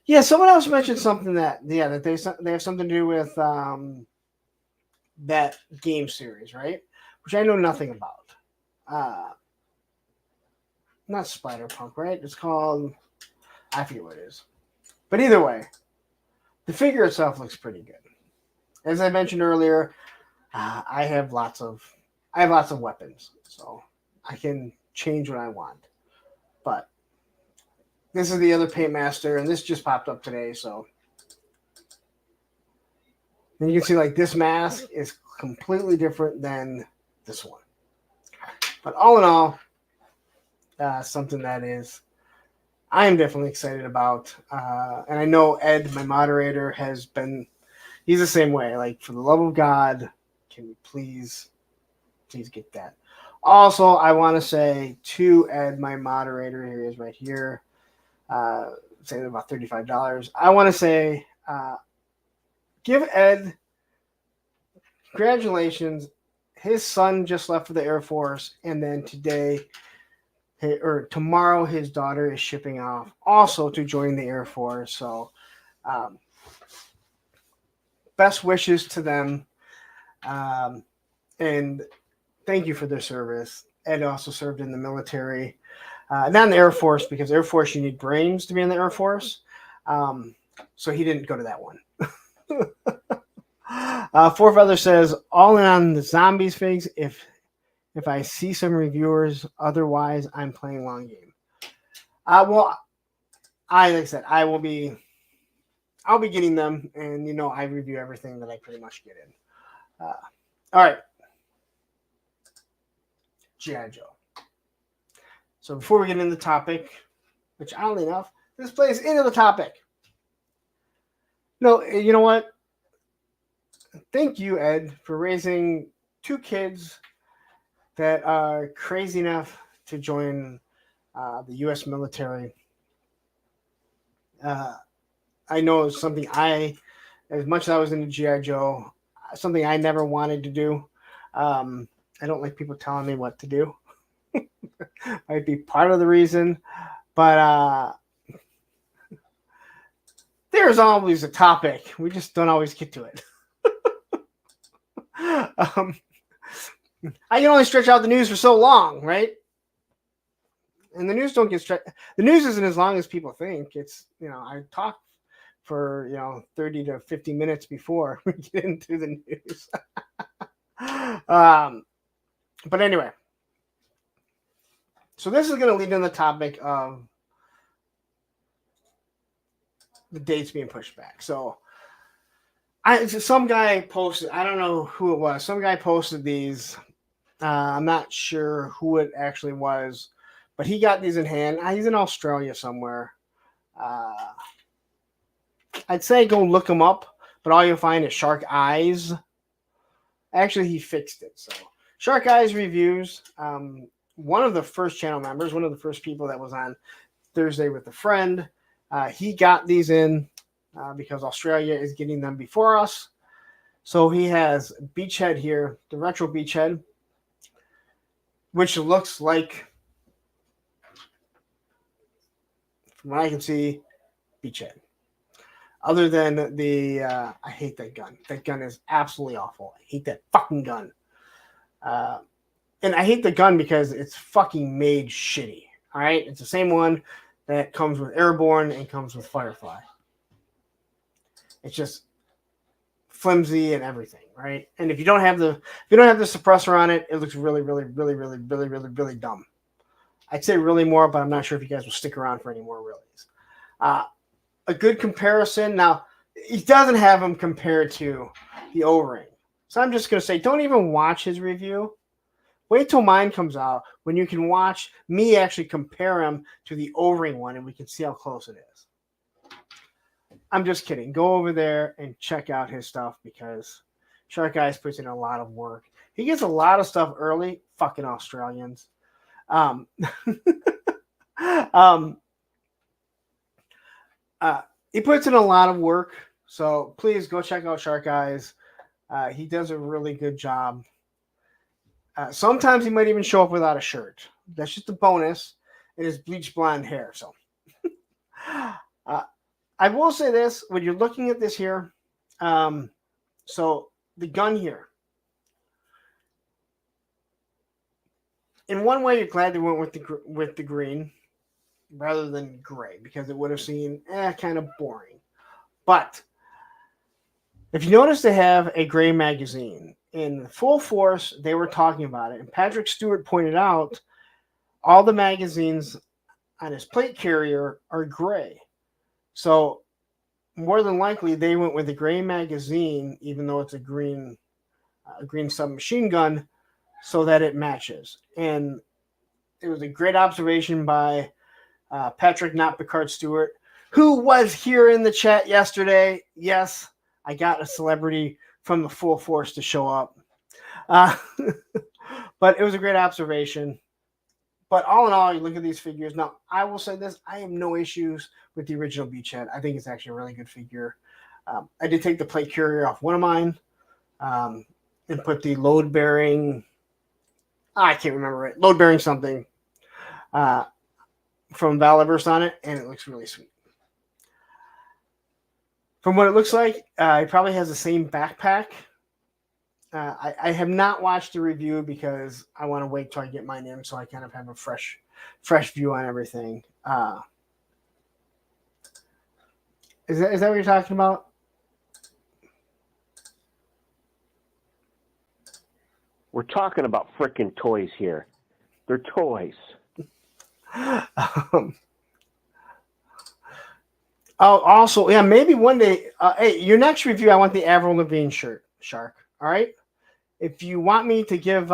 Yeah. Someone else mentioned something that they have something to do with that game series, right? Which I know nothing about. Not Splatterpunk, right? It's called, I forget what it is. But either way, the figure itself looks pretty good. As I mentioned earlier, I have lots of weapons, so I can change what I want. But this is the other Paint Master, and this just popped up today, so and you can see like this mask is completely different than this one. But all in all, something that is I am definitely excited about, and I know Ed, my moderator, has been. He's the same way. Like, for the love of God, can we please get that? Also, I want to say to Ed, my moderator, here he is right here, saying about $35. I want to say, give Ed congratulations. His son just left for the Air Force, and then tomorrow, his daughter is shipping off also to join the Air Force. So, best wishes to them, and thank you for their service. Ed also served in the military, not in the Air Force, because Air Force, you need brains to be in the Air Force. So he didn't go to that one. Four Feather says, all in on the zombies figs if I see some reviewers. Otherwise, I'm playing long game. Like I said, I I'll be getting them, and you know I review everything that I pretty much get in. All right, G.I. Joe. So before we get into the topic, which oddly enough, this plays into the topic. No, you know what? Thank you, Ed, for raising 2 kids that are crazy enough to join the U.S. military. I know it's something as much as I was into G.I. Joe, something I never wanted to do. I don't like people telling me what to do. Might be part of the reason, but there's always a topic. We just don't always get to it. I can only stretch out the news for so long, right? And the news don't get stretched. The news isn't as long as people think. It's, I talk for 30 to 50 minutes before we get into the news. But anyway, so this is going to lead in the topic of the dates being pushed back. So some guy posted, I don't know who it was, some guy posted these. I'm not sure who it actually was, but he got these in hand. He's in Australia somewhere. I'd say go look him up, but all you'll find is Shark Eyes. Actually, he fixed it. So Shark Eyes Reviews, one of the first channel members, one of the first people that was on Thursday with a friend, he got these in because Australia is getting them before us. So he has Beachhead here, the retro Beachhead, which looks like, from what I can see, Beachhead. Other than the, I hate that gun. That gun is absolutely awful. I hate that fucking gun. And I hate the gun because it's fucking made shitty. All right? It's the same one that comes with Airborne and comes with Firefly. It's just flimsy and everything, right? And if you don't have the suppressor on it, it looks really, really, really, really, really, really, really dumb. I'd say really more, but I'm not sure if you guys will stick around for any more reallys. A good comparison. Now, he doesn't have them compared to the O-Ring. So I'm just going to say, don't even watch his review. Wait till mine comes out when you can watch me actually compare him to the O-Ring one and we can see how close it is. I'm just kidding. Go over there and check out his stuff because Shark Eyes puts in a lot of work. He gets a lot of stuff early. Fucking Australians. He puts in a lot of work, so please go check out Shark Eyes. He does a really good job. Sometimes he might even show up without a shirt. That's just a bonus. And his bleach blonde hair. So I will say this, when you're looking at this here, so the gun here. In one way, you're glad they went with the green rather than gray because it would have seemed kind of boring. But if you notice, they have a gray magazine. In Full Force, they were talking about it. And Patrick Stewart pointed out all the magazines on his plate carrier are gray. So more than likely, they went with the gray magazine, even though it's a green submachine gun, so that it matches. And it was a great observation by Patrick, not Picard Stewart, who was here in the chat yesterday. Yes, I got a celebrity from the Full Force to show up. But it was a great observation. But all in all, you look at these figures. Now, I will say this. I have no issues with the original Beachhead. I think it's actually a really good figure. I did take the plate carrier off one of mine and put the load-bearing, I can't remember it, load-bearing something from Valiverse on it, and it looks really sweet. From what it looks like, it probably has the same backpack. I have not watched the review because I want to wait till I get mine in so I kind of have a fresh view on everything. Is that what you're talking about? We're talking about frickin' toys here. They're toys. Oh, also, yeah, maybe one day. Hey, your next review, I want the Avril Lavigne shirt, Shark. All right. If you want me to give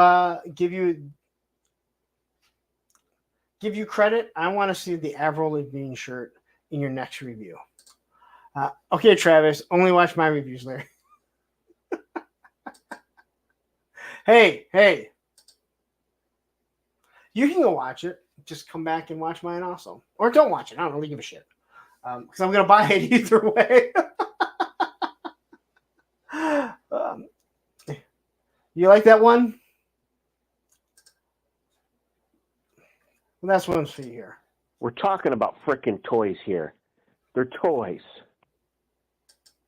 you credit, I want to see the Avril Lavigne shirt in your next review. Okay, Travis, only watch my reviews, Larry. Hey, you can go watch it. Just come back and watch mine also, or don't watch it. I don't really give a shit because I'm gonna buy it either way. You like that one? Well, that's one's for you here. We're talking about frickin' toys here. They're toys.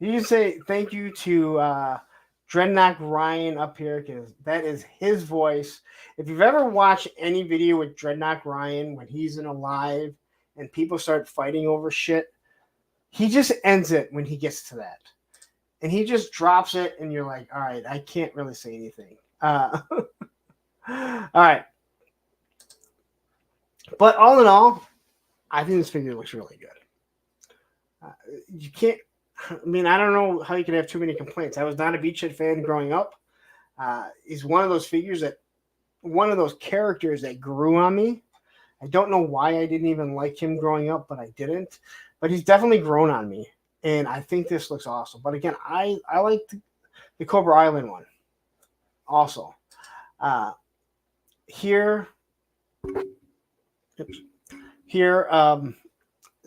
You can say thank you to Dreadnought Ryan up here because that is his voice. If you've ever watched any video with Dreadnought Ryan when he's in a live and people start fighting over shit, he just ends it when he gets to that. And he just drops it and you're like, all right, I can't really say anything. All right. But all in all, I think this figure looks really good. You can't, I mean, I don't know how you could have too many complaints. I was not a Beachhead fan growing up. He's one of those figures one of those characters that grew on me. I don't know why I didn't even like him growing up, but I didn't. But he's definitely grown on me. And I think this looks awesome. But again, I like the Cobra Island one also. Here,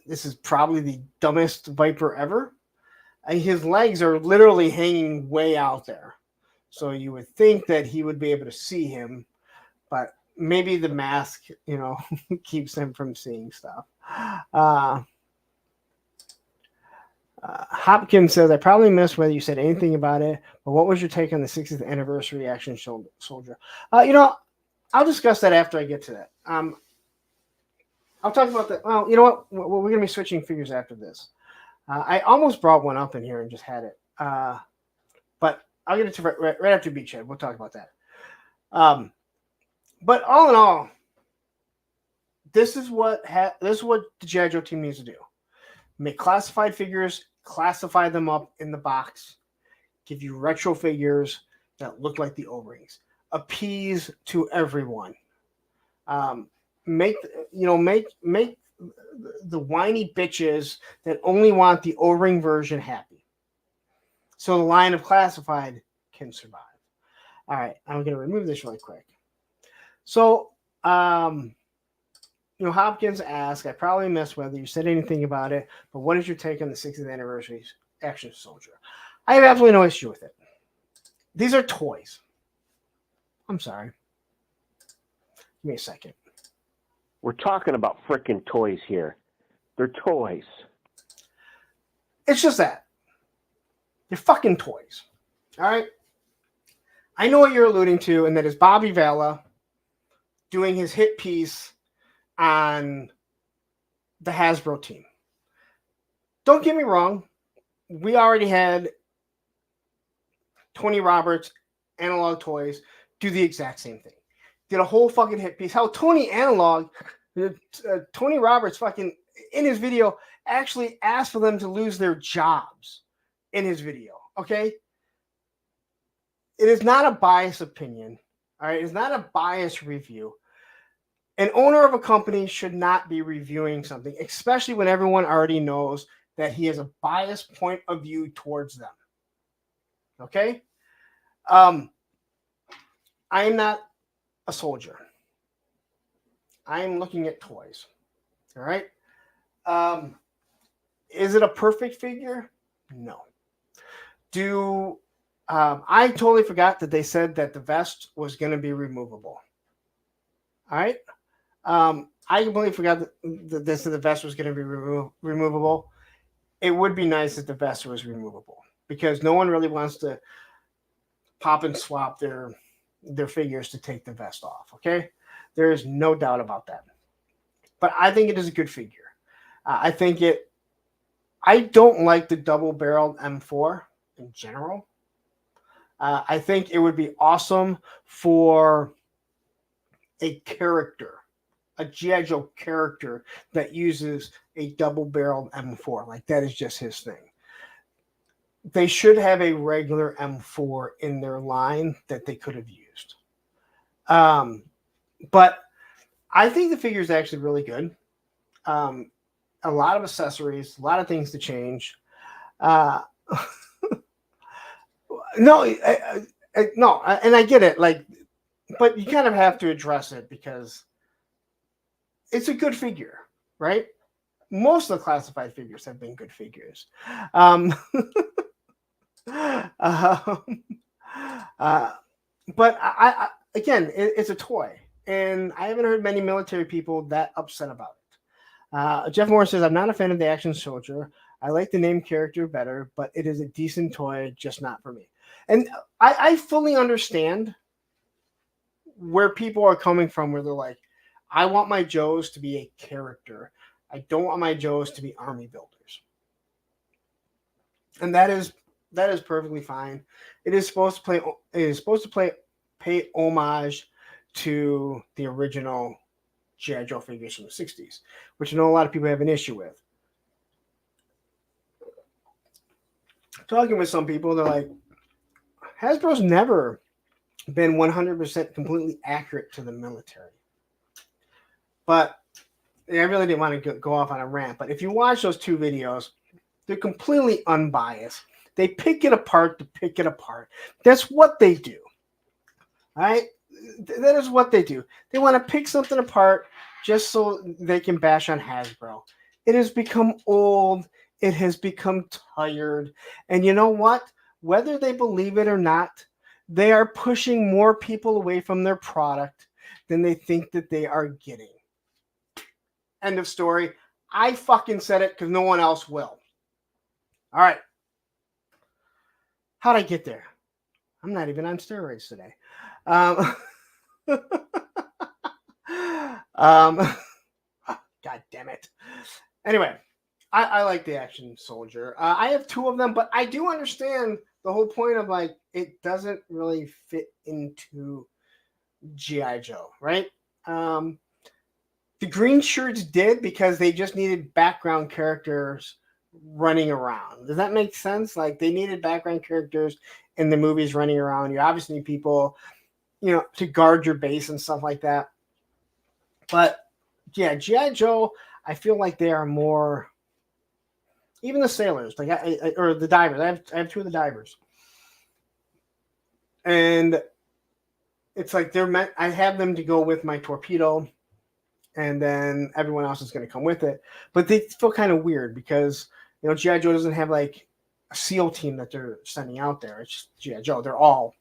this is probably the dumbest Viper ever. His legs are literally hanging way out there. So you would think that he would be able to see him, but maybe the mask, keeps him from seeing stuff. Hopkins says, I probably missed whether you said anything about it, but what was your take on the 60th anniversary action soldier? I'll discuss that after I get to that. I'll talk about that. Well, you know what? We're going to be switching figures after this. I almost brought one up in here and just had it. But I'll get it to right after Beachhead. We'll talk about that. But all in all, this is what the G.I. Joe team needs to do. Make classified figures, classify them up in the box, give you retro figures that look like the O-rings. Appease to everyone. Make the whiny bitches that only want the O-ring version happy. So the line of classified can survive. All right, I'm going to remove this really quick. So, Hopkins asked, I probably missed whether you said anything about it, but what is your take on the 60th anniversary action soldier? I have absolutely no issue with it. These are toys. I'm sorry. Give me a second. We're talking about frickin' toys here. They're toys. It's just that. They're fucking toys. All right? I know what you're alluding to, and that is Bobby Vela doing his hit piece on the Hasbro team. Don't get me wrong. We already had Tony Roberts, Analog Toys, do the exact same thing. Did a whole fucking hit piece. How Tony Roberts fucking, in his video, actually asked for them to lose their jobs in his video. Okay? It is not a biased opinion. All right? It's not a biased review. An owner of a company should not be reviewing something, especially when everyone already knows that he has a biased point of view towards them. Okay? I am not a soldier. I am looking at toys. All right? Is it a perfect figure? No. I totally forgot that they said that the vest was going to be removable. All right? I completely forgot that the vest was going to be removable. It would be nice if the vest was removable because no one really wants to pop and swap their figures to take the vest off. Okay? There is no doubt about that. But I think it is a good figure. I don't like the double-barreled M4 in general. I think it would be awesome for a character a G.I. Joe character that uses a double-barreled M4. Like, that is just his thing. They should have a regular M4 in their line that they could have used. But I think the figure is actually really good. A lot of accessories, a lot of things to change. No, and I get it. Like, but you kind of have to address it because it's a good figure, right? Most of the classified figures have been good figures. But I again, it's a toy, and I haven't heard many military people that upset about it. Jeff Moore says, I'm not a fan of the action soldier. I like the name character better, but it is a decent toy, just not for me. And I fully understand where people are coming from, where they're like, I want my Joes to be a character. I don't want my Joes to be army builders. And that is perfectly fine. It is supposed to pay homage to the original G.I. Joe figures from the 60s, which I know a lot of people have an issue with. Talking with some people, they're like, Hasbro's never been 100% completely accurate to the military. But I really didn't want to go off on a rant, but if you watch those two videos, they're completely unbiased. They pick it apart to pick it apart. That's what they do. All right? That is what they do. They want to pick something apart just so they can bash on Hasbro. It has become old. It has become tired. And you know what? Whether they believe it or not, they are pushing more people away from their product than they think that they are getting. End of story. I fucking said it because no one else will. All right. How'd I get there? I'm not even on steroids today. God damn it. Anyway, I like the action soldier. I have two of them, but I do understand the whole point of like it doesn't really fit into G.I. Joe, right? The green shirts did because they just needed background characters running around. Does that make sense? Like they needed background characters in the movies running around. You obviously need people, to guard your base and stuff like that. But yeah, G.I. Joe, I feel like they are more, even the sailors, like or the divers. I have two of the divers. And it's like they're meant, I have them to go with my torpedo, and then everyone else is going to come with it. But they feel kind of weird because, G.I. Joe doesn't have like a SEAL team that they're sending out there. It's just G.I. Joe. They're all,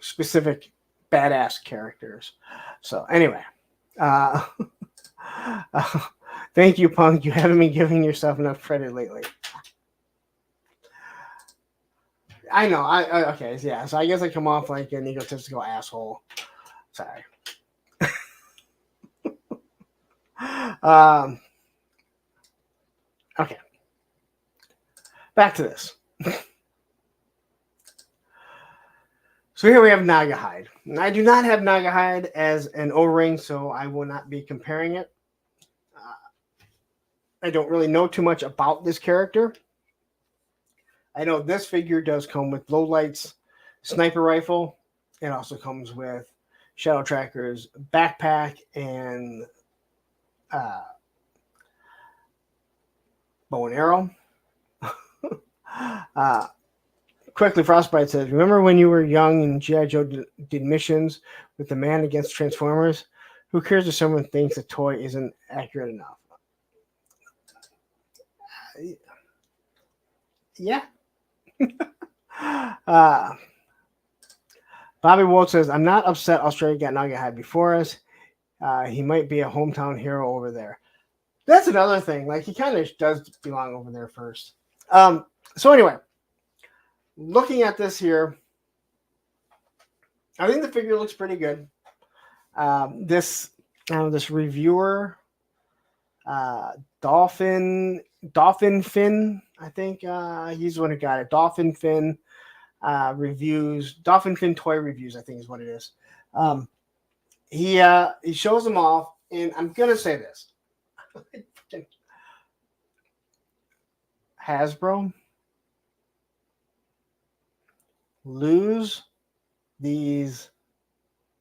specific badass characters. So anyway, thank you, Punk. You haven't been giving yourself enough credit lately. I know. Okay. Yeah. So I guess I come off like an egotistical asshole. Sorry. Okay. Back to this. So here we have Naga Hide. I do not have Naga Hide as an O-ring, so I will not be comparing it. I don't really know too much about this character. I know this figure does come with lowlights, sniper rifle. It also comes with Shadow Tracker's backpack and bow and arrow. Quickly, Frostbite says, remember when you were young and G.I. Joe did missions with the man against Transformers? Who cares if someone thinks a toy isn't accurate enough? Yeah. Bobby Walt says, I'm not upset Australia got Naga Hide before us. He might be a hometown hero over there. That's another thing. Like, he kind of does belong over there first. So anyway, looking at this here, I think the figure looks pretty good. This reviewer, Dolphin Fin, I think he's the one who got it. Dolphin Fin reviews, Dolphin Fin toy reviews, I think is what it is. He shows them off, And I'm going to say this. Hasbro, lose these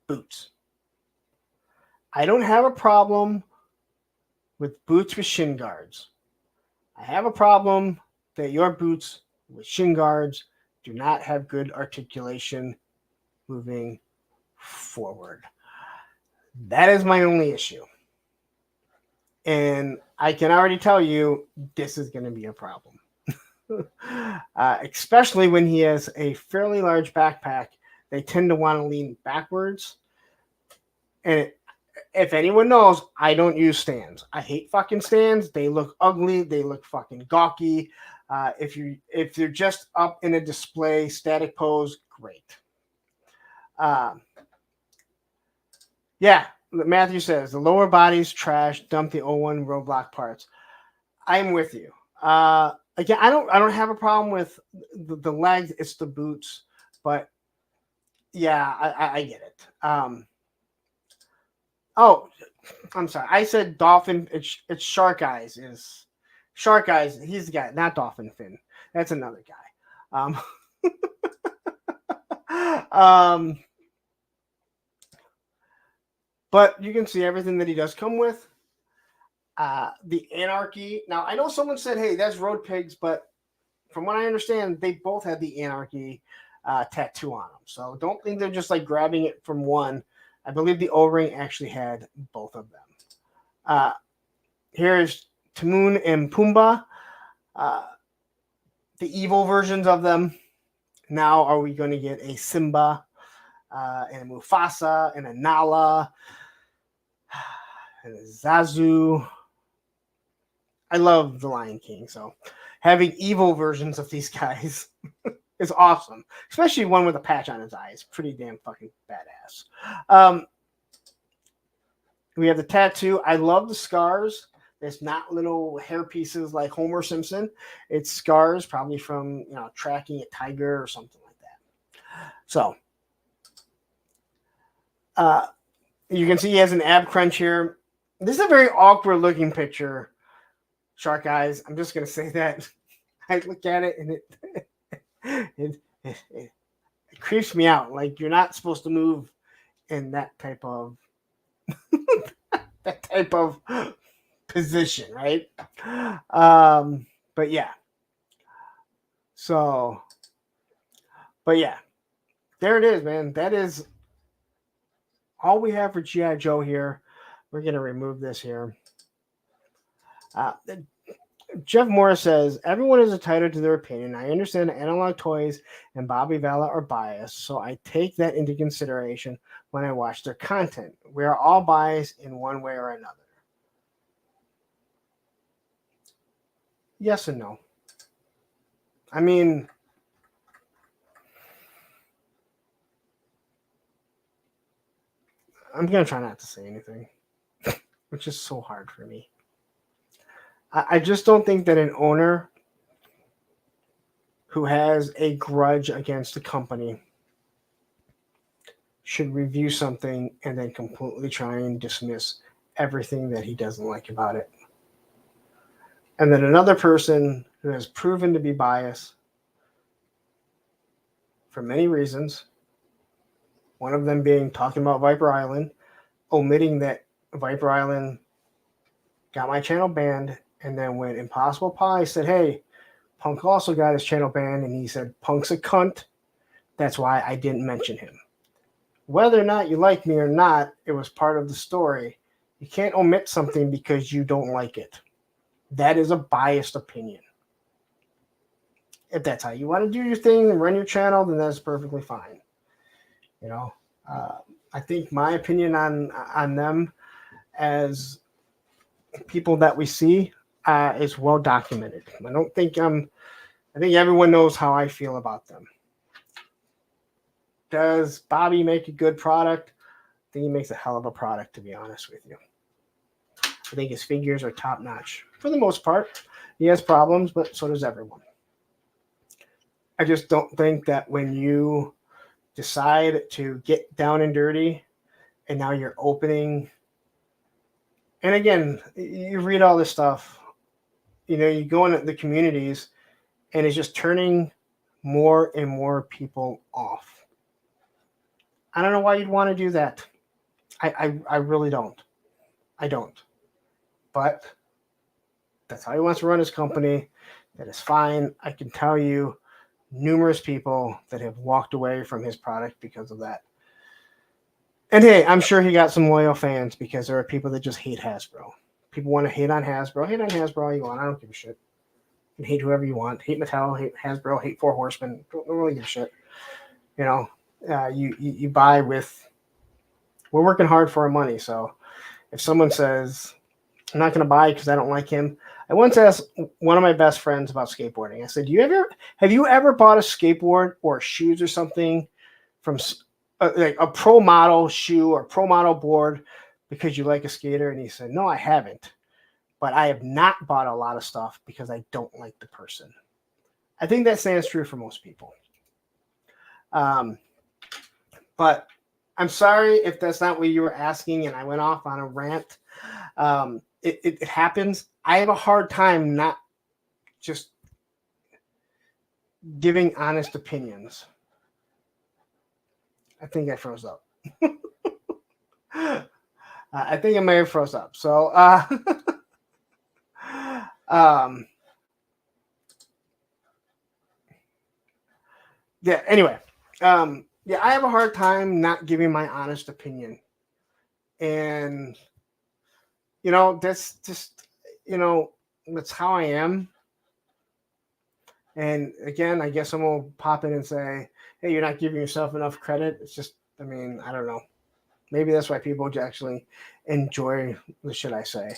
boots. I don't have a problem with boots with shin guards. I have a problem that your boots with shin guards do not have good articulation moving forward. That is my only issue. And I can already tell you this is going to be a problem. Especially when he has a fairly large backpack. They tend to want to lean backwards. And if anyone knows, I don't use stands. I hate fucking stands. They look ugly. They look fucking gawky. If you're just up in a display static pose, great. Yeah, Matthew says the lower body's trash. Dump the 01 roadblock parts. I'm with you. Again, I don't have a problem with the legs. It's the boots, but yeah, I get it. Oh, I'm sorry. I said dolphin. It's Shark Eyes. Is Shark Eyes? He's the guy, not Dolphin Fin. That's another guy. But you can see everything that he does come with. The Anarchy. Now, I know someone said, hey, that's Road Pigs, but from what I understand, they both had the Anarchy tattoo on them. So don't think they're just like grabbing it from one. I believe the O-ring actually had both of them. Here's Timon and Pumbaa, the evil versions of them. Now are we going to get a Simba and a Mufasa and a Nala and a Zazu? I love the Lion King, so having evil versions of these guys is awesome, especially one with a patch on his eye. It's pretty damn fucking badass. We have the tattoo. I love the scars. It's not little hair pieces like Homer Simpson. It's scars, probably from tracking a tiger or something like that. So you can see he has an ab crunch here. This is a very awkward looking picture. Shark Eyes. I'm just gonna say that. I look at it and it creeps me out. Like you're not supposed to move in that type of position, right? But yeah. So, but yeah, there it is, man. That is all we have for G.I. Joe here. We're gonna remove this here. Jeff Morris says, everyone is entitled to their opinion. I understand Analog Toys and Bobby Valla are biased, so I take that into consideration when I watch their content. We are all biased in one way or another. Yes and no. I mean, I'm going to try not to say anything, which is so hard for me. I just don't think that an owner who has a grudge against the company should review something and then completely try and dismiss everything that he doesn't like about it. And then another person who has proven to be biased for many reasons, one of them being talking about Viper Island, omitting that Viper Island got my channel banned. And then when Impossible Pie said, hey, Punk also got his channel banned, and he said, Punk's a cunt, that's why I didn't mention him. Whether or not you like me or not, it was part of the story. You can't omit something because you don't like it. That is a biased opinion. If that's how you want to do your thing and run your channel, then that's perfectly fine. I think my opinion on them as people that we see is well documented. I think everyone knows how I feel about them. Does Bobby make a good product? I think he makes a hell of a product, to be honest with you. I think his figures are top notch for the most part. He has problems, but so does everyone. I just don't think that when you decide to get down and dirty and now you're opening And again, you read all this stuff, you go into the communities and it's just turning more and more people off. I don't know why you'd want to do that. I really don't. I don't. But that's how he wants to run his company. That is fine. I can tell you numerous people that have walked away from his product because of that. And hey, I'm sure he got some loyal fans because there are people that just hate Hasbro. People want to hate on Hasbro. Hate on Hasbro all you want. I don't give a shit. You can hate whoever you want. Hate Mattel, hate Hasbro, hate Four Horsemen. Don't really give a shit. You buy with... We're working hard for our money, so if someone says, I'm not going to buy because I don't like him. I once asked one of my best friends about skateboarding. I said, have you ever bought a skateboard or shoes or something from like a pro model shoe or pro model board because you like a skater? And he said, no, I haven't. But I have not bought a lot of stuff because I don't like the person. I think that stands true for most people. But I'm sorry if that's not what you were asking and I went off on a rant. It happens. I have a hard time not just giving honest opinions. I think I froze up. I think I may have froze up. So, yeah, anyway. Yeah, I have a hard time not giving my honest opinion. And, that's just, that's how I am. And again, I guess someone will pop in and say, hey, you're not giving yourself enough credit. It's just, I don't know. Maybe that's why people actually enjoy the shit I say.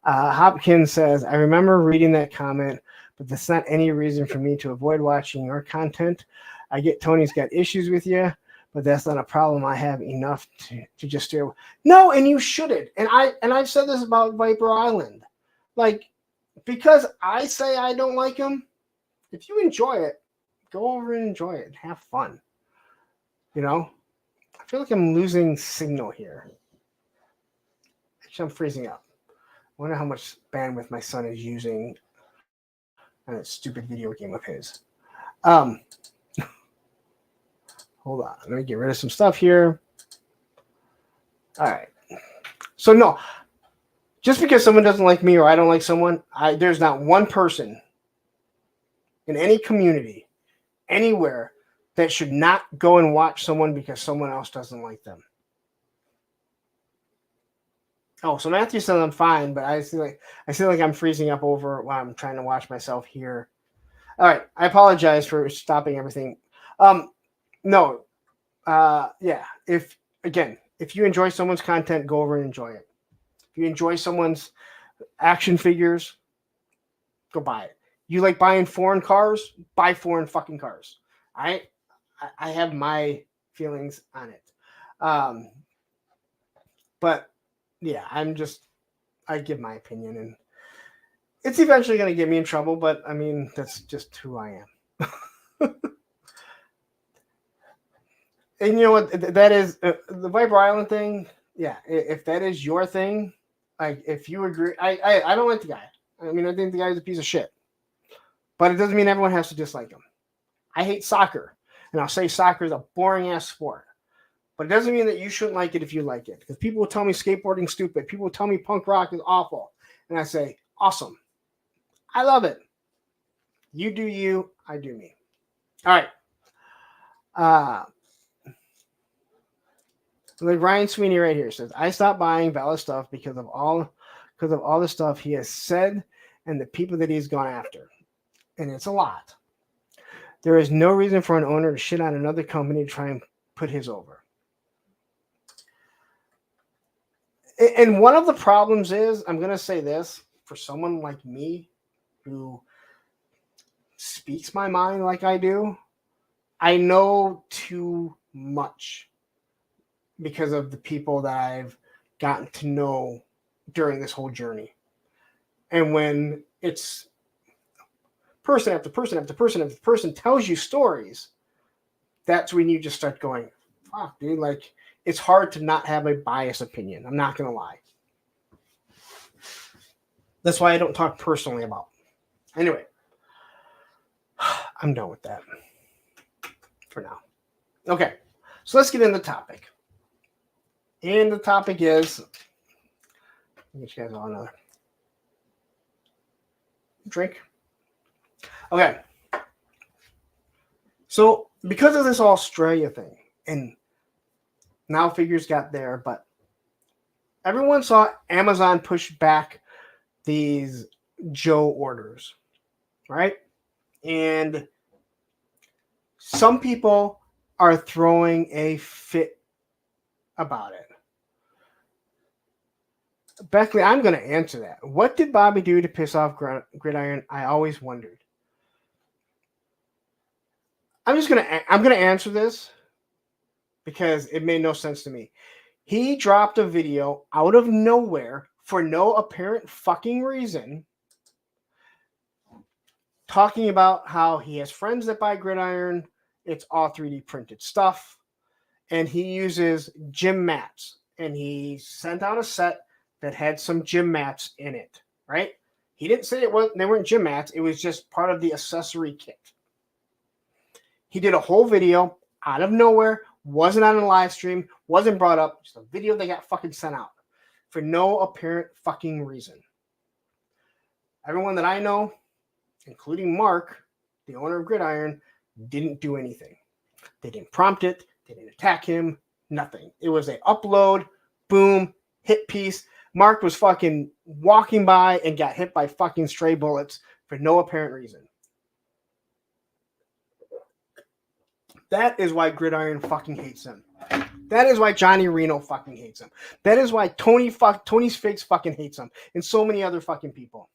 Hopkins says, I remember reading that comment, but that's not any reason for me to avoid watching your content. I get Tony's got issues with you, but that's not a problem. I have enough to just do. No, and you shouldn't. And I've said this about Viper Island. Like, because I say I don't like him, if you enjoy it, go over and enjoy it and have fun. I feel like I'm losing signal here. Actually, I'm freezing up. I wonder how much bandwidth my son is using on that stupid video game of his. Hold on. Let me get rid of some stuff here. All right. So, no. Just because someone doesn't like me or I don't like someone, there's not one person in any community, anywhere, that should not go and watch someone because someone else doesn't like them. Oh, so Matthew says I'm fine, but I feel like I'm freezing up over while I'm trying to watch myself here. All right. I apologize for stopping everything. No. Yeah. If you enjoy someone's content, go over and enjoy it. If you enjoy someone's action figures, go buy it. You like buying foreign cars? Buy foreign fucking cars. All right? I have my feelings on it. But yeah, I give my opinion, and it's eventually going to get me in trouble, but that's just who I am. And you know what? That is the Viper Island thing. Yeah, if that is your thing, like if you agree, I don't like the guy. I think the guy's a piece of shit. But it doesn't mean everyone has to dislike him. I hate soccer, and I'll say soccer is a boring ass sport. But it doesn't mean that you shouldn't like it if you like it. Because people will tell me skateboarding's stupid. People will tell me punk rock is awful, and I say, awesome. I love it. You do you. I do me. All right. Like Ryan Sweeney right here says, I stopped buying Bella stuff because of all the stuff he has said and the people that he's gone after. And it's a lot. There is no reason for an owner to shit on another company to try and put his over. And one of the problems is, I'm going to say this, for someone like me who speaks my mind like I do, I know too much because of the people that I've gotten to know during this whole journey. And when it's person after person after person after person tells you stories, that's when you just start going, fuck, dude, like, it's hard to not have a biased opinion. I'm not going to lie. That's why I don't talk personally about. Anyway, I'm done with that for now. Okay, so let's get into the topic. And the topic is, I'll get you guys all another drink. Okay. So because of this Australia thing, and now figures got there, but everyone saw Amazon push back these Joe orders, right? And some people are throwing a fit about it. Beckley, I'm going to answer that. What did Bobby do to piss off Gridiron? I always wondered. I'm going to answer this because it made no sense to me. He dropped a video out of nowhere for no apparent fucking reason, talking about how he has friends that buy Gridiron. It's all 3D printed stuff. And he uses gym mats. And he sent out a set that had some gym mats in it, right? He didn't say they weren't gym mats. It was just part of the accessory kit. He did a whole video out of nowhere, wasn't on a live stream, wasn't brought up, just a video that got fucking sent out for no apparent fucking reason. Everyone that I know, including Mark, the owner of Gridiron, didn't do anything. They didn't prompt it. They didn't attack him. Nothing. It was a upload, boom, hit piece. Mark was fucking walking by and got hit by fucking stray bullets for no apparent reason. That is why Gridiron fucking hates him. That is why Johnny Reno fucking hates him. That is why Tony's Figs fucking hates him. And so many other fucking people.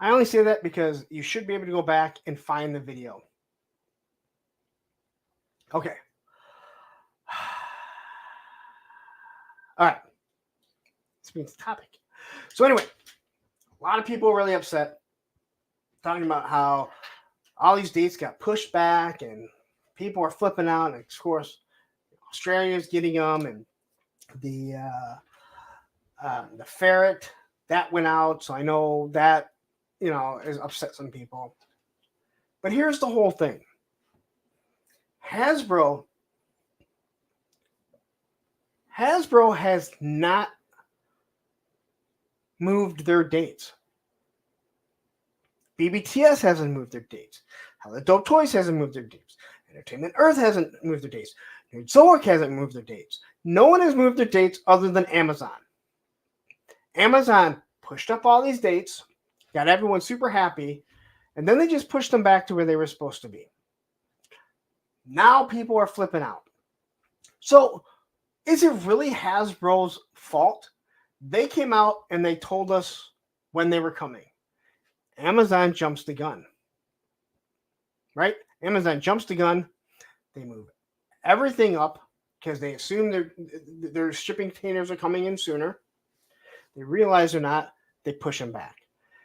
I only say that because you should be able to go back and find the video. Okay. All right. Let's move to the topic. So anyway, a lot of people are really upset, talking about how all these dates got pushed back and people are flipping out. And of course, Australia's getting them, and the ferret that went out. So I know that, has upset some people. But here's the whole thing. Hasbro has not moved their dates. BBTS hasn't moved their dates. How the Dope Toys hasn't moved their dates. Entertainment Earth hasn't moved their dates. Zork hasn't moved their dates. No one has moved their dates other than Amazon. Amazon pushed up all these dates, got everyone super happy, and then they just pushed them back to where they were supposed to be. Now people are flipping out. So, is it really Hasbro's fault? They came out and they told us when they were coming. Amazon jumps the gun. Right? Amazon jumps the gun. They move everything up because they assume their shipping containers are coming in sooner. They realize they're not. They push them back.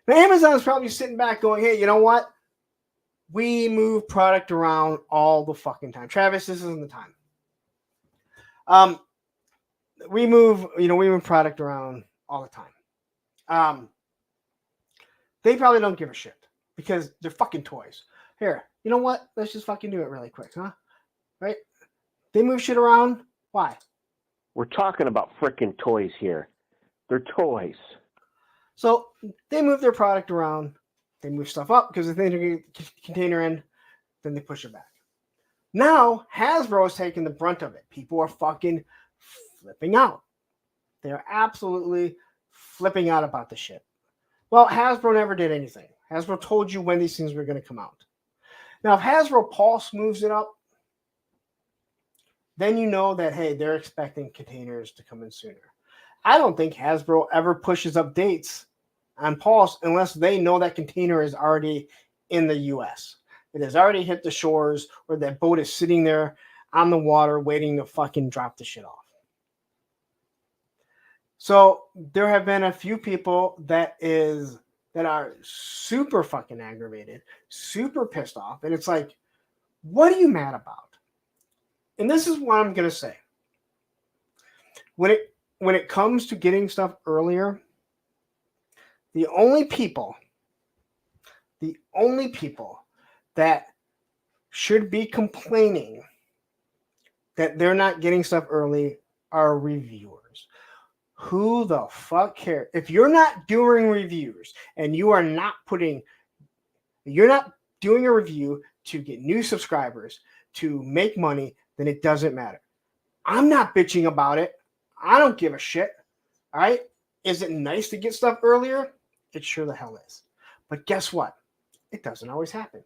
Now, Amazon's probably sitting back going, hey, you know what? We move product around all the fucking time. Travis, this isn't the time. We move product around all the time. They probably don't give a shit because they're fucking toys. Here, you know what? Let's just fucking do it really quick, huh? Right? They move shit around. Why? We're talking about freaking toys here. They're toys. So they move their product around. They move stuff up because if they get container in, then they push it back. Now Hasbro is taking the brunt of it. People are fucking flipping out. They're absolutely flipping out about the shit. Well, Hasbro never did anything. Hasbro told you when these things were going to come out. Now, if Hasbro Pulse moves it up, then you know that, hey, they're expecting containers to come in sooner. I don't think Hasbro ever pushes up dates on Pulse unless they know that container is already in the U.S. It has already hit the shores, or that boat is sitting there on the water waiting to fucking drop the shit off. So there have been a few people that are super fucking aggravated, super pissed off, and it's like, what are you mad about? And this is what I'm gonna say. when it comes to getting stuff earlier, the only people that should be complaining that they're not getting stuff early are reviewers. Who the fuck cares? If you're not doing reviews and you're not doing a review to get new subscribers, to make money, then it doesn't matter. I'm not bitching about it. I don't give a shit. All right? Is it nice to get stuff earlier? It sure the hell is. But guess what? It doesn't always happen.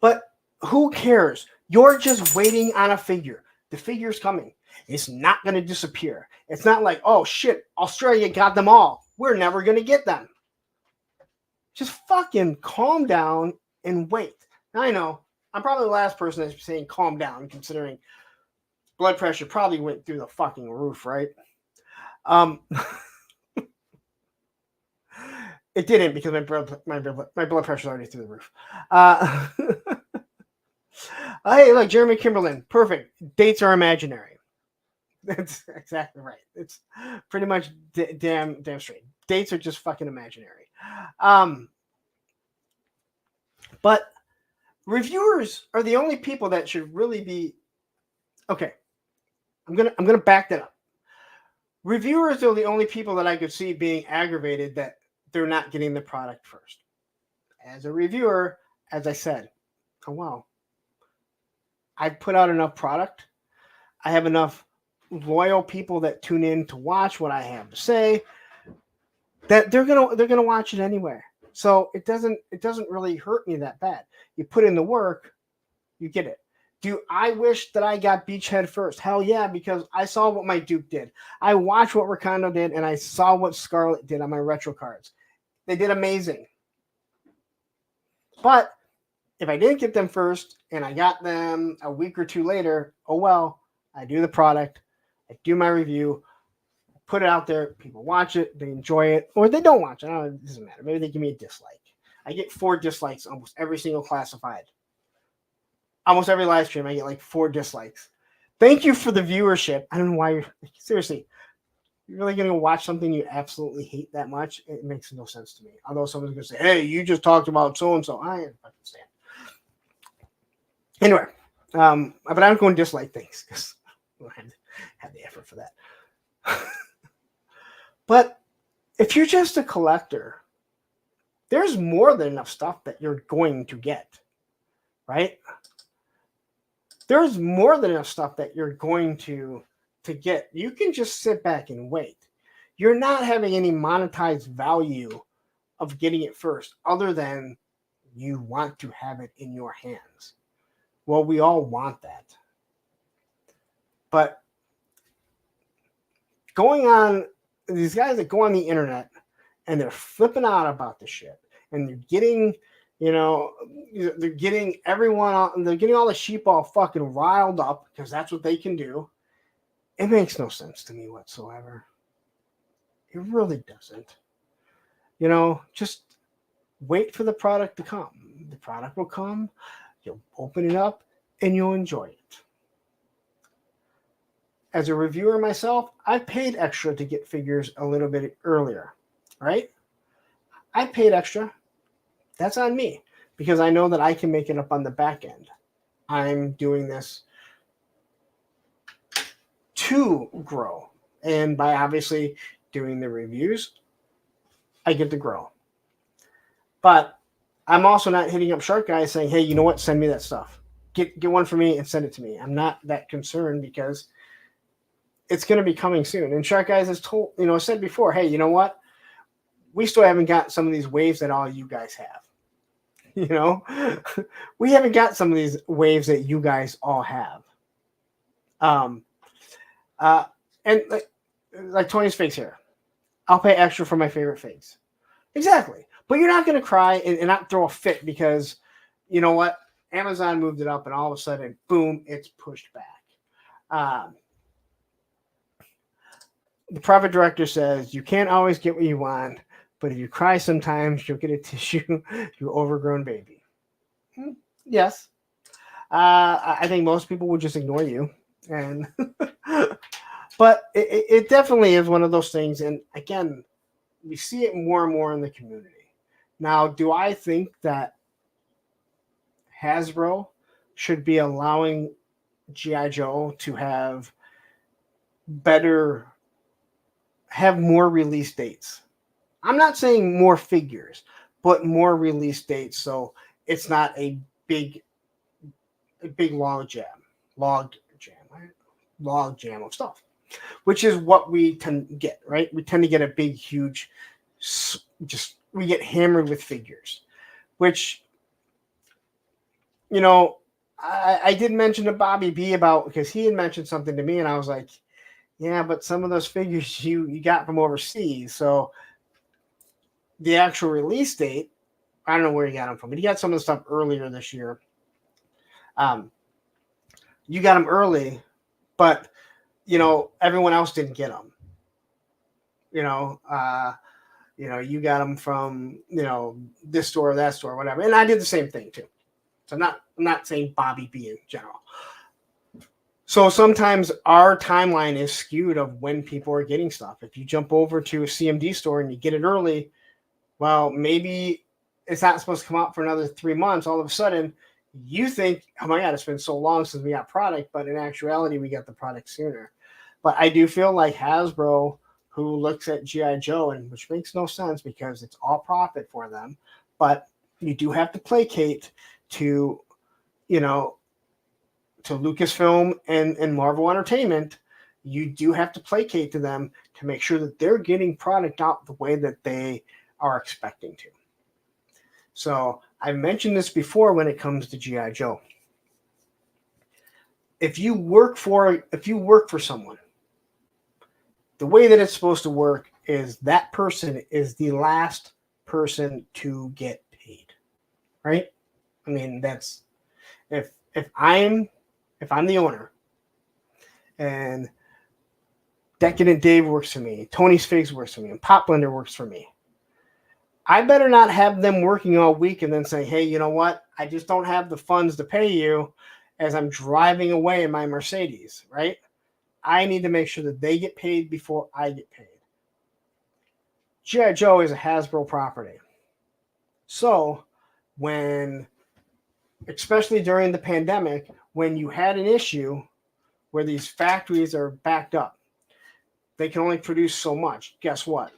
But who cares? You're just waiting on a figure. The figure's coming. It's not going to disappear. It's not like, oh shit, Australia got them all. We're never going to get them. Just fucking calm down and wait. Now, I know I'm probably the last person that's saying calm down, considering blood pressure probably went through the fucking roof, right? It didn't, because my blood pressure is already through the roof. Hey, look, Jeremy Kimberlin, perfect. Dates are imaginary. That's exactly right. It's pretty much damn straight. Dates are just fucking imaginary. But reviewers are the only people that should really be okay. I'm gonna back that up. Reviewers are the only people that I could see being aggravated that they're not getting the product first. As a reviewer, as I said, oh wow, I've put out enough product. I have enough loyal people that tune in to watch what I have to say, that they're gonna watch it anyway. So it doesn't really hurt me that bad. You put in the work, you get it. Do I wish that I got Beachhead first? Hell yeah, because I saw what my Duke did. I watched what Ricardo did, and I saw what Scarlet did on my retro cards. They did amazing. But if I didn't get them first and I got them a week or two later, oh well, I do the product, I do my review, put it out there, people watch it, they enjoy it, or they don't watch it. It doesn't matter. Maybe they give me a dislike. I get 4 dislikes almost every single classified. Almost every live stream, I get like 4 dislikes. Thank you for the viewership. I don't know why you're seriously. You're really going to watch something you absolutely hate that much? It makes no sense to me. Although someone's going to say, hey, you just talked about so-and-so. I understand. Anyway, but I'm going to dislike things because I don't have the effort for that. But if you're just a collector, there's more than enough stuff that you're going to get, right? There's more than enough stuff that you're going to get. You can just sit back and wait. You're not having any monetized value of getting it first, other than you want to have it in your hands. Well, we all want that. But going on, these guys that go on the internet and they're flipping out about the shit, and they're getting, they're getting everyone, they're getting all the sheep all fucking riled up because that's what they can do. It makes no sense to me whatsoever. It really doesn't. Just wait for the product to come. The product will come, you'll open it up, and you'll enjoy it. As a reviewer myself, I paid extra to get figures a little bit earlier, right? I paid extra. That's on me, because I know that I can make it up on the back end. I'm doing this to grow. And by obviously doing the reviews, I get to grow. But I'm also not hitting up Shark Guy saying, hey, you know what? Send me that stuff. Get one for me and send it to me. I'm not that concerned because it's going to be coming soon. And Shark Guys has said before, hey, you know what? We still haven't got some of these waves that all you guys have. We haven't got some of these waves that you guys all have. And like Tony's figs here, I'll pay extra for my favorite figs. Exactly. But you're not going to cry and not throw a fit because, you know what? Amazon moved it up and all of a sudden, boom, it's pushed back. The profit director says, you can't always get what you want, but if you cry sometimes, you'll get a tissue, you overgrown baby. Yes. I think most people will just ignore you. And But it definitely is one of those things. And again, we see it more and more in the community. Now, do I think that Hasbro should be allowing G.I. Joe to have more release dates? I'm not saying more figures, but more release dates, so it's not a big log jam of stuff, which is what we tend to get, right? We tend to get a big, huge, we get hammered with figures, which, you know, I did mention to Bobby B about, because he had mentioned something to me, and I was like, yeah, but some of those figures you got from overseas, so the actual release date, I don't know where he got them from, but he got some of the stuff earlier this year. You got them early, but you know everyone else didn't get them. You you got them from this store or that store, or whatever, and I did the same thing too. So I'm not saying Bobby B in general. So sometimes our timeline is skewed of when people are getting stuff. If you jump over to a CMD store and you get it early, well, maybe it's not supposed to come out for another 3 months. All of a sudden, you think, oh my God, it's been so long since we got product, but in actuality, we got the product sooner. But I do feel like Hasbro, who looks at G.I. Joe, and which makes no sense because it's all profit for them, but you do have to placate to, to Lucasfilm and Marvel Entertainment. You do have to placate to them to make sure that they're getting product out the way that they are expecting to. So I mentioned this before when it comes to G.I. Joe. If you work for someone, the way that it's supposed to work is that person is the last person to get paid, right? I mean, that's if I'm the owner and Decadent Dave works for me, Tony's Figs works for me, and Pop Blender works for me, I better not have them working all week and then say, hey, you know what? I just don't have the funds to pay you as I'm driving away in my Mercedes, right? I need to make sure that they get paid before I get paid. G.I. Joe is a Hasbro property. So especially during the pandemic, when you had an issue where these factories are backed up, they can only produce so much. Guess what?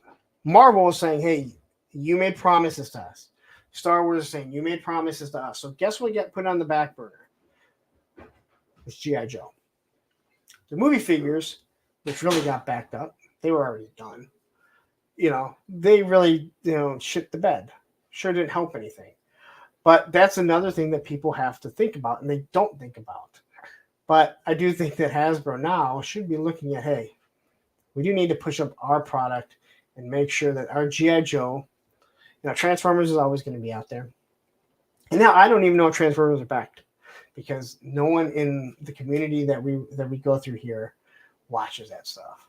Marvel is saying, hey, you made promises to us. Star Wars is saying, you made promises to us. So guess what got put on the back burner? It's G.I. Joe. The movie figures, which really got backed up, they were already done. They really, shit the bed. Sure didn't help anything. But that's another thing that people have to think about, and they don't think about. But I do think that Hasbro now should be looking at, hey, we do need to push up our product and make sure that our G.I. Joe, Transformers is always going to be out there. And now I don't even know if Transformers are backed because no one in the community that we go through here watches that stuff.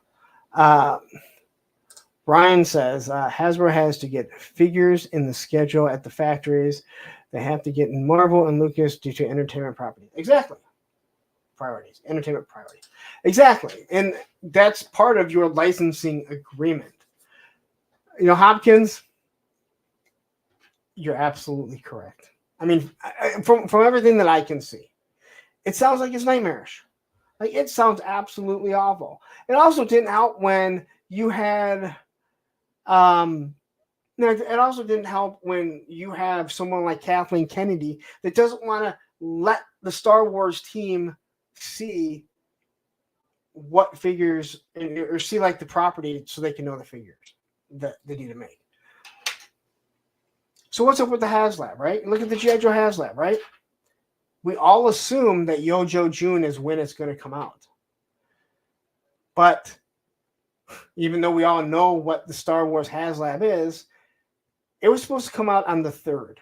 Brian says Hasbro has to get figures in the schedule at the factories. They have to get in Marvel and Lucas due to entertainment property. Exactly. Priorities. Entertainment priorities. Exactly. And that's part of your licensing agreement. Hopkins, you're absolutely correct. I mean, from everything that I can see, it sounds like it's nightmarish. Like, it sounds absolutely awful. It also didn't help when you had, it also didn't help when you have someone like Kathleen Kennedy that doesn't want to let the Star Wars team see what figures or see like the property so they can know the figures that they need to make. So what's up with the HasLab, right? Look at the G.I. Joe HasLab, right? We all assume that Yojo June is when it's going to come out. But even though we all know what the Star Wars HasLab is, it was supposed to come out on the 3rd.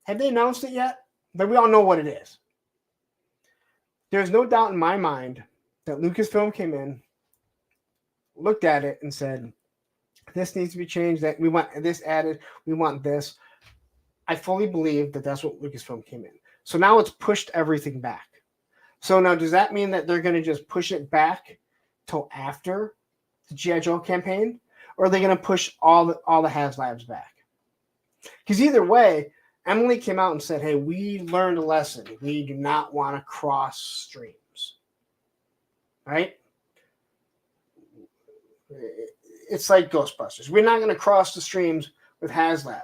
Have they announced it yet? But we all know what it is. There's no doubt in my mind that Lucasfilm came in, looked at it, and said, this needs to be changed, that we want this added, we want this. I fully believe that that's what Lucasfilm came in. So now it's pushed everything back. So now does that mean that they're going to just push it back till after the G.I. Joe campaign, or are they going to push all the HasLabs back? Because either way, Emily came out and said, hey, we learned a lesson. We do not want to cross streams. Right? It's like Ghostbusters. We're not going to cross the streams with HasLab.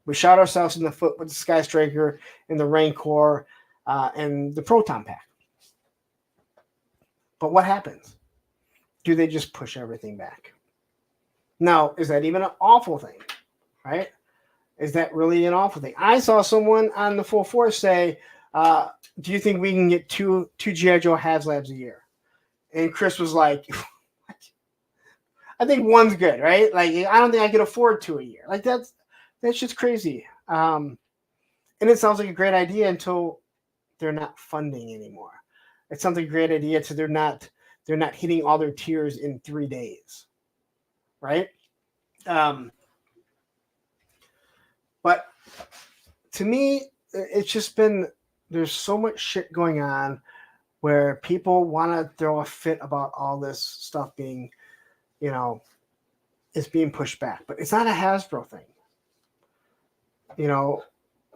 We shot ourselves in the foot with the Sky Striker and the Rancor and the Proton Pack. But what happens? Do they just push everything back? Now, is that even an awful thing? Right? Is that really an awful thing? I saw someone on the Full Force say, do you think we can get two G.I. Joe HasLabs a year? And Chris was like, I think one's good, right? Like, I don't think I could afford 2 a year. Like, that's just crazy. And it sounds like a great idea until they're not funding anymore. It sounds like a great idea until they're not hitting all their tiers in 3 days, right? But to me, it's just been, there's so much shit going on where people want to throw a fit about all this stuff being, it's being pushed back. But it's not a Hasbro thing.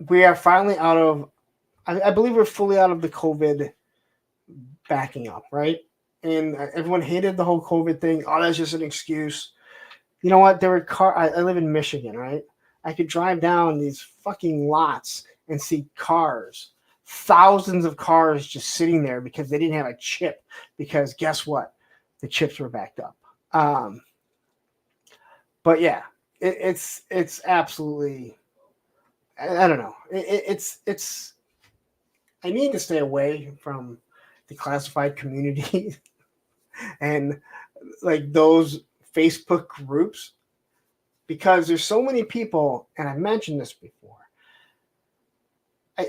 We are finally out of, I believe we're fully out of the COVID backing up, right? And everyone hated the whole COVID thing. Oh, that's just an excuse. You know what? There were I live in Michigan, right? I could drive down these fucking lots and see cars, thousands of cars just sitting there because they didn't have a chip. Because guess what? The chips were backed up. But yeah, it's absolutely, I don't know. It's I need to stay away from the classified community and like those Facebook groups, because there's so many people, and I've mentioned this before. I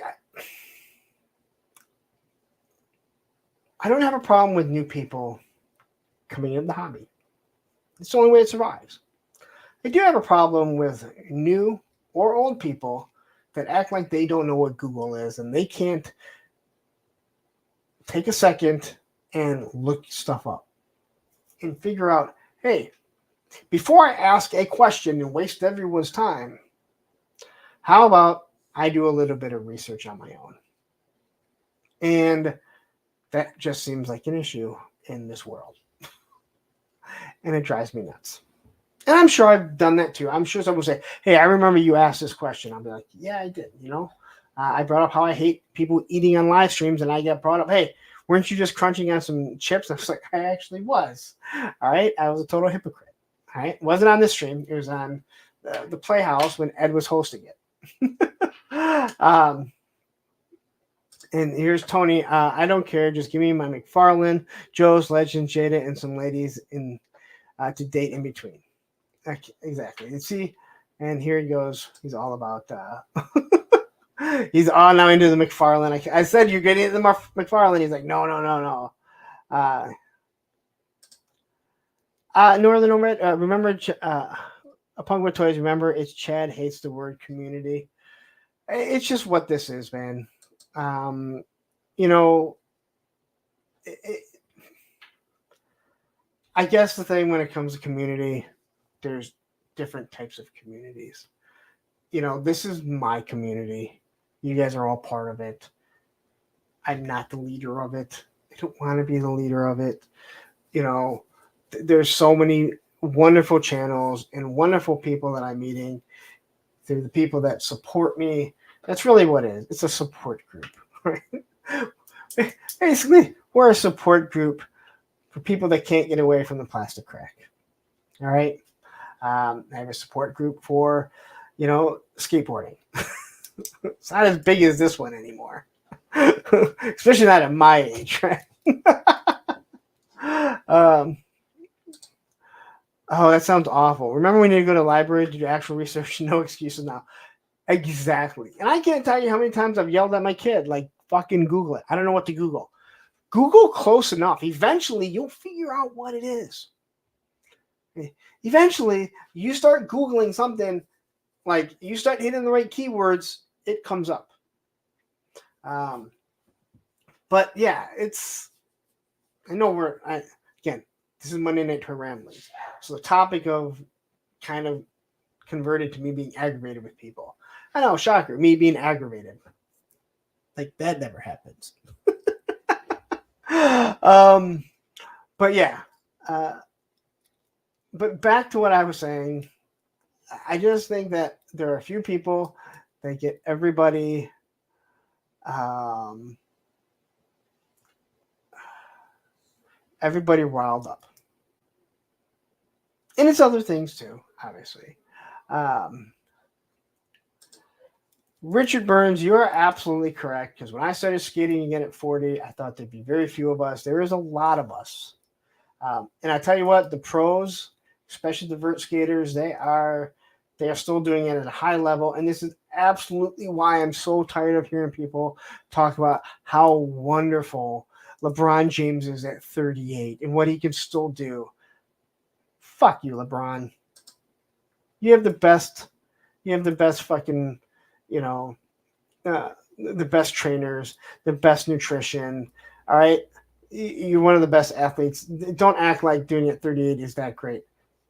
don't have a problem with new people coming into the hobby. It's the only way it survives. I do have a problem with new or old people that act like they don't know what Google is and they can't take a second and look stuff up and figure out, hey, before I ask a question and waste everyone's time, how about I do a little bit of research on my own? And that just seems like an issue in this world. And it drives me nuts. And I'm sure I've done that too. I'm sure someone will say, hey, I remember you asked this question. I'll be like, yeah, I did. I brought up how I hate people eating on live streams, and I got brought up, hey, weren't you just crunching on some chips? I was like, I actually was. All right. I was a total hypocrite. All right. It wasn't on this stream. It was on the Playhouse when Ed was hosting it. And here's Tony. I don't care. Just give me my McFarlane, Joe's, Legend, Jada, and some ladies in to date in between. Exactly. You see, and here he goes. He's all about. He's all now into the McFarlane. I said you're getting into the McFarlane. He's like, no. Northern Nomad. Remember, Upon with Toys. Remember, it's Chad hates the word community. It's just what this is, man. I guess the thing when it comes to community, there's different types of communities. This is my community. You guys are all part of it. I'm not the leader of it. I don't want to be the leader of it. There's so many wonderful channels and wonderful people that I'm meeting. They're the people that support me. That's really what it is. It's a support group, right? Basically, we're a support group for people that can't get away from the plastic crack. All right. I have a support group for, skateboarding. It's not as big as this one anymore, especially not at my age, right? Oh, that sounds awful. Remember when you go to the library to do actual research? No excuses now. Exactly. And I can't tell you how many times I've yelled at my kid, like, fucking Google it. I don't know what to Google. Google close enough. Eventually, you'll figure out what it is. Eventually, you start Googling something, like you start hitting the right keywords, it comes up. But yeah, I know again, This is Monday Night Toy Ramblings. So the topic of kind of converted to me being aggravated with people. I know, shocker, me being aggravated. Like that never happens. But yeah. But back to what I was saying. I just think that there are a few people that get everybody riled up. And it's other things too, obviously. Richard Burns, you are absolutely correct. Because when I started skating again at 40, I thought there'd be very few of us. There is a lot of us. And I tell you what, the pros, especially the vert skaters, they are still doing it at a high level. And this is absolutely why I'm so tired of hearing people talk about how wonderful LeBron James is at 38 and what he can still do. Fuck you, LeBron. You have the best fucking, the best trainers, the best nutrition. All right. You're one of the best athletes. Don't act like doing it at 38 is that great.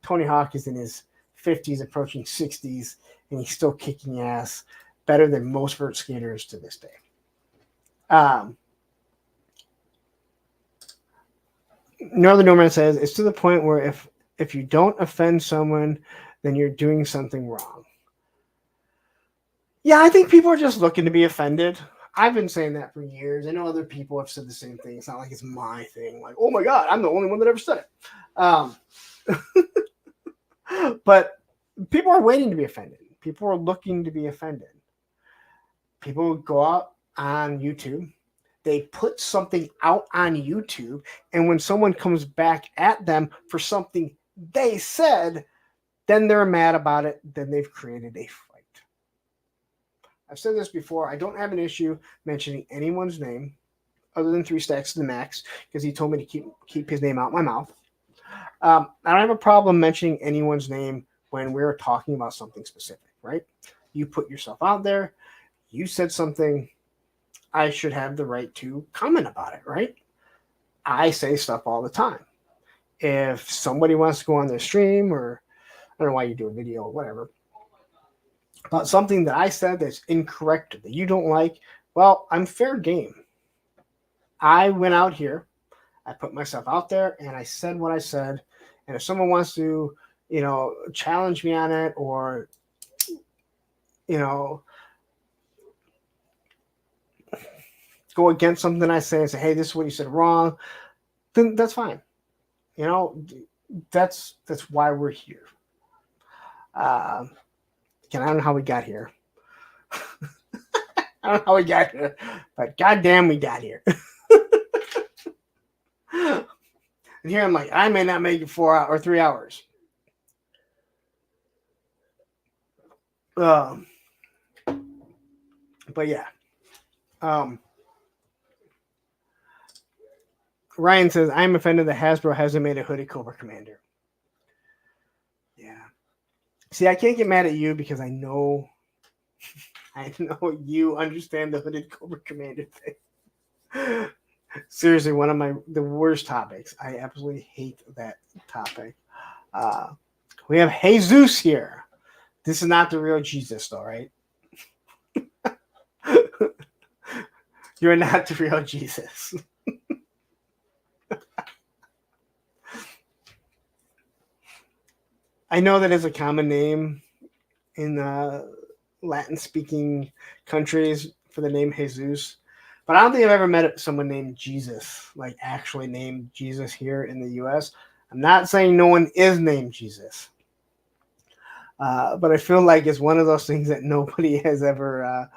Tony Hawk is in his 50s, approaching 60s, and he's still kicking ass better than most vert skaters to this day. Northern Norman says, it's to the point where if you don't offend someone, then you're doing something wrong. Yeah, I think people are just looking to be offended. I've been saying that for years. I know other people have said the same thing. It's not like it's my thing. Like, oh my God, I'm the only one that ever said it. But people are waiting to be offended. People are looking to be offended. People go out on YouTube. They put something out on YouTube. And when someone comes back at them for something they said, then they're mad about it. Then they've created a fight. I've said this before. I don't have an issue mentioning anyone's name other than 3 Stacks to the Max because he told me to keep his name out my mouth. I don't have a problem mentioning anyone's name when we're talking about something specific, right? You put yourself out there. You said something. I should have the right to comment about it, right? I say stuff all the time. If somebody wants to go on their stream or I don't know why you do a video or whatever, about something that I said that's incorrect that you don't like, well, I'm fair game. I went out here, I put myself out there, and I said what I said. And if someone wants to, challenge me on it or, go against something I say and say, hey, this is what you said wrong, then that's fine. That's why we're here. Again, I don't know how we got here. I don't know how we got here, but goddamn, we got here. And here I'm like, I may not make it 4 or 3 hours. But yeah. Ryan says, I'm offended that Hasbro hasn't made a hoodie Cobra Commander. Yeah. See, I can't get mad at you because I know you understand the hooded Cobra Commander thing. Seriously, one of the worst topics. I absolutely hate that topic. We have Jesus here. This is not the real Jesus, though, right? You're not the real Jesus. I know that is a common name in Latin-speaking countries for the name Jesus, but I don't think I've ever met someone named Jesus, like actually named Jesus here in the U.S. I'm not saying no one is named Jesus, but I feel like it's one of those things that nobody has ever.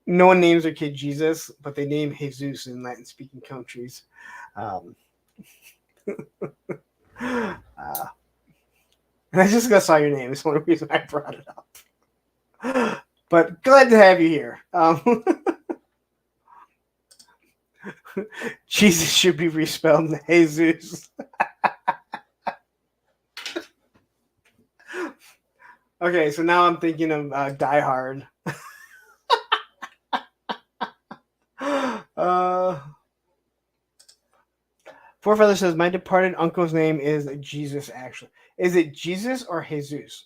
No one names their kid Jesus, but they name Jesus in Latin-speaking countries. And I just saw your name. It's one reason I brought it up. But glad to have you here. Jesus should be respelled Jesus. Okay, so now I'm thinking of Die Hard. Forefather says, my departed uncle's name is Jesus, actually. Is it Jesus or Jesus?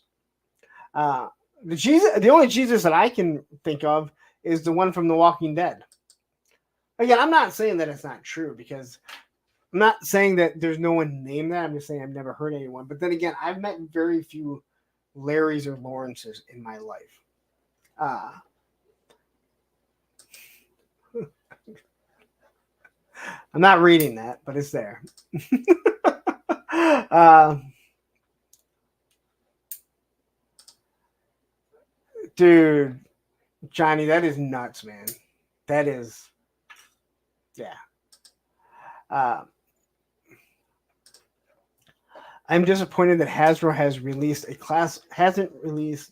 The only Jesus that I can think of is the one from The Walking Dead. Again, I'm not saying that it's not true, because I'm not saying that there's no one named that. I'm just saying I've never heard anyone. But then again, I've met very few Larrys or Lawrences in my life. I'm not reading that, but it's there. Dude, Johnny, that is nuts, man. That is, yeah. I'm disappointed that Hasbro hasn't released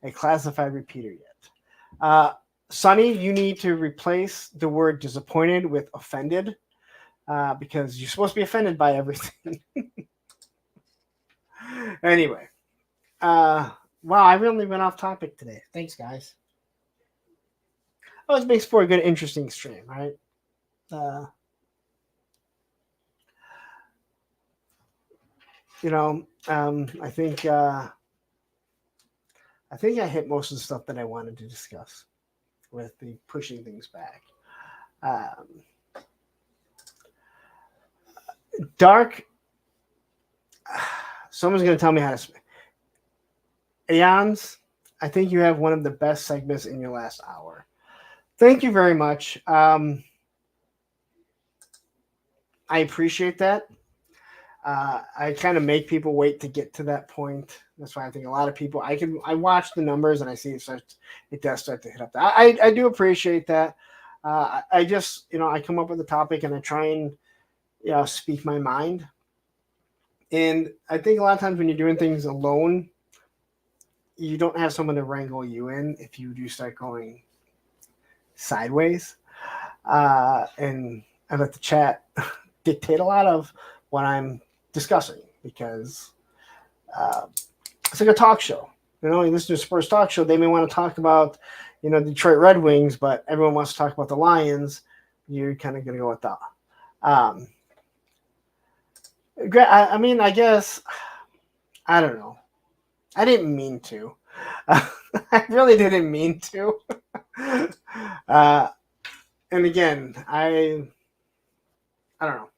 a classified repeater yet. Sonny, you need to replace the word disappointed with offended, because you're supposed to be offended by everything. Anyway, wow, I really went off topic today. Thanks, guys. Always makes for a good, interesting stream, right? I think I hit most of the stuff that I wanted to discuss with the pushing things back. Dark. Someone's going to tell me how to speak. Aeons, I think you have one of the best segments in your last hour. Thank you very much. I appreciate that. I kind of make people wait to get to that point. That's why I think a lot of people, I watch the numbers and I see it does start to hit up. I do appreciate that. I just, I come up with a topic and I try and, speak my mind. And I think a lot of times when you're doing things alone, you don't have someone to wrangle you in if you do start going sideways. And I let the chat dictate a lot of what I'm discussing, because it's like a talk show. You listen to a sports talk show, they may want to talk about, Detroit Red Wings, but everyone wants to talk about the Lions. You're kind of going to go with that. I guess, I don't know. I didn't mean to. I really didn't mean to. And again, I don't know.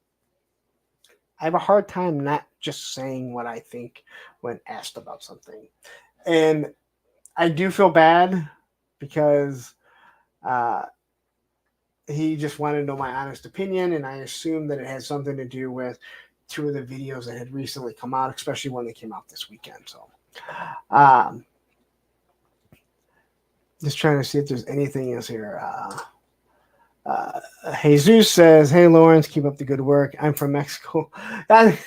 I have a hard time not just saying what I think when asked about something. And I do feel bad because he just wanted to know my honest opinion, and I assume that it had something to do with two of the videos that had recently come out, especially one that came out this weekend. So just trying to see if there's anything else here. Jesus says, hey, Lawrence, keep up the good work. I'm from Mexico. I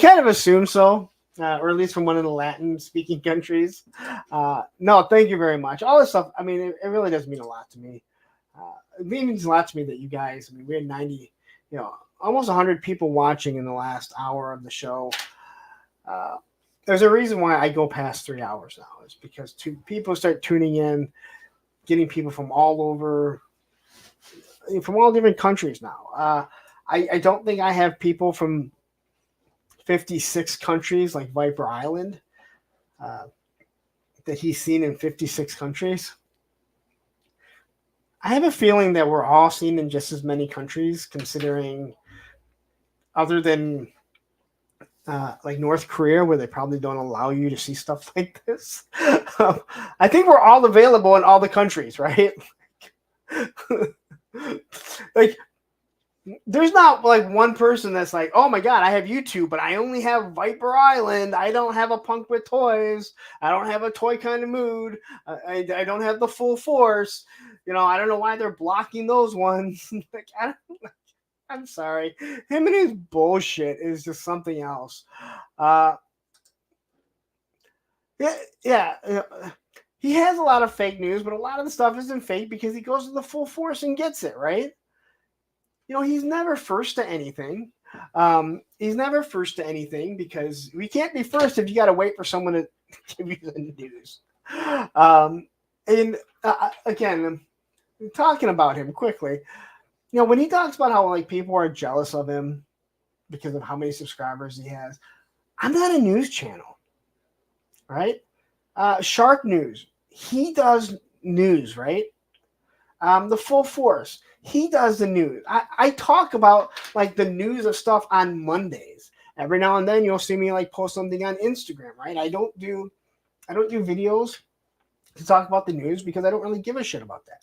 kind of assume so, or at least from one of the Latin-speaking countries. No, thank you very much. All this stuff, it really does mean a lot to me. It means a lot to me that you guys, we had 90, almost 100 people watching in the last hour of the show. There's a reason why I go past 3 hours now. It's because people start tuning in, getting people from all over, from all different countries now. I don't think I have people from 56 countries like Viper Island that he's seen in 56 countries. I have a feeling that we're all seen in just as many countries, considering other than like North Korea, where they probably don't allow you to see stuff like this. I think we're all available in all the countries, right? Like, there's not like one person that's like, oh my God, I have YouTube, but I only have Viper Island. I don't have a Punk with Toys. I don't have a Toy Kind of Mood. I don't have the Full Force. I don't know why they're blocking those ones. Like, I'm sorry. Him and his bullshit is just something else. Yeah. He has a lot of fake news, but a lot of the stuff isn't fake because he goes to the Full Force and gets it, right? He's never first to anything. He's never first to anything because we can't be first if you got to wait for someone to give you the news. Again, talking about him quickly, when he talks about how like people are jealous of him because of how many subscribers he has. I'm not a news channel, right? Shark News, he does news, right? The Full Force, he does the news. I talk about like the news of stuff on Mondays. Every now and then you'll see me like post something on Instagram, right? I don't do videos to talk about the news because I don't really give a shit about that.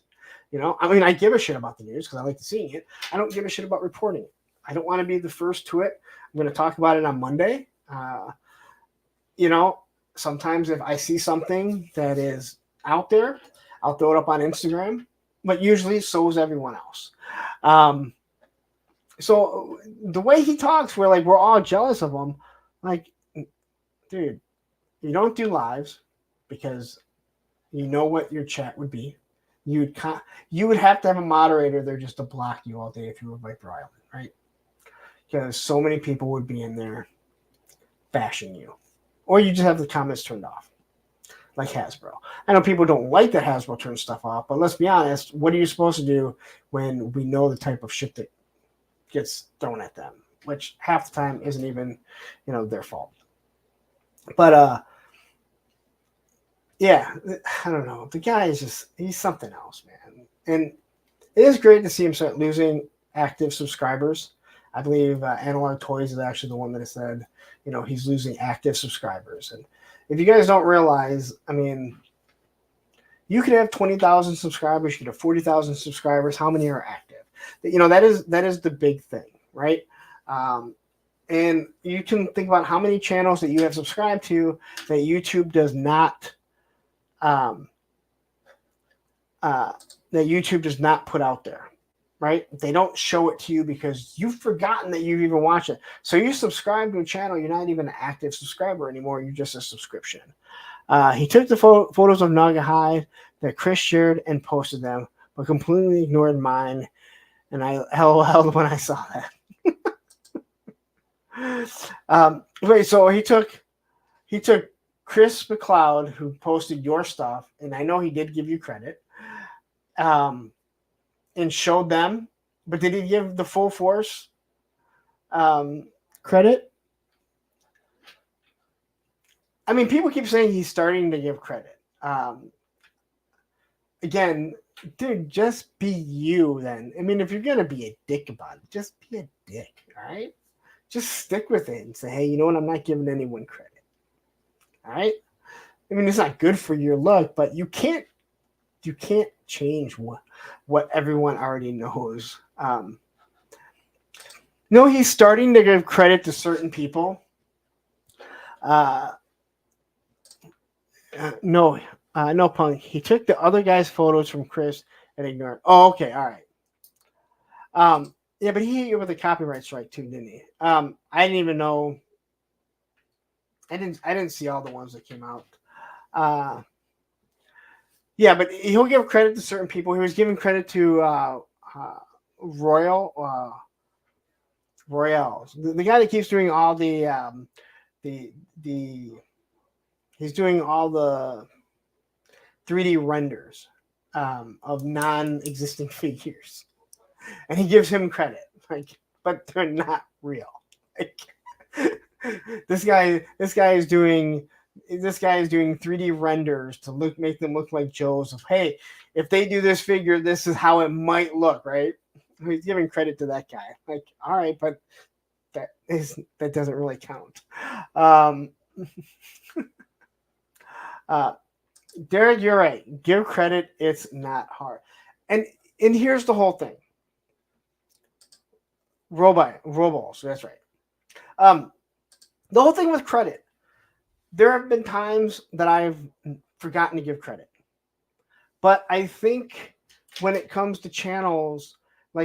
You know, I mean, I give a shit about the news because I like to see it. I don't give a shit about reporting it. I don't want to be the first to it. I'm going to talk about it on Monday. You know, sometimes if I see something that is out there, I'll throw it up on Instagram, but usually so is everyone else. So the way he talks, we're all jealous of him. Like, dude, you don't do lives because you know what your chat would be. You would have to have a moderator there just to block you all day if you were Viper Island, right? Because so many people would be in there bashing you. Or you just have the comments turned off, like Hasbro. I know people don't like that Hasbro turns stuff off, but let's be honest, what are you supposed to do when we know the type of shit that gets thrown at them, which half the time isn't even, their fault. But yeah, I don't know. The guy is he's something else, man. And it is great to see him start losing active subscribers. I believe Analog Toys is actually the one that has said, he's losing active subscribers. And if you guys don't realize, I mean, you could have 20,000 subscribers, you could have 40,000 subscribers. How many are active? That is the big thing, right? And you can think about how many channels that you have subscribed to that YouTube does not put out there, right? They don't show it to you because you've forgotten that you've even watched it. So you subscribe to a channel, you're not even an active subscriber anymore. You're just a subscription. He took the photos of Naga Hide that Chris shared and posted them, but completely ignored mine. And I LOL'd when I saw that. Wait, so he took Chris McLeod, who posted your stuff, and I know he did give you credit, and showed them, but did he give the Full Force credit? I mean, people keep saying he's starting to give credit. Again, dude, just be you then. I mean, if you're going to be a dick about it, just be a dick, all right? Just stick with it and say, hey, you know what? I'm not giving anyone credit. All right? I mean, it's not good for your luck, but you can't change what everyone already knows. No, he's starting to give credit to certain people. No, Punk. He took the other guy's photos from Chris and ignored. Oh, okay, all right. Yeah, but he hit you with a copyright strike too, didn't he? I didn't even know. I didn't see all the ones that came out. Yeah, but he'll give credit to certain people. He was giving credit to Royals, the guy that keeps doing all he's doing all the 3D renders of non-existing figures, and he gives him credit, but they're not real. This guy is doing 3D renders to make them look like Joseph. Hey, if they do this figure, this is how it might look, right? He's giving credit to that guy. All right, but that doesn't really count. Derek, you're right. Give credit. It's not hard. And here's the whole thing. Robots. That's right. The whole thing with credit. There have been times that I've forgotten to give credit. But I think when it comes to channels,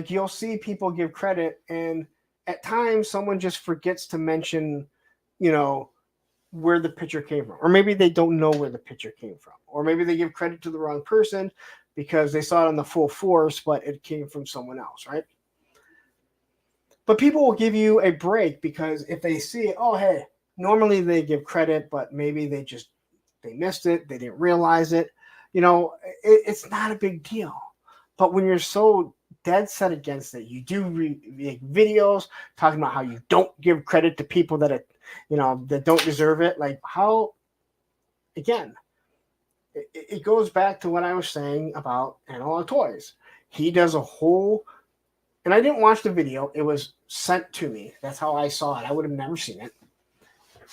you'll see people give credit, and at times someone just forgets to mention, where the picture came from. Or maybe they don't know where the picture came from. Or maybe they give credit to the wrong person because they saw it on the Full Force, but it came from someone else, right? But people will give you a break because if they see, oh, hey, normally they give credit, but maybe they missed it. They didn't realize it. It's not a big deal. But when you're so dead set against it. You do make videos talking about how you don't give credit to people that that don't deserve it. Like how, again, it goes back to what I was saying about Analog Toys. He does a whole, and I didn't watch the video. It was sent to me. That's how I saw it. I would have never seen it.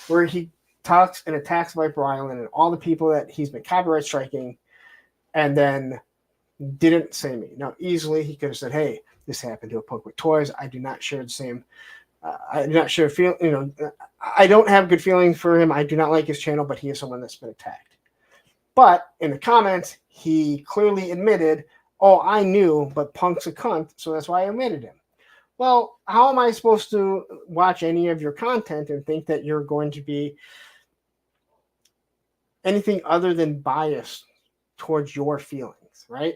Where he talks and attacks Viper Island and all the people that he's been copyright striking, and then didn't say me. Now, easily he could have said, "Hey, this happened to a Punk with Toys. I do not share the same. I do not share feel. I don't have good feelings for him. I do not like his channel, but he is someone that's been attacked." But in the comments, he clearly admitted, "Oh, I knew, but Punk's a cunt, so that's why I omitted him." Well, how am I supposed to watch any of your content and think that you're going to be anything other than biased towards your feelings, right?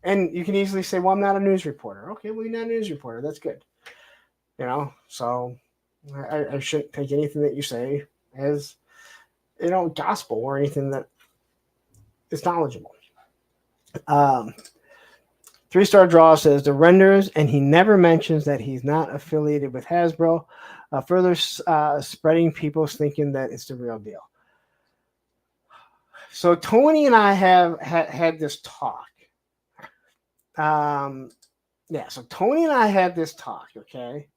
And you can easily say, "Well, I'm not a news reporter." Okay, well, you're not a news reporter. That's good. So I shouldn't take anything that you say as, gospel or anything that is knowledgeable. 3-star draw says the renders, and he never mentions that he's not affiliated with Hasbro, further spreading people's thinking that it's the real deal. So Tony and I have had this talk. So Tony and I had this talk, okay?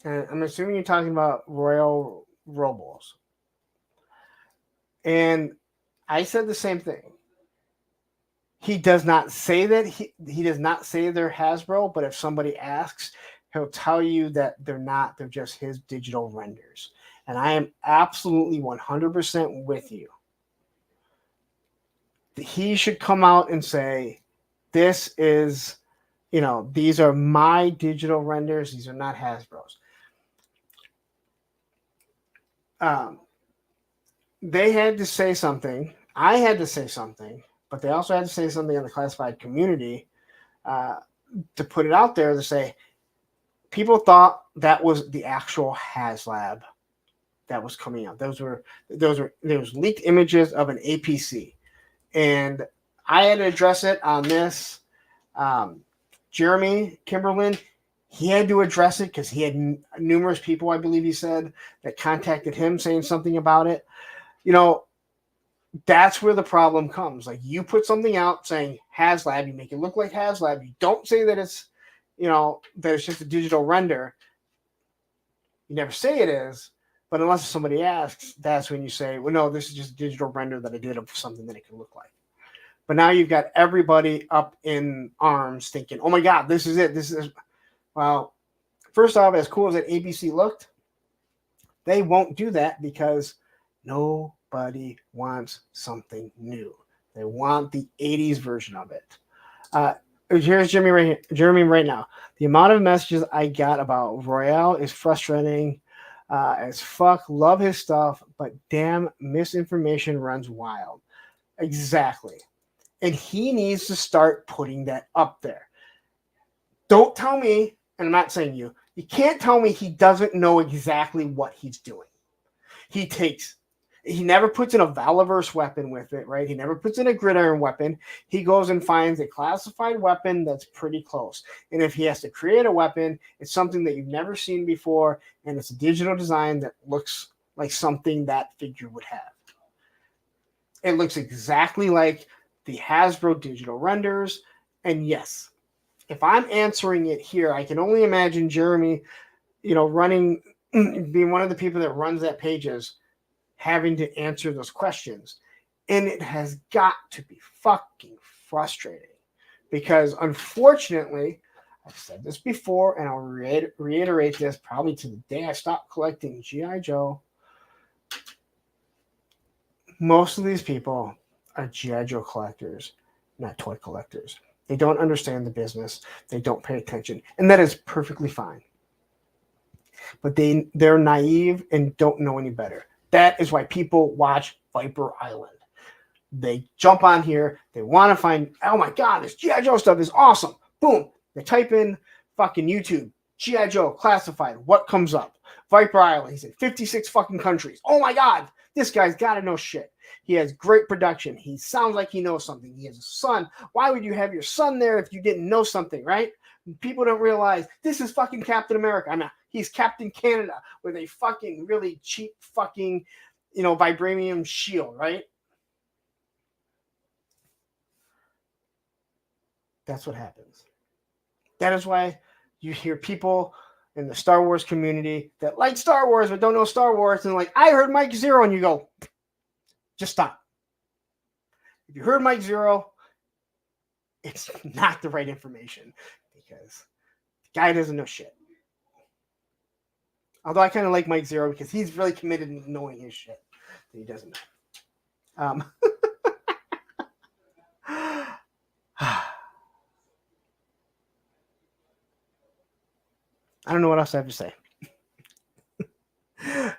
And I'm assuming you're talking about Royal Robles. And I said the same thing. He does not say that he does not say they're Hasbro, but if somebody asks, he'll tell you that they're not. They're just his digital renders. And I am absolutely 100% with you. He should come out and say, "This is, these are my digital renders. These are not Hasbro's." They had to say something. I had to say something. But they also had to say something in the classified community to put it out there to say people thought that was the actual HasLab that was coming out. There was leaked images of an APC, and I had to address it on this. Jeremy Kimberlin, he had to address it because he had numerous people, I believe he said, that contacted him saying something about it. That's where the problem comes. Like, you put something out saying HasLab, you make it look like HasLab. You don't say that it's, that it's just a digital render. You never say it is, but unless somebody asks, that's when you say, "Well, no, this is just a digital render that I did of something that it can look like." But now you've got everybody up in arms thinking, "Oh my God, this is it. This is," well, first off, as cool as that ABC looked, they won't do that because nobody wants something new. They want the 80s version of it. Here's Jeremy right now. The amount of messages I got about Royale is frustrating as fuck. Love his stuff, but damn, misinformation runs wild. Exactly. And he needs to start putting that up there. Don't tell me, and I'm not saying you can't tell me he doesn't know exactly what he's doing. He never puts in a Valaverse weapon with it, right? He never puts in a gridiron weapon. He goes and finds a classified weapon that's pretty close. And if he has to create a weapon, it's something that you've never seen before, and it's a digital design that looks like something that figure would have. It looks exactly like the Hasbro digital renders. And yes, if I'm answering it here, I can only imagine Jeremy, running, being one of the people that runs that pages, having to answer those questions. And it has got to be fucking frustrating because, unfortunately, I've said this before and I'll reiterate this probably to the day I stop collecting G.I. Joe. Most of these people are G.I. Joe collectors, not toy collectors. They don't understand the business. They don't pay attention. And that is perfectly fine. But they're naive and don't know any better. That is why people watch Viper Island. They jump on here. They want to find, "Oh my God, this G.I. Joe stuff is awesome." Boom. They type in fucking YouTube, G.I. Joe classified. What comes up? Viper Island. He's in 56 fucking countries. Oh my God, This guy's got to know shit. He has great production. He sounds like he knows something. He has a son. Why would you have your son there if you didn't know something, right? People don't realize this is fucking Captain America. I mean, he's Captain Canada with a fucking really cheap fucking, vibranium shield, right? That's what happens. That is why you hear people in the Star Wars community that like Star Wars but don't know Star Wars and like, I heard Mike Zero, and you go, just stop. If you heard Mike Zero, it's not the right information because the guy doesn't know shit. Although I kind of like Mike Zero because he's really committed to knowing his shit that he doesn't know. I don't know what else I have to say.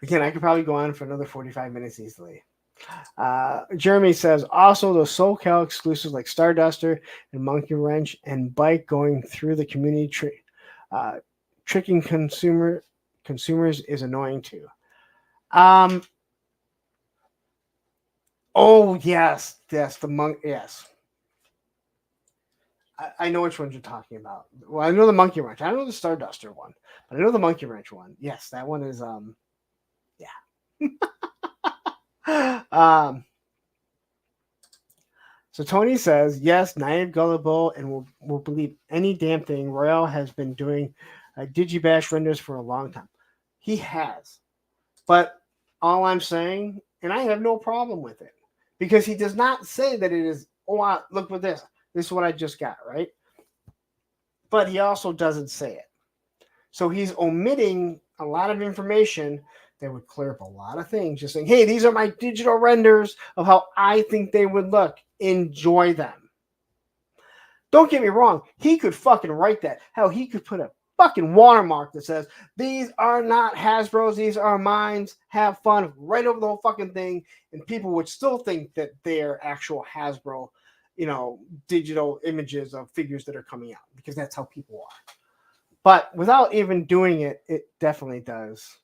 Again, I could probably go on for another 45 minutes easily. Jeremy says, also those SoCal exclusives like Starduster and Monkey Wrench and Bike going through the community tricking consumers is annoying too. Oh, yes, the monk, yes. I know which ones you're talking about. Well, I know the Monkey Wrench. I know the Starduster one, but I know the Monkey Wrench one. Yes, that one is yeah. So Tony says, yes, naive, gullible, and will believe any damn thing. Royale has been doing Digibash renders for a long time. He has. But all I'm saying, and I have no problem with it, because he does not say that it is, look at this. This is what I just got, right? But he also doesn't say it. So he's omitting a lot of information that would clear up a lot of things. Just saying, hey, these are my digital renders of how I think they would look. Enjoy them. Don't get me wrong. He could fucking write that. Hell, he could put a fucking watermark that says, these are not Hasbro's, these are mine. Have fun right over the whole fucking thing. And people would still think that they're actual Hasbro, digital images of figures that are coming out, because that's how people are. But without even doing it, it definitely does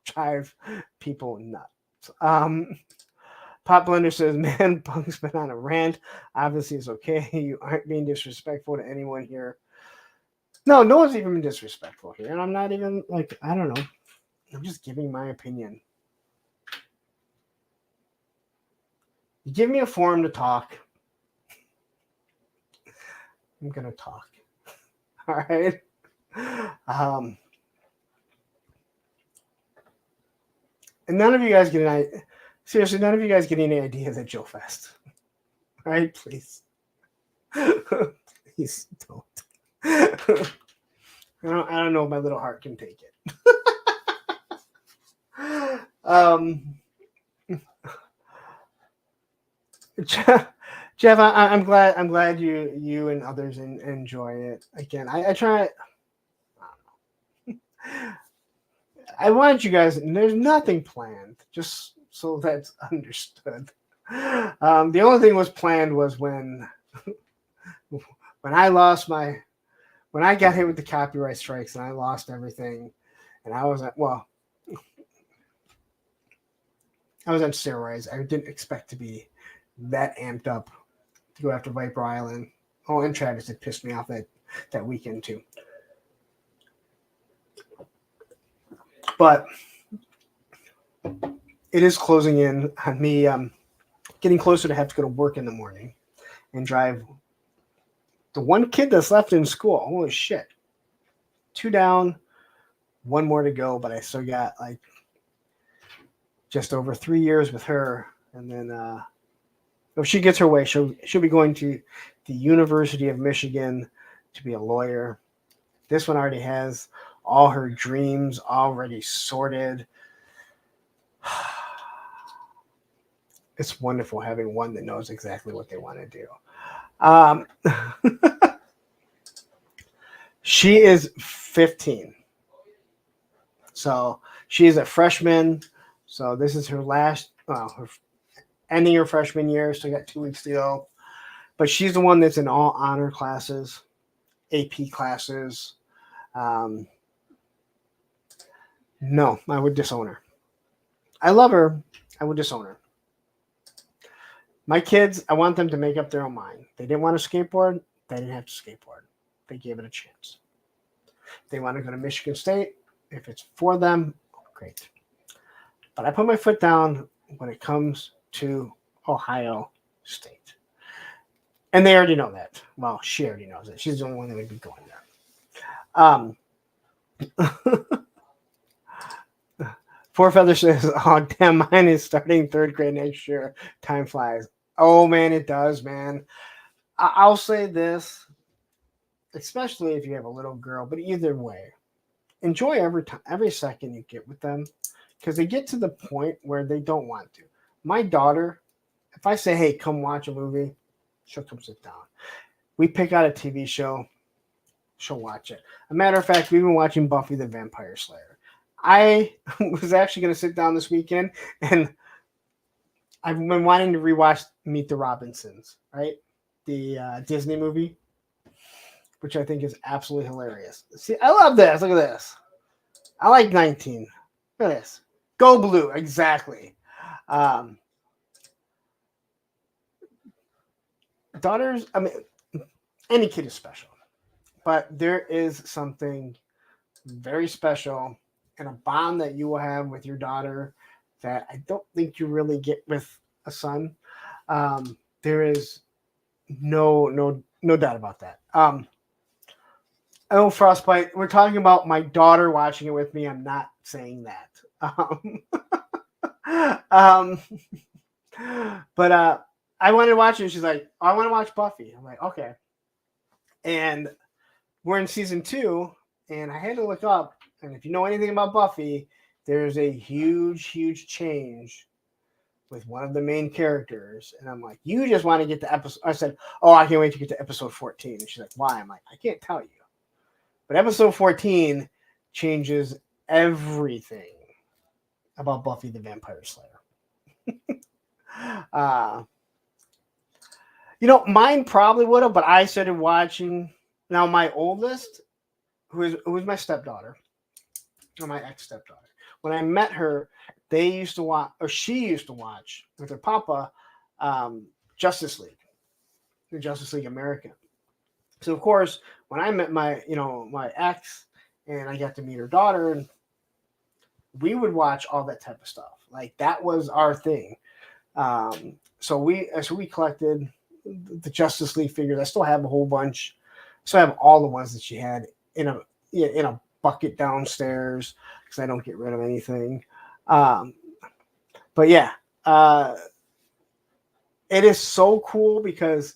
drive people nuts. Pop Blender says, man, Punk's been on a rant. Obviously, it's okay. You aren't being disrespectful to anyone here. No one's even been disrespectful here. And I'm not even, I don't know. I'm just giving my opinion. You give me a forum to talk. I'm going to talk. All right. And none of you guys get none of you guys get any ideas at Joe Fest. All right, please. Please don't. I don't know if my little heart can take it. Jeff, I'm glad you and others enjoy it. Again, I try. I want you guys. There's nothing planned, just so that's understood. The only thing was planned was when I lost when I got hit with the copyright strikes and I lost everything, and I was on steroids. I didn't expect to be that amped up to go after Viper Island. Oh, and Travis had pissed me off that weekend too. But it is closing in on me getting closer to have to go to work in the morning and drive the one kid that's left in school. Holy shit. 2 down, 1 more to go, but I still got just over 3 years with her. And then if she gets her way, she'll be going to the University of Michigan to be a lawyer. This one already has all her dreams already sorted. It's wonderful having one that knows exactly what they want to do. She is 15. So she is a freshman. So this is her ending her freshman year. So got 2 weeks to go. But she's the one that's in all honor classes, AP classes. No, I would disown her. I love her. I would disown her. My kids, I want them to make up their own mind. They didn't want to skateboard. They didn't have to skateboard. They gave it a chance. They want to go to Michigan State. If it's for them, great. But I put my foot down when it comes to Ohio State. And they already know that. Well, she already knows it. She's the only one that would be going there. Four Feather says, oh, damn, mine is starting third grade next year. Time flies. Oh, man, it does, man. I'll say this, especially if you have a little girl, but either way, enjoy every second you get with them, because they get to the point where they don't want to. My daughter, if I say, hey, come watch a movie, she'll come sit down. We pick out a TV show, she'll watch it. A matter of fact, we've been watching Buffy the Vampire Slayer. I was actually going to sit down this weekend, and I've been wanting to rewatch Meet the Robinsons, right? The Disney movie, which I think is absolutely hilarious. See, I love this. Look at this. I like 19. Look at this. Go Blue. Exactly. Daughters, I mean, any kid is special, but there is something very special and a bond that you will have with your daughter that I don't think you really get with a son. There is no doubt about that. Oh, Frostbite, we're talking about my daughter watching it with me. I'm not saying that. But I wanted to watch it, and she's like, I want to watch Buffy. I'm like, okay. And we're in season 2, and I had to look up, and if you know anything about Buffy, there's a huge change with one of the main characters. And I'm like, you just want to get to episode. I said, oh, I can't wait to get to episode 14. And she's like, why? I'm like, I can't tell you. But episode 14 changes everything about Buffy the Vampire Slayer. Mine probably would have, but I started watching. Now, my oldest, who is my stepdaughter, or my ex-stepdaughter, when I met her, they used to watch, or she used to watch with her papa, Justice League, the Justice League American. So, of course, when I met my ex, and I got to meet her daughter, and we would watch all that type of stuff. Like, that was our thing. So we collected the Justice League figures. I still have a whole bunch. So I have all the ones that she had in a bucket downstairs because I don't get rid of anything. But yeah, it is so cool because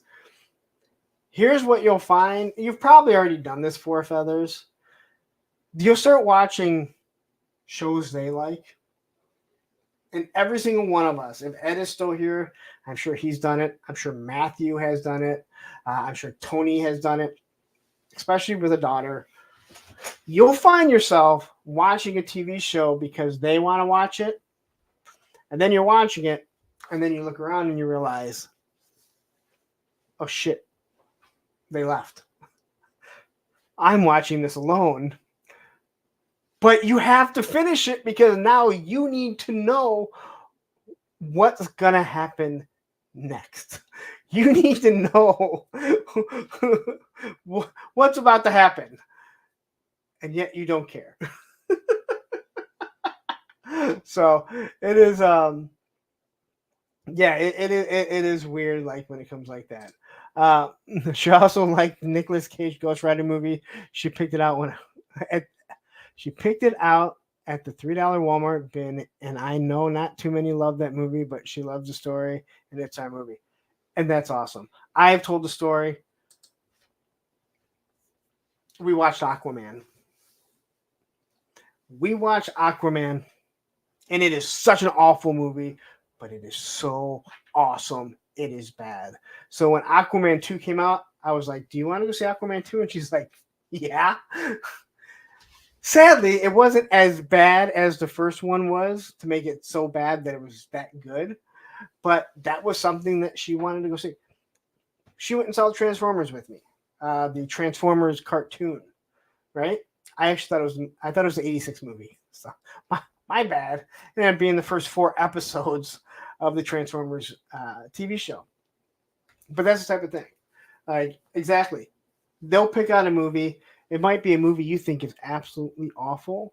here's what you'll find. You've probably already done this, Four Feathers. You'll start watching shows they like. And every single one of us, if Ed is still here, I'm sure he's done it. I'm sure Matthew has done it. I'm sure Tony has done it, especially with a daughter. You'll find yourself watching a TV show because they want to watch it. And then you're watching it, and then you look around and you realize, oh, shit, they left. I'm watching this alone. But you have to finish it because now you need to know what's going to happen next. You need to know what's about to happen. And yet you don't care. So it is, it is weird, like when it comes like that. She also liked the Nicolas Cage Ghost Rider movie. She picked it out She picked it out at the $3 Walmart bin, and I know not too many love that movie, but she loves the story, and it's our movie. And that's awesome. I have told the story. We watched Aquaman. And it is such an awful movie, but it is so awesome. It is bad. So when Aquaman 2 came out, I was like, do you want to go see Aquaman 2? And she's like, yeah. Sadly, it wasn't as bad as the first one was to make it so bad that it was that good. But that was something that she wanted to go see. She went and saw Transformers with me. The Transformers cartoon, right? I thought it was the 86 movie. So My bad. And it being the first 4 episodes of the Transformers TV show. But that's the type of thing. Like, exactly. They'll pick out a movie. It might be a movie you think is absolutely awful,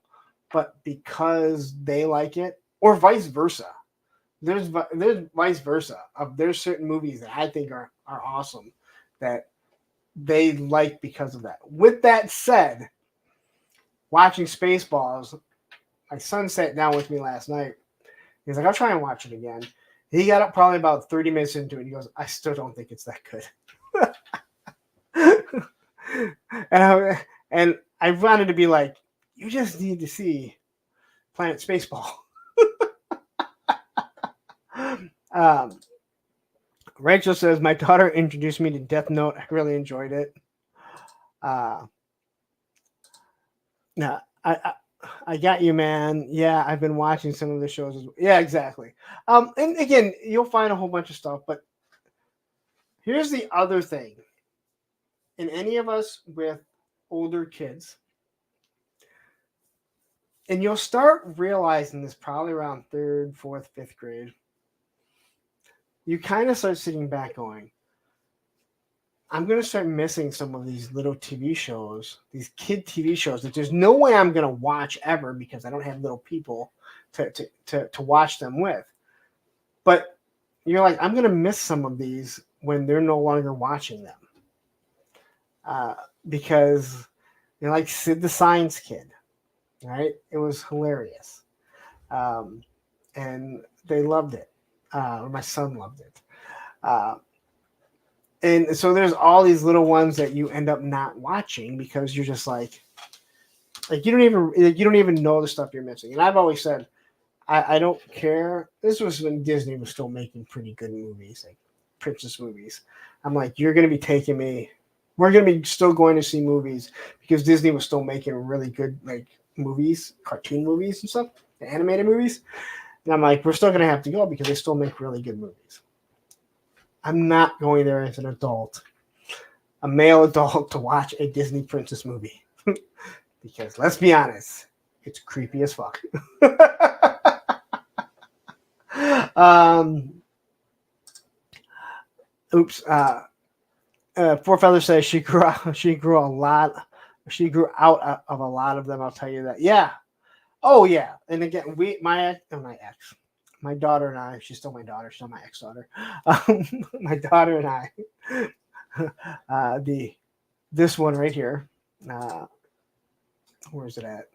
but because they like it, or vice versa. There's vice versa. There's certain movies that I think are awesome that they like because of that. With that said, watching Spaceballs, my son sat down with me last night. He's like, I'll try and watch it again. He got up probably about 30 minutes into it. He goes, I still don't think it's that good. and I wanted to be like, you just need to see Planet Spaceball. Rachel says, my daughter introduced me to Death Note. I really enjoyed it. No, I got you, man. Yeah, I've been watching some of the shows as well. Yeah, exactly. And again, you'll find a whole bunch of stuff, but here's the other thing. In any of us with older kids, and you'll start realizing this probably around 3rd, 4th, 5th grade, you kind of start sitting back going, I'm going to start missing some of these little TV shows, these kid TV shows that there's no way I'm going to watch ever because I don't have little people to watch them with. But you're like, I'm going to miss some of these when they're no longer watching them. Because like Sid the Science Kid, right? It was hilarious. And they loved it. My son loved it. And so there's all these little ones that you end up not watching because you're just like you don't even know the stuff you're missing. And I've always said, I don't care. This was when Disney was still making pretty good movies, like princess movies. I'm like, you're going to be taking me. We're going to be still going to see movies because Disney was still making really good like movies, cartoon movies and stuff, animated movies. And I'm like, we're still going to have to go because they still make really good movies. I'm not going there as an adult, a male adult, to watch a Disney princess movie. Because let's be honest, it's creepy as fuck. Oops. Four Feathers says she grew out of a lot of them. I'll tell you that. Yeah. Oh yeah. And again, my daughter and I, she's still my daughter, she's not my ex-daughter. My daughter and I, this one right here. Where is it at?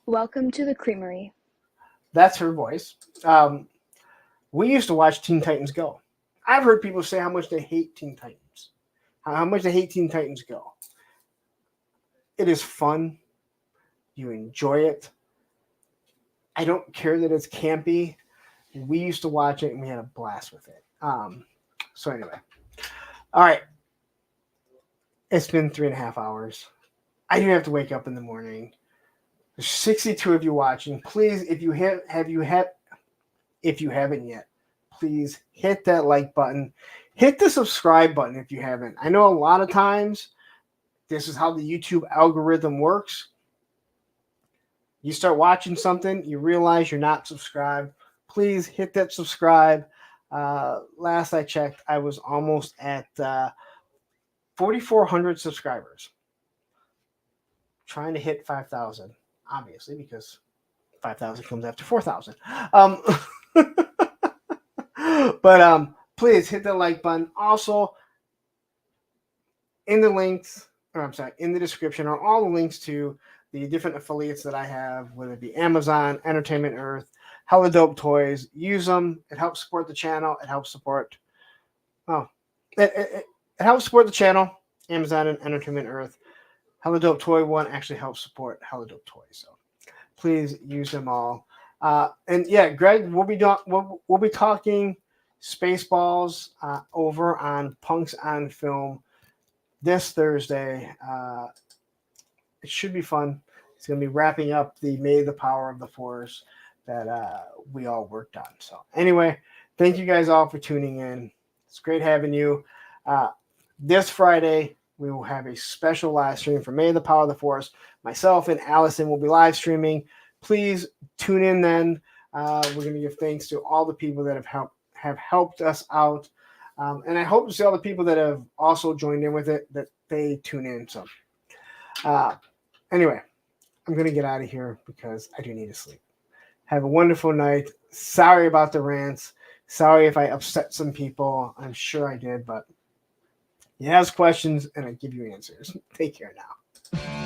Welcome to the Creamery. That's her voice. We used to watch Teen Titans Go. I've heard people say how much they hate Teen Titans. How much they hate Teen Titans Go. It is fun. You enjoy it. I don't care that it's campy. We used to watch it and we had a blast with it. So anyway. All right. It's been 3.5 hours. I do have to wake up in the morning. There's 62 of you watching. Please, if you haven't yet, please hit that like button. Hit the subscribe button if you haven't. I know a lot of times this is how the YouTube algorithm works. You start watching something, you realize you're not subscribed. Please hit that subscribe. Last I checked, I was almost at 4,400 subscribers. Trying to hit 5,000, obviously, because 5,000 comes after 4,000. But please hit the like button. Also, in the description are all the links to the different affiliates that I have, whether it be Amazon, Entertainment Earth, Hella Dope Toys. Use them. It helps support the channel. It helps support it helps support the channel, Amazon and Entertainment Earth. Hella Dope Toy one actually helps support Hella Dope Toys. So please use them all. And yeah, Greg, we'll be talking Spaceballs over on Punks on Film this Thursday. It should be fun. It's going to be wrapping up the May the Power of the Force that we all worked on. So anyway, thank you guys all for tuning in. It's great having you. This Friday, we will have a special live stream for May the Power of the Force. Myself and Allison will be live streaming. please tune in then. We're going to give thanks to all the people that have helped us out. And I hope to see all the people that have also joined in with it, that they tune in. So anyway, I'm going to get out of here because I do need to sleep. Have a wonderful night. Sorry about the rants. Sorry if I upset some people. I'm sure I did, but you ask questions and I give you answers. Take care now.